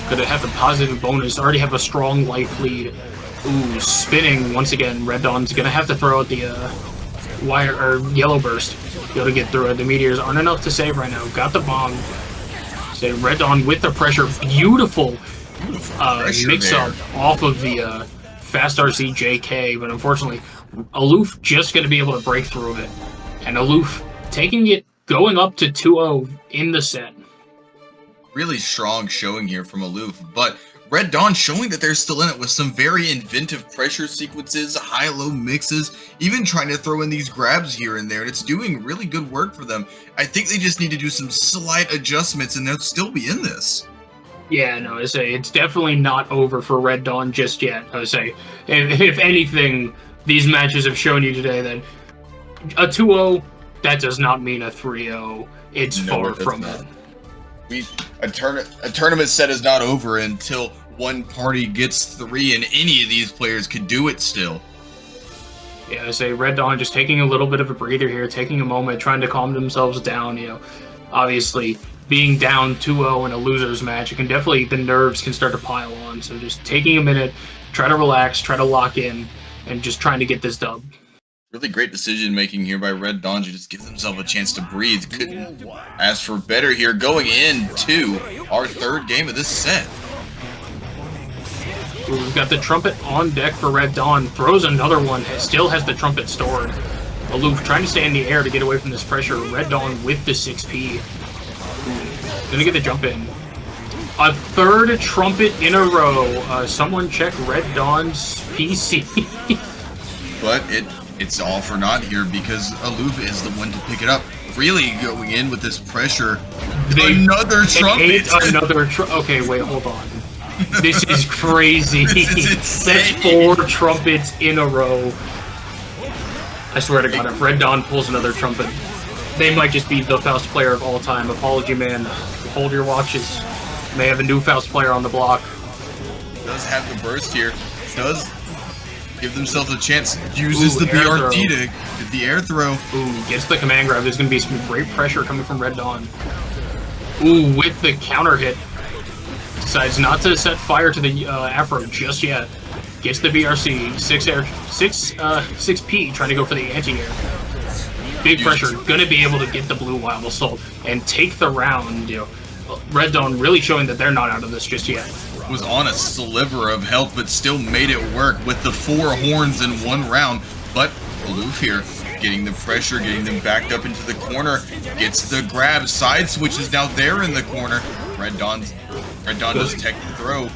Gonna have the positive bonus, already have a strong life lead. Ooh, spinning once again. Red Dawn's gonna have to throw out the wire or yellow burst. Be able to get through it. The meteors aren't enough to save right now. Got the bomb. Say Red Dawn with the pressure. Beautiful mix up off of the Fast RC JK, but unfortunately, Aloof just gonna be able to break through it. And Aloof taking it, going up to 2-0 in the set. Really strong showing here from Aloof, but Red Dawn showing that they're still in it with some very inventive pressure sequences, high-low mixes, even trying to throw in these grabs here and there, and it's doing really good work for them. I think they just need to do some slight adjustments and they'll still be in this. Yeah, no, I say it's definitely not over for Red Dawn just yet. I would say, if anything, these matches have shown you today that a 2-0, that does not mean a 3-0. It's far from it. A tournament set is not over until one party gets 3, and any of these players could do it still. Yeah, I say Red Dawn just taking a little bit of a breather here, taking a moment, trying to calm themselves down. You know, obviously being down 2-0 in a losers match, it can definitely, the nerves can start to pile on. So just taking a minute, try to relax, try to lock in, and just trying to get this dub. Really great decision making here by Red Dawn to just give themselves a chance to breathe. Couldn't ask for better here going into our third game of this set. Ooh, we've got the trumpet on deck for Red Dawn. Throws another one. Still has the trumpet stored. Aloof trying to stay in the air to get away from this pressure. Red Dawn with the 6P. Ooh, gonna get the jump in. A third trumpet in a row. Someone check Red Dawn's PC. But it's all for naught here because Aloof is the one to pick it up. Really going in with this pressure. Another trumpet. Okay, wait, hold on. This is crazy. This is insane. That's 4 trumpets in a row. I swear to God, if Red Dawn pulls another trumpet, they might just be the Faust player of all time. Apology, man. Hold your watches. May have a new Faust player on the block. Does have the burst here. Does give themselves a chance. Uses the BRT to get the air throw. Ooh, gets the command grab. There's going to be some great pressure coming from Red Dawn. Ooh, with the counter hit. Decides not to set fire to the Afro just yet. Gets the BRC, 6P, trying to go for the anti-air. Big pressure, gonna be able to get the blue Wild Assault and take the round. You know, Red Dawn really showing that they're not out of this just yet. Was on a sliver of health, but still made it work with the 4 horns in 1 round. But Aloof here, getting the pressure, getting them backed up into the corner, gets the grab, side switches now they're in the corner. Red Dawn does tech the throw.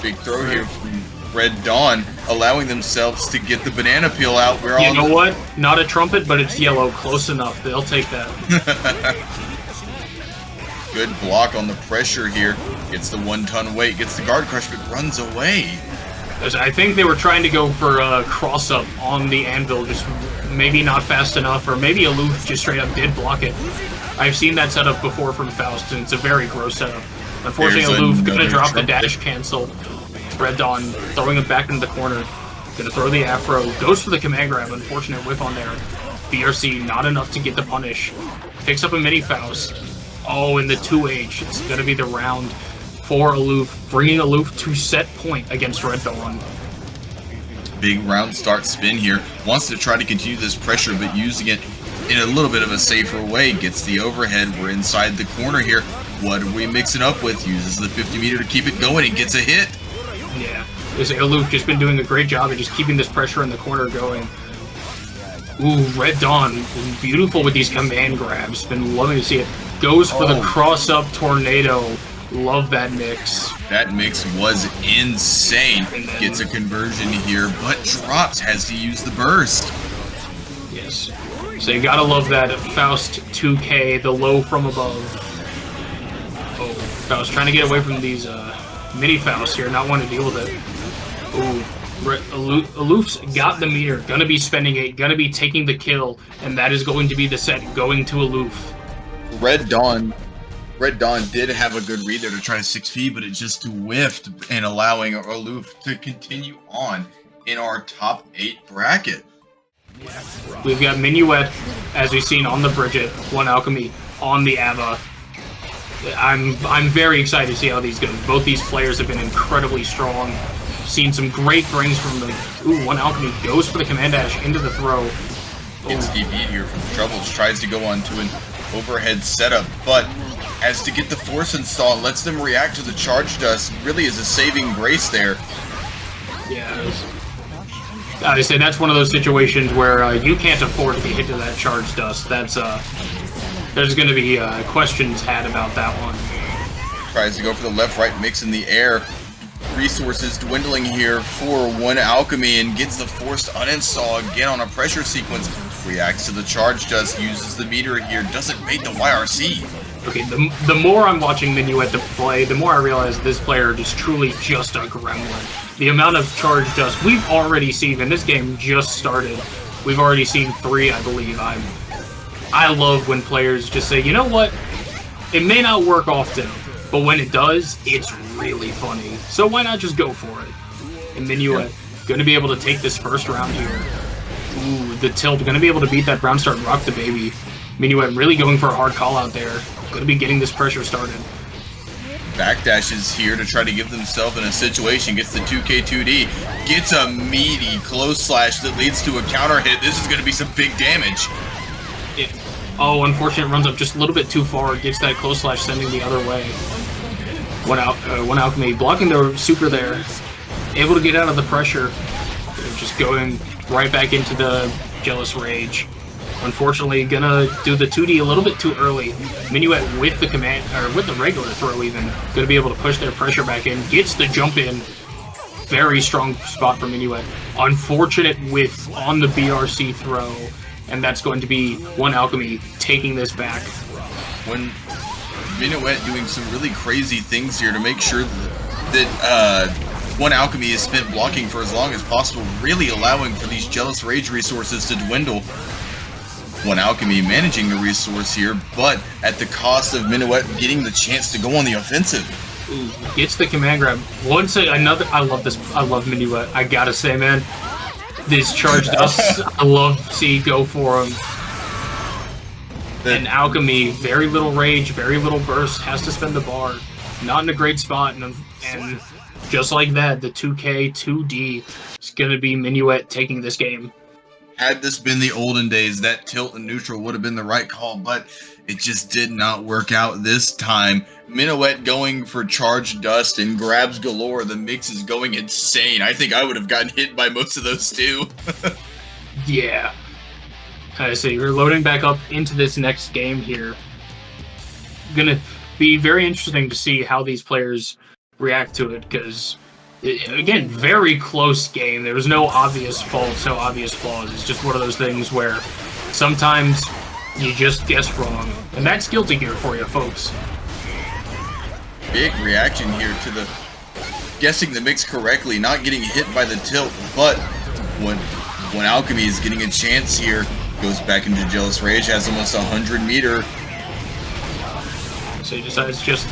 Big throw here from Red Dawn, allowing themselves to get the banana peel out. You know what? Not a trumpet, but it's yellow. Close enough. They'll take that. Good block on the pressure here. Gets the 1-ton weight, gets the guard crush, but runs away. I think they were trying to go for a cross-up on the anvil, just maybe not fast enough, or maybe Aloof just straight up did block it. I've seen that setup before from Faust, and it's a very gross setup. Unfortunately, Aloof gonna drop the dash cancel. Red Dawn throwing him back into the corner. Gonna throw the Afro. Goes for the command grab. Unfortunate whiff on there. BRC not enough to get the punish. Picks up a mini Faust. Oh, in the 2H. It's gonna be the round for Aloof, bringing Aloof to set point against Red Dawn. Big round start spin here. Wants to try to continue this pressure, but using it in a little bit of a safer way. Gets the overhead. We're inside the corner here. What are we mixing up with? Uses the 50 meter to keep it going and gets a hit. Yeah, Aloof just been doing a great job of just keeping this pressure in the corner going. Ooh, Red Dawn, beautiful with these command grabs. Been loving to see it. Goes for the cross-up tornado. Love that mix. That mix was insane. Gets a conversion here, but drops, has to use the burst. Yes. So you gotta love that Faust 2K, the low from above. Oh, Faust trying to get away from these mini Faust here, not wanting to deal with it. Ooh, Aloof's got the meter, gonna be spending it, gonna be taking the kill, and that is going to be the set going to Aloof. Red Dawn did have a good read there to try to 6P, but it just whiffed and allowing Aloof to continue on in our top 8 bracket. We've got Minuet, as we've seen on the Bridget, OneAlchemy on the A.B.A. I'm very excited to see how these go. Both these players have been incredibly strong. Seen some great brings from them. Ooh, OneAlchemy goes for the command dash into the throw. Gets DB'd here from Troubles, tries to go on to an overhead setup, but has to get the force install, lets them react to the charge dust, really is a saving grace there. Yeah, I say that's one of those situations where you can't afford to be hit to that charge dust. That's there's going to be questions had about that one. Tries to go for the left-right mix in the air. Resources dwindling here for OneAlchemy and gets the forced uninstall again on a pressure sequence. Reacts to the charge dust, uses the meter here, doesn't bait the YRC. Okay, the more I'm watching Minuet to play, the more I realize this player is truly just a gremlin. The amount of charge dust we've already seen, and this game just started, we've already seen 3, I believe. I love when players just say, you know what, it may not work often, but when it does, it's really funny. So why not just go for it? And Minuet, going to be able to take this first round here. Ooh, the tilt, going to be able to beat that round start, rock the baby. Minuet really going for a hard call out there. Going to be getting this pressure started. Backdashes here to try to give themselves in a situation. Gets the 2K2D. Gets a meaty close slash that leads to a counter hit. This is going to be some big damage. Yeah. Oh, unfortunate, runs up just a little bit too far. Gets that close slash sending the other way. OneAlchemy blocking the super there. Able to get out of the pressure. Just going right back into the Jealous Rage. Unfortunately, gonna do the 2D a little bit too early. Minuet with the command, or with the regular throw even, gonna be able to push their pressure back in. Gets the jump in. Very strong spot for Minuet. Unfortunate whiff on the BRC throw, and that's going to be OneAlchemy taking this back. When Minuet doing some really crazy things here to make sure that OneAlchemy is spent blocking for as long as possible, really allowing for these Jealous Rage resources to dwindle. OneAlchemy managing the resource here, but at the cost of Minuet getting the chance to go on the offensive. Ooh, gets the command grab. Once another, I love this. I love Minuet. I gotta say, man, this charge dust, I love see go for him. And Alchemy, very little rage, very little burst, has to spend the bar. Not in a great spot, and just like that, the 2K 2D is gonna be Minuet taking this game. Had this been the olden days, that tilt and neutral would have been the right call, but it just did not work out this time. Minuet going for charge dust and grabs Galore. The mix is going insane. I think I would have gotten hit by most of those too. Yeah. So you're loading back up into this next game here. Gonna be very interesting to see how these players react to it, because again, very close game. There was no obvious faults, no obvious flaws. It's just one of those things where sometimes you just guess wrong. And that's Guilty Gear for you, folks. Big reaction here to the guessing the mix correctly, not getting hit by the tilt, but when OneAlchemy is getting a chance here, goes back into Jealous Rage, has almost 100 meter. So he decides just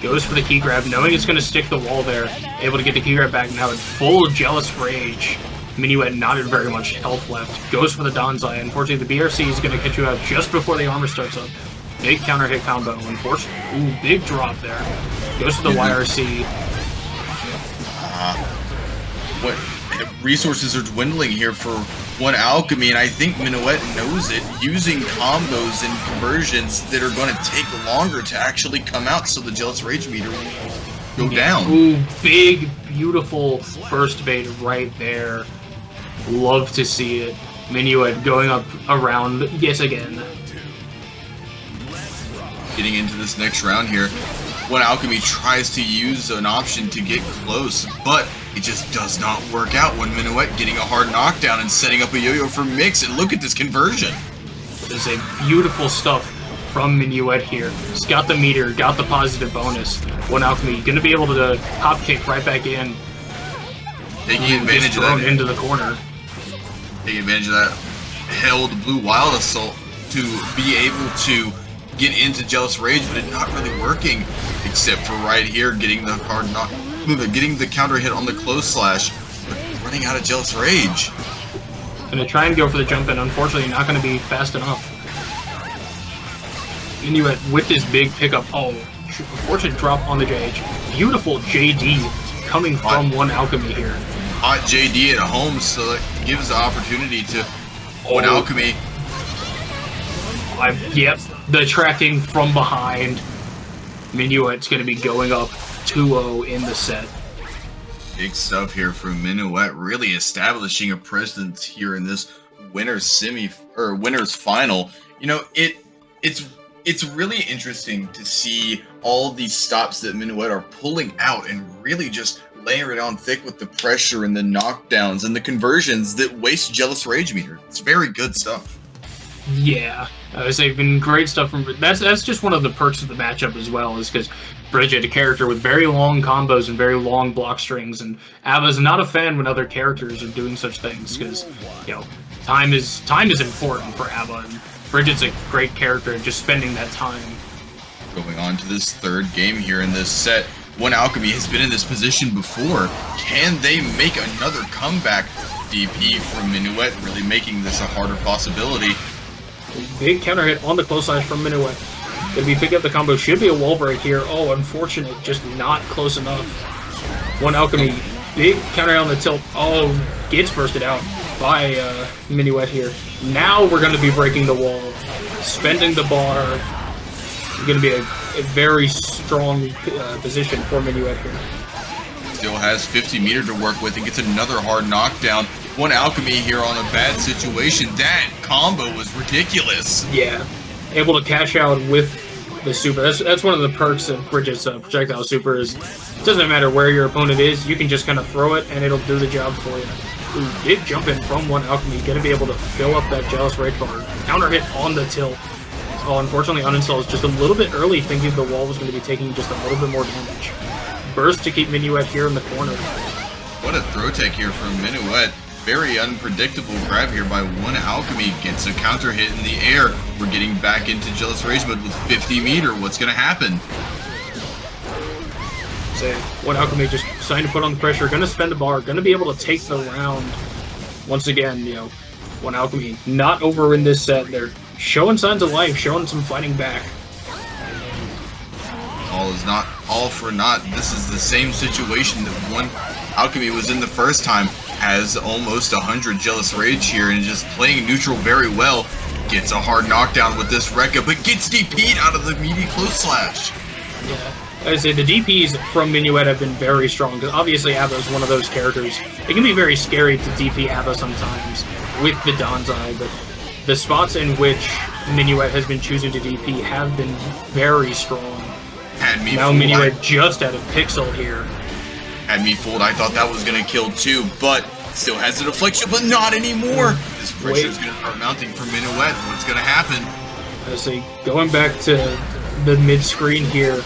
goes for the key grab, knowing it's going to stick the wall there. Able to get the key grab back now in full Jealous Rage. Minuet not in very much health left. Goes for the Donzai. Unfortunately, the BRC is going to catch you out just before the armor starts up. Big counter hit combo. Unfortunately, ooh, big drop there. Goes for the YRC. What resources are dwindling here for OneAlchemy, and I think Minuet knows it, using combos and conversions that are going to take longer to actually come out, so the Jealous Rage meter will go down. Ooh, big, beautiful burst bait right there. Love to see it. Minuet going up around yet again. Getting into this next round here. OneAlchemy tries to use an option to get close, but it just does not work out when Minuet getting a hard knockdown and setting up a yo-yo for Mix, and look at this conversion. There's a beautiful stuff from Minuet here. He's got the meter, got the positive bonus. OneAlchemy gonna be able to hop kick right back in. Taking advantage of that. Into the corner. Taking advantage of that held blue wild assault to be able to get into Jealous Rage, but it not really working, except for right here getting the hard knock, getting the counter hit on the close slash, but running out of Jealous Rage. Gonna try and go for the jump in, unfortunately not gonna be fast enough. Minuet with this big pickup. Oh, unfortunate drop on the JH. Beautiful JD coming from OneAlchemy here. Hot JD at home, so that gives the opportunity to OneAlchemy. Yep, the tracking from behind. Minuet's going to be going up 2-0 in the set. Big stuff here from Minuet, really establishing a presence here in this winner's final. You know, it's really interesting to see all these stops that Minuet are pulling out and really just laying it on thick with the pressure and the knockdowns and the conversions that waste Jealous Rage meter. It's very good stuff. Yeah, it's been great stuff from. That's just one of the perks of the matchup as well, is because Bridget, a character with very long combos and very long block strings, and A.B.A's not a fan when other characters are doing such things because, you know, time is important for A.B.A, and Bridget's a great character, just spending that time. Going on to this third game here in this set, OneAlchemy has been in this position before. Can they make another comeback? DP from Minuet, really making this a harder possibility. Big counter hit on the close slash from Minuet. Gonna be picking up the combo. Should be a wall break here. Oh, unfortunate. Just not close enough. OneAlchemy. Big counter hit on the tilt. Oh, gets bursted out by Minuet here. Now we're gonna be breaking the wall. Spending the bar. Gonna be a very strong position for Minuet here. Still has 50 meter to work with and gets another hard knockdown. OneAlchemy here on a bad situation. That combo was ridiculous. Yeah, able to cash out with the super. That's one of the perks of Bridget's projectile super is it doesn't matter where your opponent is, you can just kind of throw it and it'll do the job for you. Ooh, big jump in from OneAlchemy, gonna be able to fill up that Jealous Rage bar. Counter hit on the tilt. Oh, unfortunately uninstalled is just a little bit early, thinking the wall was going to be taking just a little bit more damage. Burst to keep Minuet here in the corner. What a throw tech here from Minuet. Very unpredictable grab here by OneAlchemy. Gets a counter hit in the air. We're getting back into Jealous Rage mode with 50 meter. What's going to happen? So OneAlchemy just starting to put on the pressure. Going to spend a bar. Going to be able to take the round. Once again, you know, OneAlchemy not over in this set. They're showing signs of life, showing some fighting back. All is not all for naught. This is the same situation that OneAlchemy was in the first time. Has almost 100 Jealous Rage here and just playing neutral very well. Gets a hard knockdown with this Rekka, but gets DP'd out of the meaty close slash. Yeah, I say the DPs from Minuet have been very strong, because obviously A.B.A is one of those characters. It can be very scary to DP A.B.A sometimes with the Danzai, but the spots in which Minuet has been choosing to DP have been very strong. Had me now fooled. Minuet just out of Pixel here. Had me fooled. I thought that was going to kill too, but still has the deflection, but not anymore. This pressure is going to start mounting for Minuet. What's going to happen? I say, going back to the mid-screen here,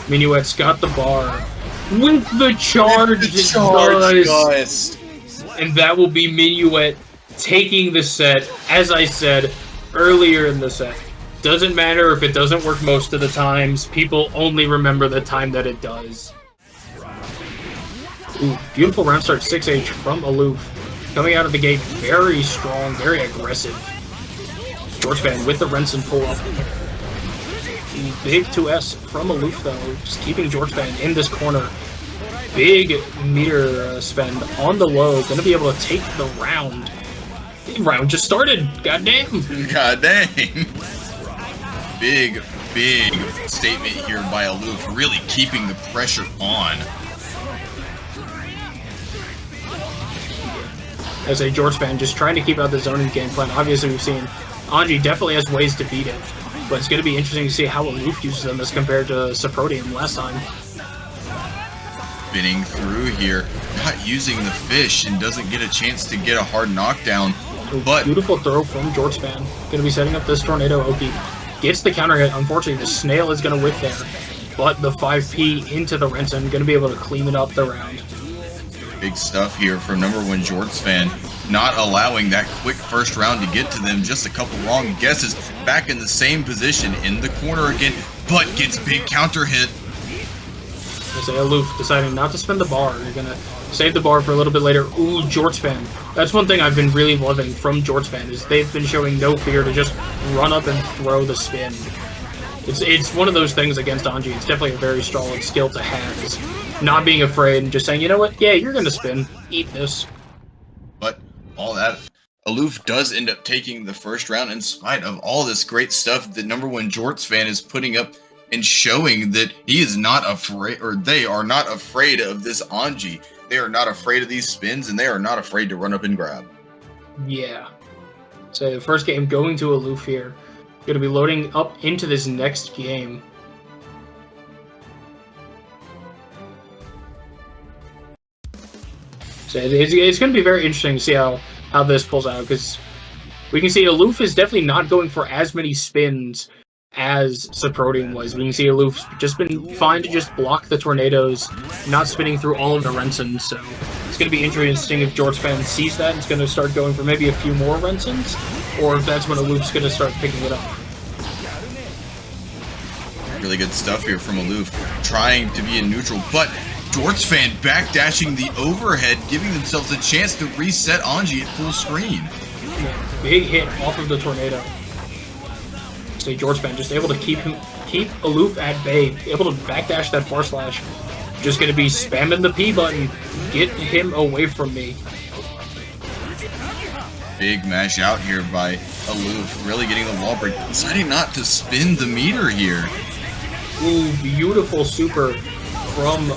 Minuet's got the bar with the charge. Guys. And that will be Minuet taking the set, as I said earlier in the set. Doesn't matter if it doesn't work most of the times, people only remember the time that it does. Ooh, beautiful round start 6H from Aloof. Coming out of the gate very strong, very aggressive. Jorts fan with the Renson pull up. Big 2S from Aloof though, just keeping Jorts fan in this corner. Big meter spend on the low, gonna be able to take the round. The round just started, goddamn. God dang. Big statement here by Aloof, really keeping the pressure on. As a Jorts fan, just trying to keep out the zoning game plan. Obviously, we've seen Anji definitely has ways to beat it. but it's going to be interesting to see how Aloof uses them as compared to Soprodium last time. Spinning through here, not using the fish, and doesn't get a chance to get a hard knockdown. But beautiful throw from Jorts fan. Going to be setting up this tornado. Oki gets the counter hit. Unfortunately, the snail is going to whiff there, but the 5P into the Renton, going to be able to clean it up the round. Big stuff here from #1 Jorts fan, not allowing that quick first round to get to them. Just a couple wrong guesses. Back in the same position in the corner again, but gets big counter hit. Say Aloof deciding not to spend the bar. You're gonna save the bar for a little bit later. Ooh, Jorts fan. That's one thing I've been really loving from Jorts fan is they've been showing no fear to just run up and throw the spin. It's one of those things against Anji. It's definitely a very solid skill to have. Is not being afraid and just saying, you know what? Yeah, you're gonna spin. Eat this. But all that, Aloof does end up taking the first round in spite of all this great stuff that #1 Jorts fan is putting up and showing that he is not afraid, or they are not afraid of this Anji. They are not afraid of these spins, and they are not afraid to run up and grab. Yeah. So the first game going to Aloof here. Going to be loading up into this next game. So it's going to be very interesting to see how this pulls out, because we can see Aloof is definitely not going for as many spins as Soprodium was. We can see Aloof's just been fine to just block the tornadoes, not spinning through all of the Rensons, so it's going to be interesting if Jorts fan sees that and is going to start going for maybe a few more Rensons, or if that's when Aloof's going to start picking it up. Really good stuff here from Aloof, trying to be in neutral, but Jorts fan backdashing the overhead, giving themselves a chance to reset Anji at full screen. Big hit off of the tornado. Say Jorts fan just able to keep Aloof at bay, able to backdash that far slash. Just gonna be spamming the P button. Get him away from me. Big mash out here by Aloof, really getting the wall break, deciding not to spin the meter here. Ooh, beautiful super from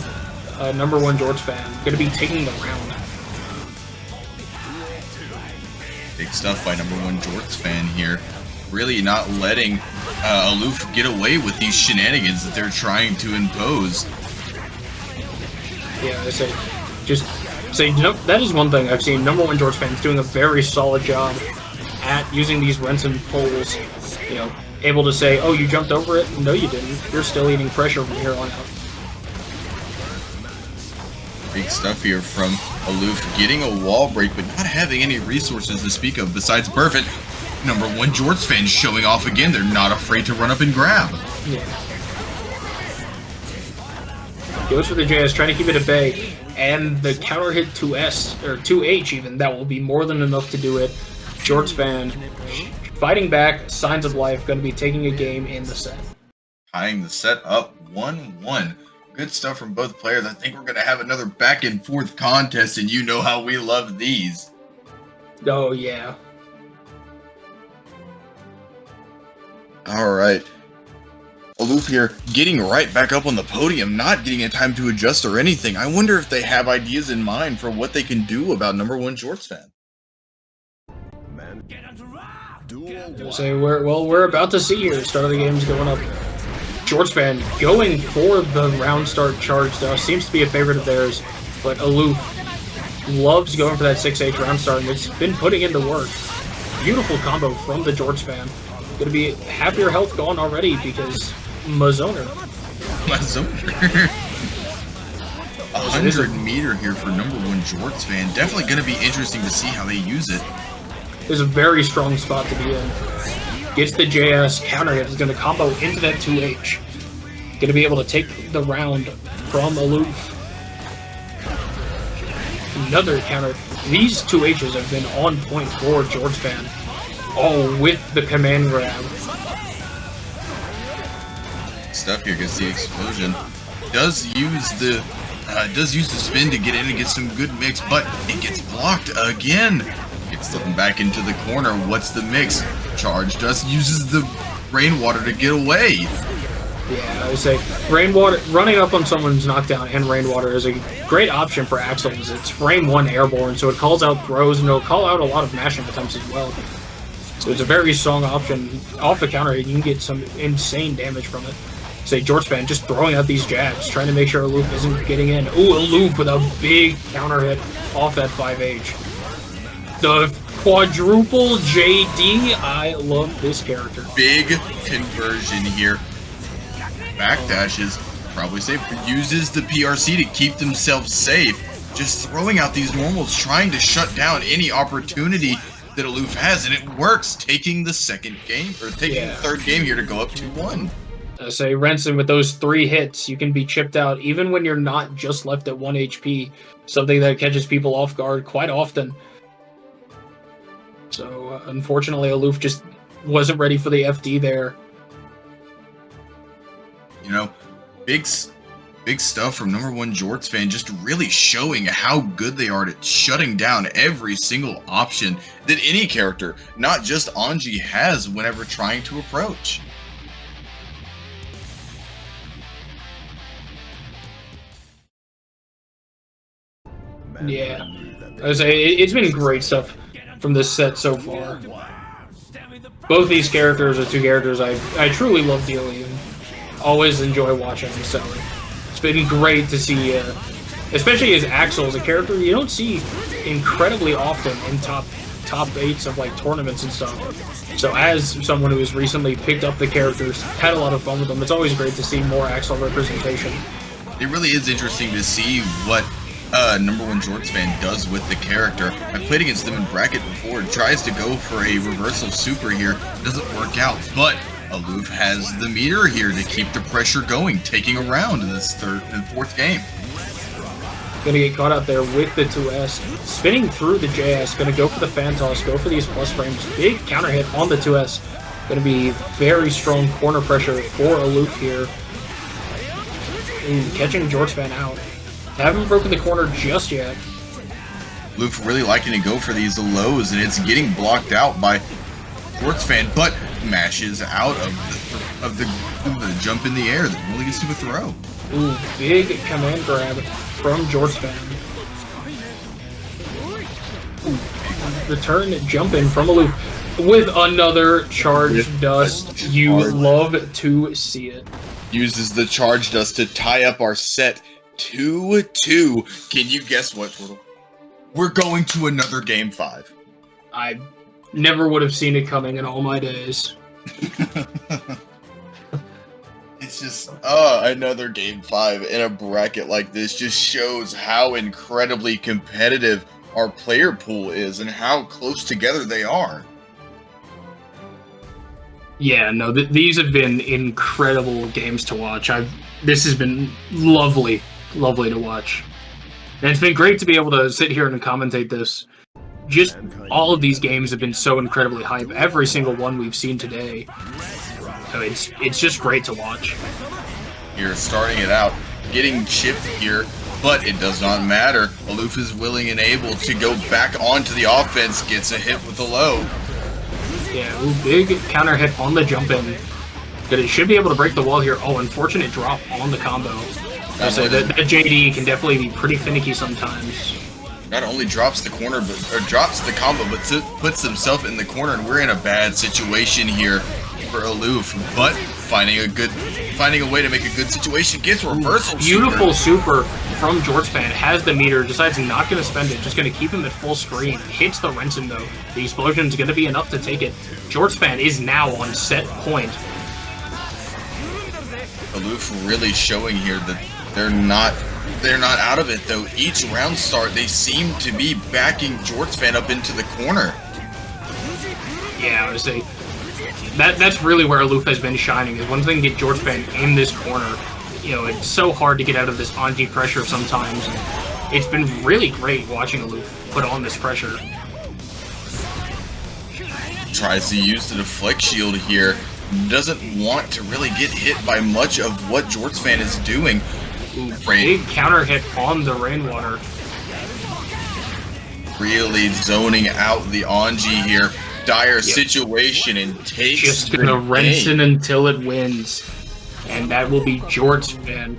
#1 Jorts fan. Gonna be taking the round. Big stuff by #1 Jorts fan here. Really not letting Aloof get away with these shenanigans that they're trying to impose. Yeah, I say, just say, that is one thing I've seen #1 Jorts fans doing a very solid job at using these Renson poles. You know, able to say, oh, you jumped over it? No, you didn't. You're still eating pressure from here on out. Big stuff here from Aloof, getting a wall break, but not having any resources to speak of besides Perfect. #1 Jorts fans showing off again. They're not afraid to run up and grab. Yeah. Goes for the JS, trying to keep it at bay, and the counter hit 2S, or 2H even, that will be more than enough to do it. Jorts fan fighting back, signs of life, going to be taking a game in the set. Tying the set up 1-1. Good stuff from both players. I think we're going to have another back and forth contest, and you know how we love these. Oh, yeah. All right. Aloof here, getting right back up on the podium, not getting a time to adjust or anything. I wonder if they have ideas in mind for what they can do about #1 Jorts fan. So we're about to see here. Start of the game's going up. Jorts fan going for the round start charge though. Seems to be a favorite of theirs, but Aloof loves going for that 6H round start, and it's been putting in the work. Beautiful combo from the Jorts fan. Gonna be half your health gone already because Mazoner. 100 meter here for #1 Jorts fan. Definitely gonna be interesting to see how they use it. There's a very strong spot to be in. Gets the JS, counter hit, is going to combo into that 2H. Going to be able to take the round from Aloof. Another counter. These 2Hs have been on point for Jorts fan. Oh, with the command grab. Stuff here gets the explosion. Does use the spin to get in and get some good mix, but it gets blocked again. Gets slipping back into the corner. What's the mix? Charge just uses the rainwater to get away. Yeah, I would say rainwater, running up on someone's knockdown and rainwater is a great option for Axel. It's frame 1 airborne, so it calls out throws and it'll call out a lot of mashing attempts as well. So it's a very strong option. Off the counter hit, you can get some insane damage from it. Say, Jorts fan just throwing out these jabs, trying to make sure Aloof isn't getting in. Ooh, Aloof with a big counter hit off that 5H. The quadruple JD, I love this character. Big conversion here. Backdashes, probably safe. Uses the PRC to keep themselves safe. Just throwing out these normals, trying to shut down any opportunity that Aloof has, and it works, taking the second game, or taking the third game here to go up 2-1. Say, Renson, with those 3 hits, you can be chipped out, even when you're not just left at 1 HP, something that catches people off guard quite often. So, unfortunately, Aloof just wasn't ready for the FD there. You know, big stuff from #1 Jorts fan, just really showing how good they are at shutting down every single option that any character, not just Anji, has whenever trying to approach. Yeah, I was say it's been great stuff from this set so far. Both these characters are 2 characters I truly love dealing and always enjoy watching. So it's been great to see, especially as Axel, as a character you don't see incredibly often in top 8s of like tournaments and stuff. So as someone who has recently picked up the characters, had a lot of fun with them, it's always great to see more Axel representation. It really is interesting to see what #1 Jorts fan does with the character. I've played against them in bracket before. Tries to go for a reversal super here, doesn't work out, but Aloof has the meter here to keep the pressure going, taking a round in this 3rd and 4th game. Gonna get caught out there with the 2S, spinning through the JS, gonna go for the fan toss, go for these plus frames, big counter hit on the 2S. Gonna be very strong corner pressure for Aloof here. Ooh, catching Jorts fan out. Haven't broken the corner just yet. Aloof really liking to go for these lows, and it's getting blocked out by Jorts fan, but mashes out of the jump in the air that really gets to a throw. Ooh, big command grab from Jorts fan. Ooh, return jump in from Aloof with another charge dust. You love to see it. Uses the charge dust to tie up our set 2-2. Can you guess what, Turtle? We're going to another game 5. I never would have seen it coming in all my days. It's just, another game 5 in a bracket like this just shows how incredibly competitive our player pool is and how close together they are. Yeah, no, these have been incredible games to watch. This has been lovely to watch. And it's been great to be able to sit here and commentate this. Just all of these games have been so incredibly hype. Every single one we've seen today. So it's just great to watch. Here, starting it out, getting chipped here, but it does not matter. Aloof is willing and able to go back onto the offense, gets a hit with the low. Yeah, ooh, big counter hit on the jump in. But it should be able to break the wall here. Oh, unfortunate drop on the combo. I say that JD can definitely be pretty finicky sometimes. Not only drops the corner, or drops the combo, but puts himself in the corner, and we're in a bad situation here for Aloof. But finding a way to make a good situation, gets reversal. Beautiful super from Jorts fan, has the meter, decides not going to spend it, just going to keep him at full screen. Hits the Renson though. The explosion is going to be enough to take it. Jorts fan is now on set point. Aloof really showing here that they're not out of it though. Each round start, they seem to be backing Jorts fan up into the corner. Yeah, I would say that's really where Aloof has been shining. Is one thing to get Jorts fan in this corner. You know, it's so hard to get out of this Anji pressure sometimes. And it's been really great watching Aloof put on this pressure. Tries to use the deflect shield here. Doesn't want to really get hit by much of what Jorts fan is doing. Ooh, big counter hit on the rainwater. Really zoning out the Anji here. Dire situation and takes just gonna Renson until it wins. And that will be Jorts fan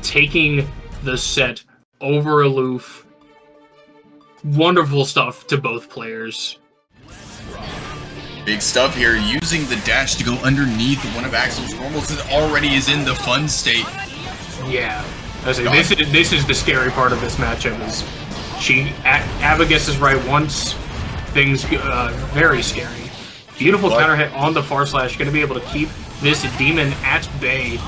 taking the set over Aloof. Wonderful stuff to both players. Big stuff here, using the dash to go underneath one of Axel's normals that already is in the fun state. Yeah. I say, this is the scary part of this matchup, is A.B.A guesses right once, things very scary. Beautiful counter hit on the far slash, going to be able to keep this demon at bay.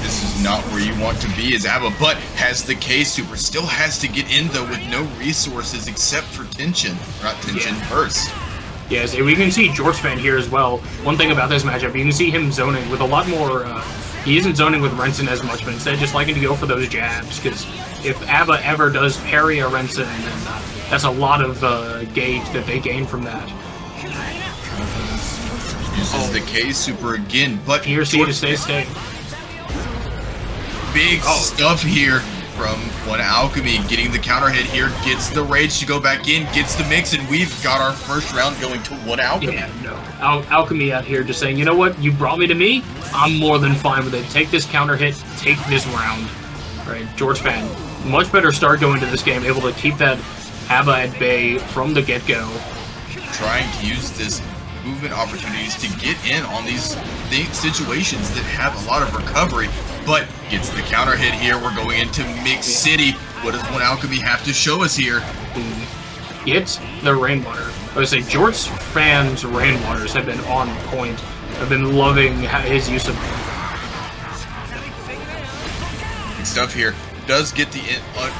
This is not where you want to be as A.B.A, but has the K super, still has to get in though with no resources except for tension, not tension burst. Yes, we can see Jorts fan here as well. One thing about this matchup, you can see him zoning with a lot more, he isn't zoning with Renson as much, but instead just liking to go for those jabs, because if A.B.A ever does parry a Renson, then that's a lot of gauge that they gain from that. Uses the K super again, but Here, see to stay safe. Big stuff here from OneAlchemy, getting the counter hit here, gets the rage to go back in, gets the mix, and we've got our first round going to OneAlchemy. Yeah, no. Alchemy out here just saying, you know what, you brought me to me, I'm more than fine with it. Take this counter hit, take this round. Right, Jorts fan, much better start going to this game, able to keep that A.B.A at bay from the get-go. Trying to use this movement opportunities to get in on these situations that have a lot of recovery, but gets the counter hit here. We're going into Mix City. What does OneAlchemy have to show us here? It's the Rainwater. I would say Jorts fans' Rainwaters have been on point. I've been loving his use of Good stuff here. Does get the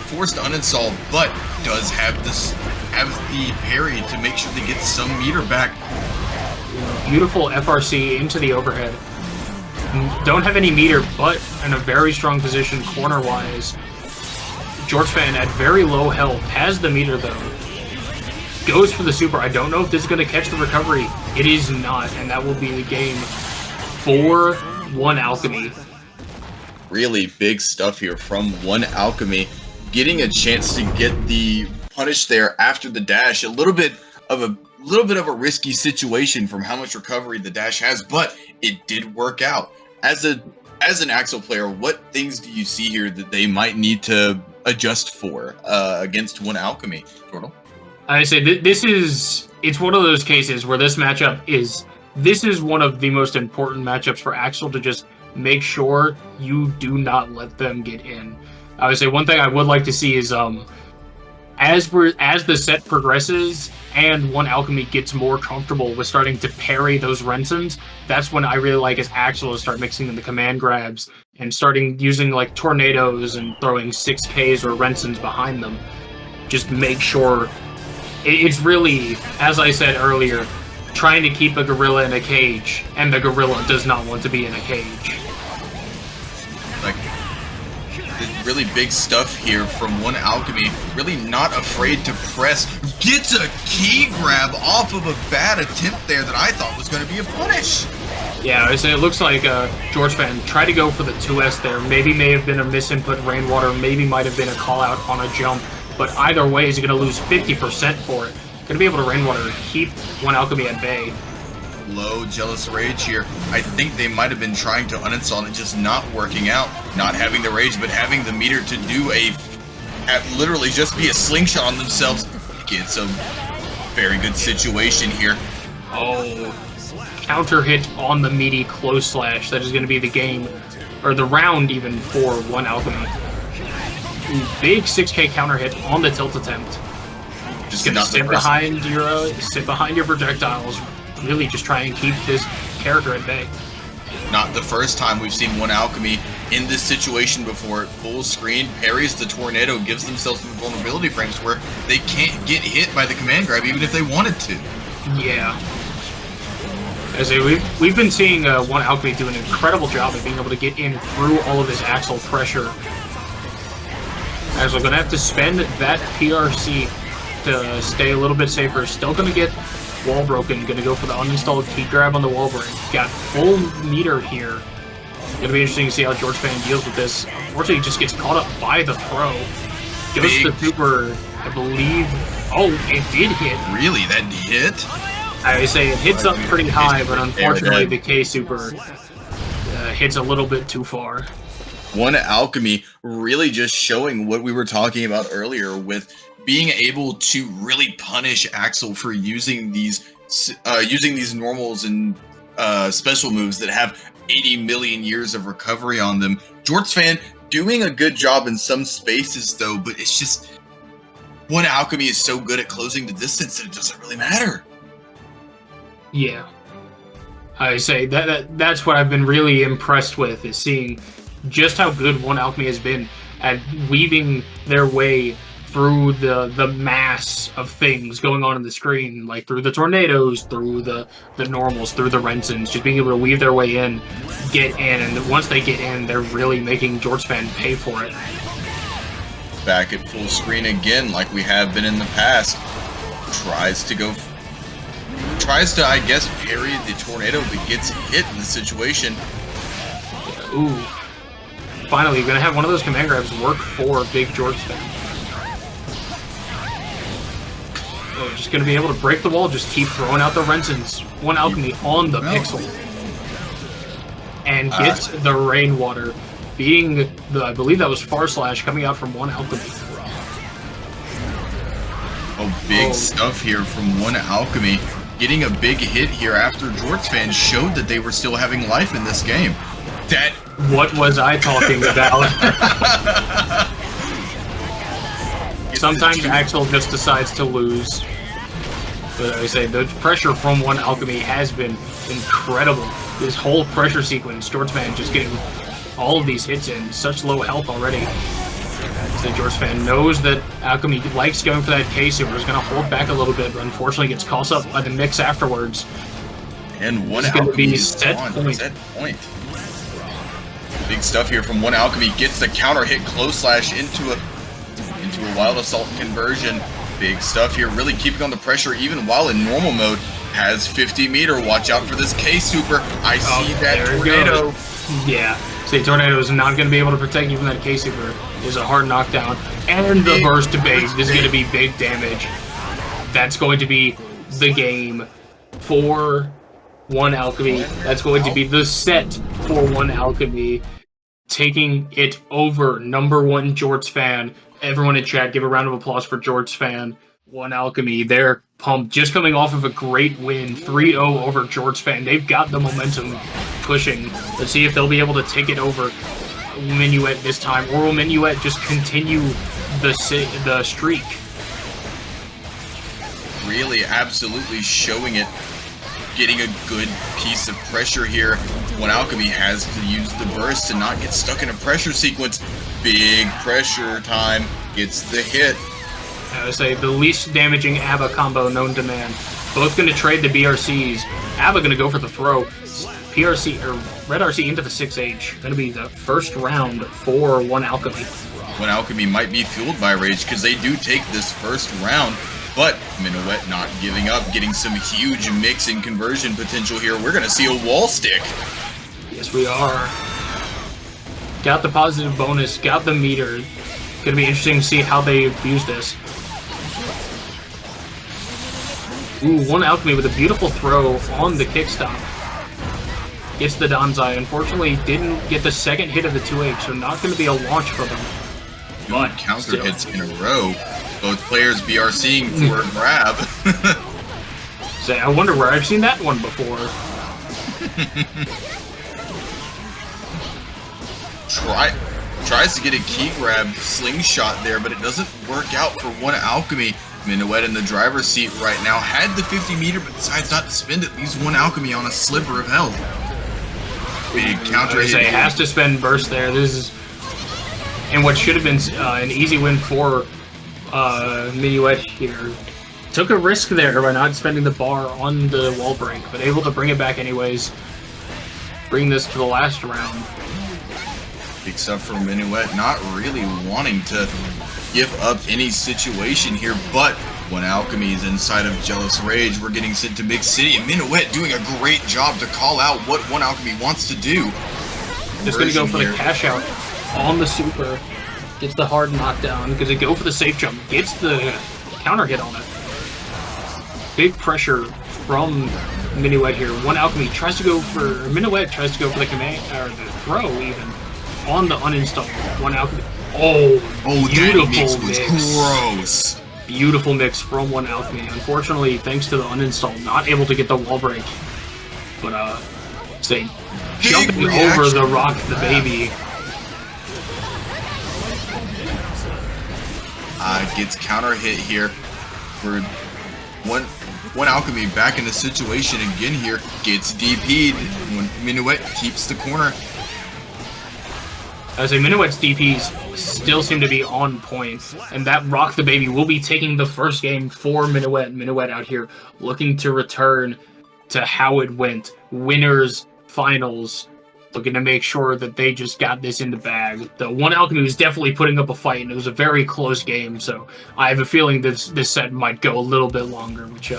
forced uninstall, but does have the parry to make sure they get some meter back. Beautiful FRC into the overhead. Don't have any meter, but in a very strong position corner-wise. Jorts fan at very low health, has the meter though. Goes for the super. I don't know if this is going to catch the recovery. It is not, and that will be the game for OneAlchemy. Really big stuff here from OneAlchemy, getting a chance to get the punish there after the dash. A little bit of a risky situation from how much recovery the dash has, but it did work out. As an Axel player, what things do you see here that they might need to adjust for against OneAlchemy, Turtle? I say it's one of those cases where this matchup is one of the most important matchups for Axel to just make sure you do not let them get in. I would say one thing I would like to see is as the set progresses and OneAlchemy gets more comfortable with starting to parry those Rensons, that's when I really like as Axel to start mixing in the command grabs and starting using like tornadoes and throwing 6Ks or Rensons behind them. Just make sure it's really, as I said earlier, trying to keep a gorilla in a cage, and the gorilla does not want to be in a cage. Like, really big stuff here from OneAlchemy, really not afraid to press, gets a key grab off of a bad attempt there that I thought was going to be a punish. Yeah, I say it looks like Jorts fan tried to go for the 2S there, maybe may have been a misinput Rainwater, maybe might have been a call out on a jump, but either way he's going to lose 50% for it. Going to be able to Rainwater keep OneAlchemy at bay. Low Jealous Rage here. I think they might have been trying to uninstall and it just not working out. Not having the rage, but having the meter to do literally just be a slingshot on themselves. It's a very good situation here. Oh, counter hit on the meaty close slash. That is going to be the game, or the round even, for OneAlchemy. Big 6K counter hit on the tilt attempt. Just gonna sit behind your projectiles. Really just try and keep this character at bay. Not the first time we've seen OneAlchemy in this situation before. Full screen, parries the tornado, gives themselves some vulnerability frames where they can't get hit by the command grab even if they wanted to. Yeah. As we've been seeing OneAlchemy do an incredible job of being able to get in through all of this Axel pressure. As we're gonna have to spend that PRC to stay a little bit safer. Still gonna get wall broken. Gonna go for the uninstalled key grab on the wall break. Got full meter here. Gonna be interesting to see how Jorts fan deals with this. Unfortunately, he just gets caught up by the throw. Goes to the super, I believe. Oh, it did hit. Really, that hit? I say it hits up pretty high, but unfortunately the K super hits a little bit too far. OneAlchemy really just showing what we were talking about earlier with being able to really punish Axel for using these using these normals and special moves that have 80 million years of recovery on them. Jorts fan doing a good job in some spaces though, but it's just OneAlchemy is so good at closing the distance that it doesn't really matter. Yeah. I say that's what I've been really impressed with, is seeing just how good OneAlchemy has been at weaving their way through the mass of things going on the screen, like through the tornadoes, through the normals, through the Rensons, just being able to weave their way in, get in, and once they get in, they're really making Jorts fan pay for it. Back at full screen again, like we have been in the past. Tries to, I guess, parry the tornado, but gets hit in the situation. Ooh. Finally, we're going to have one of those command grabs work for Big Jorts fan. Oh, just going to be able to break the wall, just keep throwing out the Rensons. OneAlchemy on the pixel. And gets the Rainwater, beating the, I believe that was Far Slash coming out from OneAlchemy. Oh, big stuff here from OneAlchemy. Getting a big hit here after Jorts fans showed that they were still having life in this game. What was I talking about? Sometimes Axel just decides to lose. But I say, the pressure from OneAlchemy has been incredible. This whole pressure sequence, Jorts fan just getting all of these hits in, such low health already. So Jorts fan knows that Alchemy likes going for that K super, is going to hold back a little bit, but unfortunately gets caught up by the mix afterwards. And OneAlchemy is set point. Big stuff here from OneAlchemy. Gets the counter hit close slash into a wild assault conversion. Big stuff here, really keeping on the pressure even while in normal mode. Has 50 meter. Watch out for this K super. I see that tornado. Yeah. See, Tornado is not going to be able to protect you from that K super. Is a hard knockdown, and the burst to bait is going to be big damage. That's going to be the game for OneAlchemy. That's going to be the set for OneAlchemy, taking it over #1 Jorts fan. Everyone in chat, give a round of applause for Jorts fan. OneAlchemy, they're pumped, just coming off of a great win, 3-0 over Jorts fan. They've got the momentum pushing. Let's see if they'll be able to take it over Minuet this time, or will Minuet just continue the streak? Really, absolutely showing it. Getting a good piece of pressure here. OneAlchemy has to use the burst to not get stuck in a pressure sequence. Big pressure time. Gets the hit. I would say the least damaging A.B.A combo known to man. Both going to trade the BRCs. A.B.A going to go for the throw. PRC or Red RC into the 6H. Going to be the first round for OneAlchemy. OneAlchemy might be fueled by rage because they do take this first round, but Minuet not giving up, getting some huge mix and conversion potential here. We're going to see a wall stick. Yes, we are. Got the positive bonus, got the meter. Going to be interesting to see how they use this. Ooh, OneAlchemy with a beautiful throw on the kickstop. Gets the Danzai. Unfortunately, didn't get the second hit of the 2H, so not going to be a launch for them. But counter hits in a row. Both players BRCing for a grab. Say, I wonder where I've seen that one before. Tries to get a key grab slingshot there, but it doesn't work out for OneAlchemy. Minuet in the driver's seat right now. Had the 50 meter, but decides not to spend it. Leaves OneAlchemy on a sliver of health. Big counter hit. Say, has to spend burst there. This is, and what should have been an easy win for Minuet here. Took a risk there by not spending the bar on the wall break, but able to bring it back anyways. Bring this to the last round. Big stuff for Minuet, not really wanting to give up any situation here, but OneAlchemy is inside of Jealous Rage. We're getting sent to Big City, and Minuet doing a great job to call out what OneAlchemy wants to do. Just gonna go for the cash out on the super. Gets the hard knockdown. Gonna go for the safe jump. Gets the counter hit on it. Big pressure from Minuet here. OneAlchemy tries to go for Minuet tries to go for the command or the throw even on the uninstall. OneAlchemy. Oh, beautiful that mix was gross. Beautiful mix from OneAlchemy. Unfortunately, thanks to the uninstall, not able to get the wall break. But, say, jumping over the rock the baby. Gets counter hit here. For OneAlchemy back in the situation again here. Gets DP'd when Minuet keeps the corner. I say Minuet's DPs still seem to be on point, and that Rock the Baby will be taking the first game for Minuet. Minuet out here looking to return to how it went. Winners, finals, looking to make sure that they just got this in the bag. The OneAlchemy was definitely putting up a fight, and it was a very close game, so I have a feeling this set might go a little bit longer, which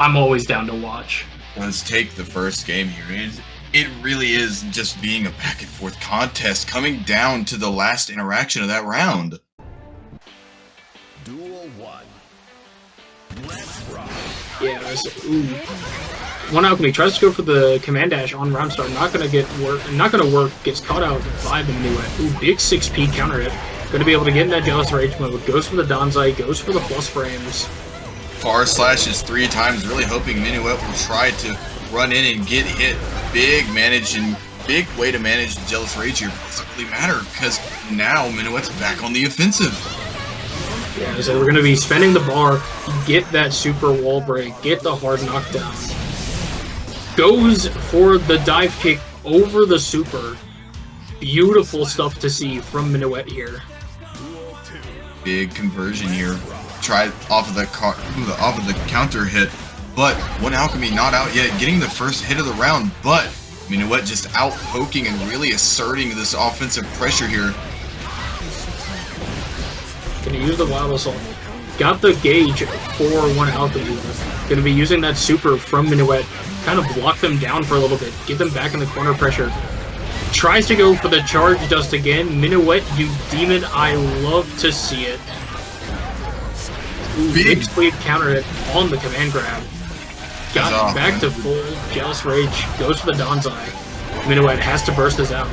I'm always down to watch. Let's take the first game here. It really is just being a back and forth contest coming down to the last interaction of that round. Duel 1. Let's rock. Yeah, OneAlchemy tries to go for the command dash on round start, not gonna work, gets caught out by the Minuet. Ooh, big 6P counter hit. Gonna be able to get in that Jealous Rage mode, goes for the Danzai, goes for the plus frames. Far slashes 3 times, really hoping Minuet will try to run in and get hit. Big way to manage the Jealous Rage here. Doesn't really matter because now Minuet's back on the offensive. Yeah, so we're going to be spending the bar, get that super wall break, get the hard knockdown. Goes for the dive kick over the super. Beautiful stuff to see from Minuet here. Big conversion here. Tried off of the counter hit. But OneAlchemy not out yet, getting the first hit of the round, but Minuet just out poking and really asserting this offensive pressure here. Gonna use the Wild Assault. Got the gauge for OneAlchemy. Gonna be using that super from Minuet, kind of block them down for a little bit, get them back in the corner pressure. Tries to go for the charge dust again. Minuet, you demon, I love to see it. Ooh, big sleeve counter hit on the command grab. Got back to full Jealous Rage, goes for the Danzai. Minuet has to burst this out.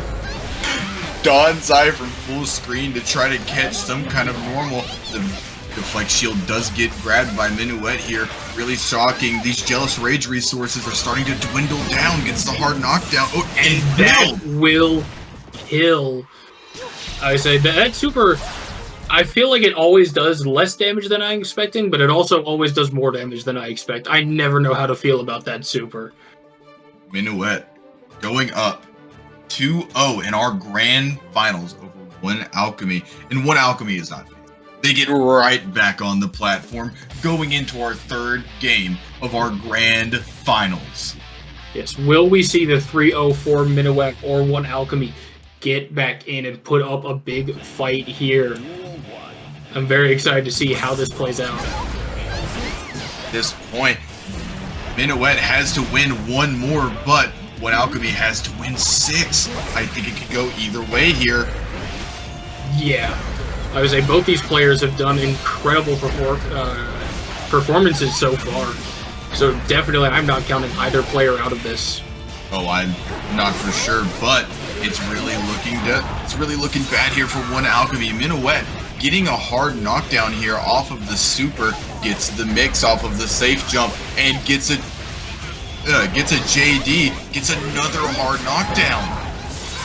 Danzai from full screen to try to catch some kind of normal. The Flex Shield does get grabbed by Minuet here. Really shocking. These Jealous Rage resources are starting to dwindle down. Gets the hard knockdown. Oh, and that will kill. I say that super... I feel like it always does less damage than I'm expecting, but it also always does more damage than I expect. I never know how to feel about that super. Minuet going up 2-0 in our grand finals over OneAlchemy. And OneAlchemy is not facing. They get right back on the platform going into our third game of our grand finals. Yes, will we see the 3-0 for Minuet or OneAlchemy get back in and put up a big fight here? I'm very excited to see how this plays out. At this point, Minuet has to win 1 more, but OneAlchemy has to win 6. I think it could go either way here. Yeah. I would say both these players have done incredible performances so far. So definitely I'm not counting either player out of this. Oh, I'm not for sure, but it's really looking bad here for OneAlchemy. Minuet getting a hard knockdown here off of the super, gets the mix off of the safe jump, and gets a JD, gets another hard knockdown.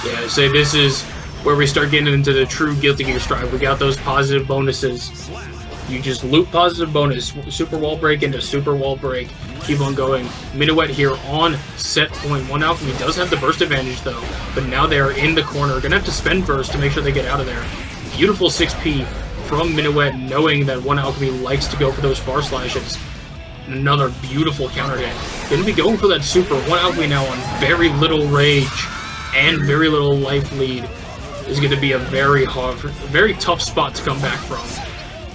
Yeah, so this is where we start getting into the true Guilty Gear Strive. We got those positive bonuses. You just loop positive bonus, super wall break into super wall break, keep on going. Minuet here on set point. OneAlchemy does have the burst advantage though, but now they are in the corner. Gonna have to spend burst to make sure they get out of there. Beautiful 6P from Minuet, knowing that OneAlchemy likes to go for those far slashes. And another beautiful counter hit. Gonna be going for that super. OneAlchemy now on very little rage and very little life lead. Is going to be a very tough spot to come back from.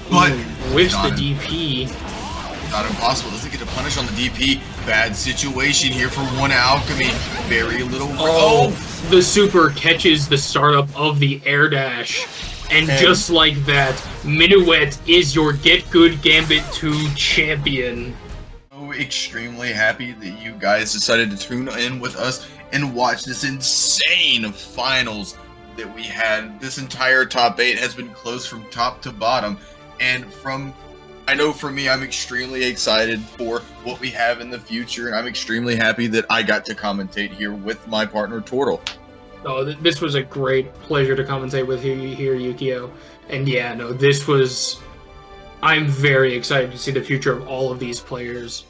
But with the DP, not impossible. Doesn't get to punish on the DP. Bad situation here for OneAlchemy. Very little. Oh, the super catches the startup of the air dash. And just like that, Minuet is your Get Good Gambit 2 champion. So extremely happy that you guys decided to tune in with us and watch this insane finals that we had. This entire top 8 has been close from top to bottom. And from I know for me, I'm extremely excited for what we have in the future, and I'm extremely happy that I got to commentate here with my partner, Turtle. Oh, this was a great pleasure to commentate with you here, Yukio. And yeah, no, this was... I'm very excited to see the future of all of these players.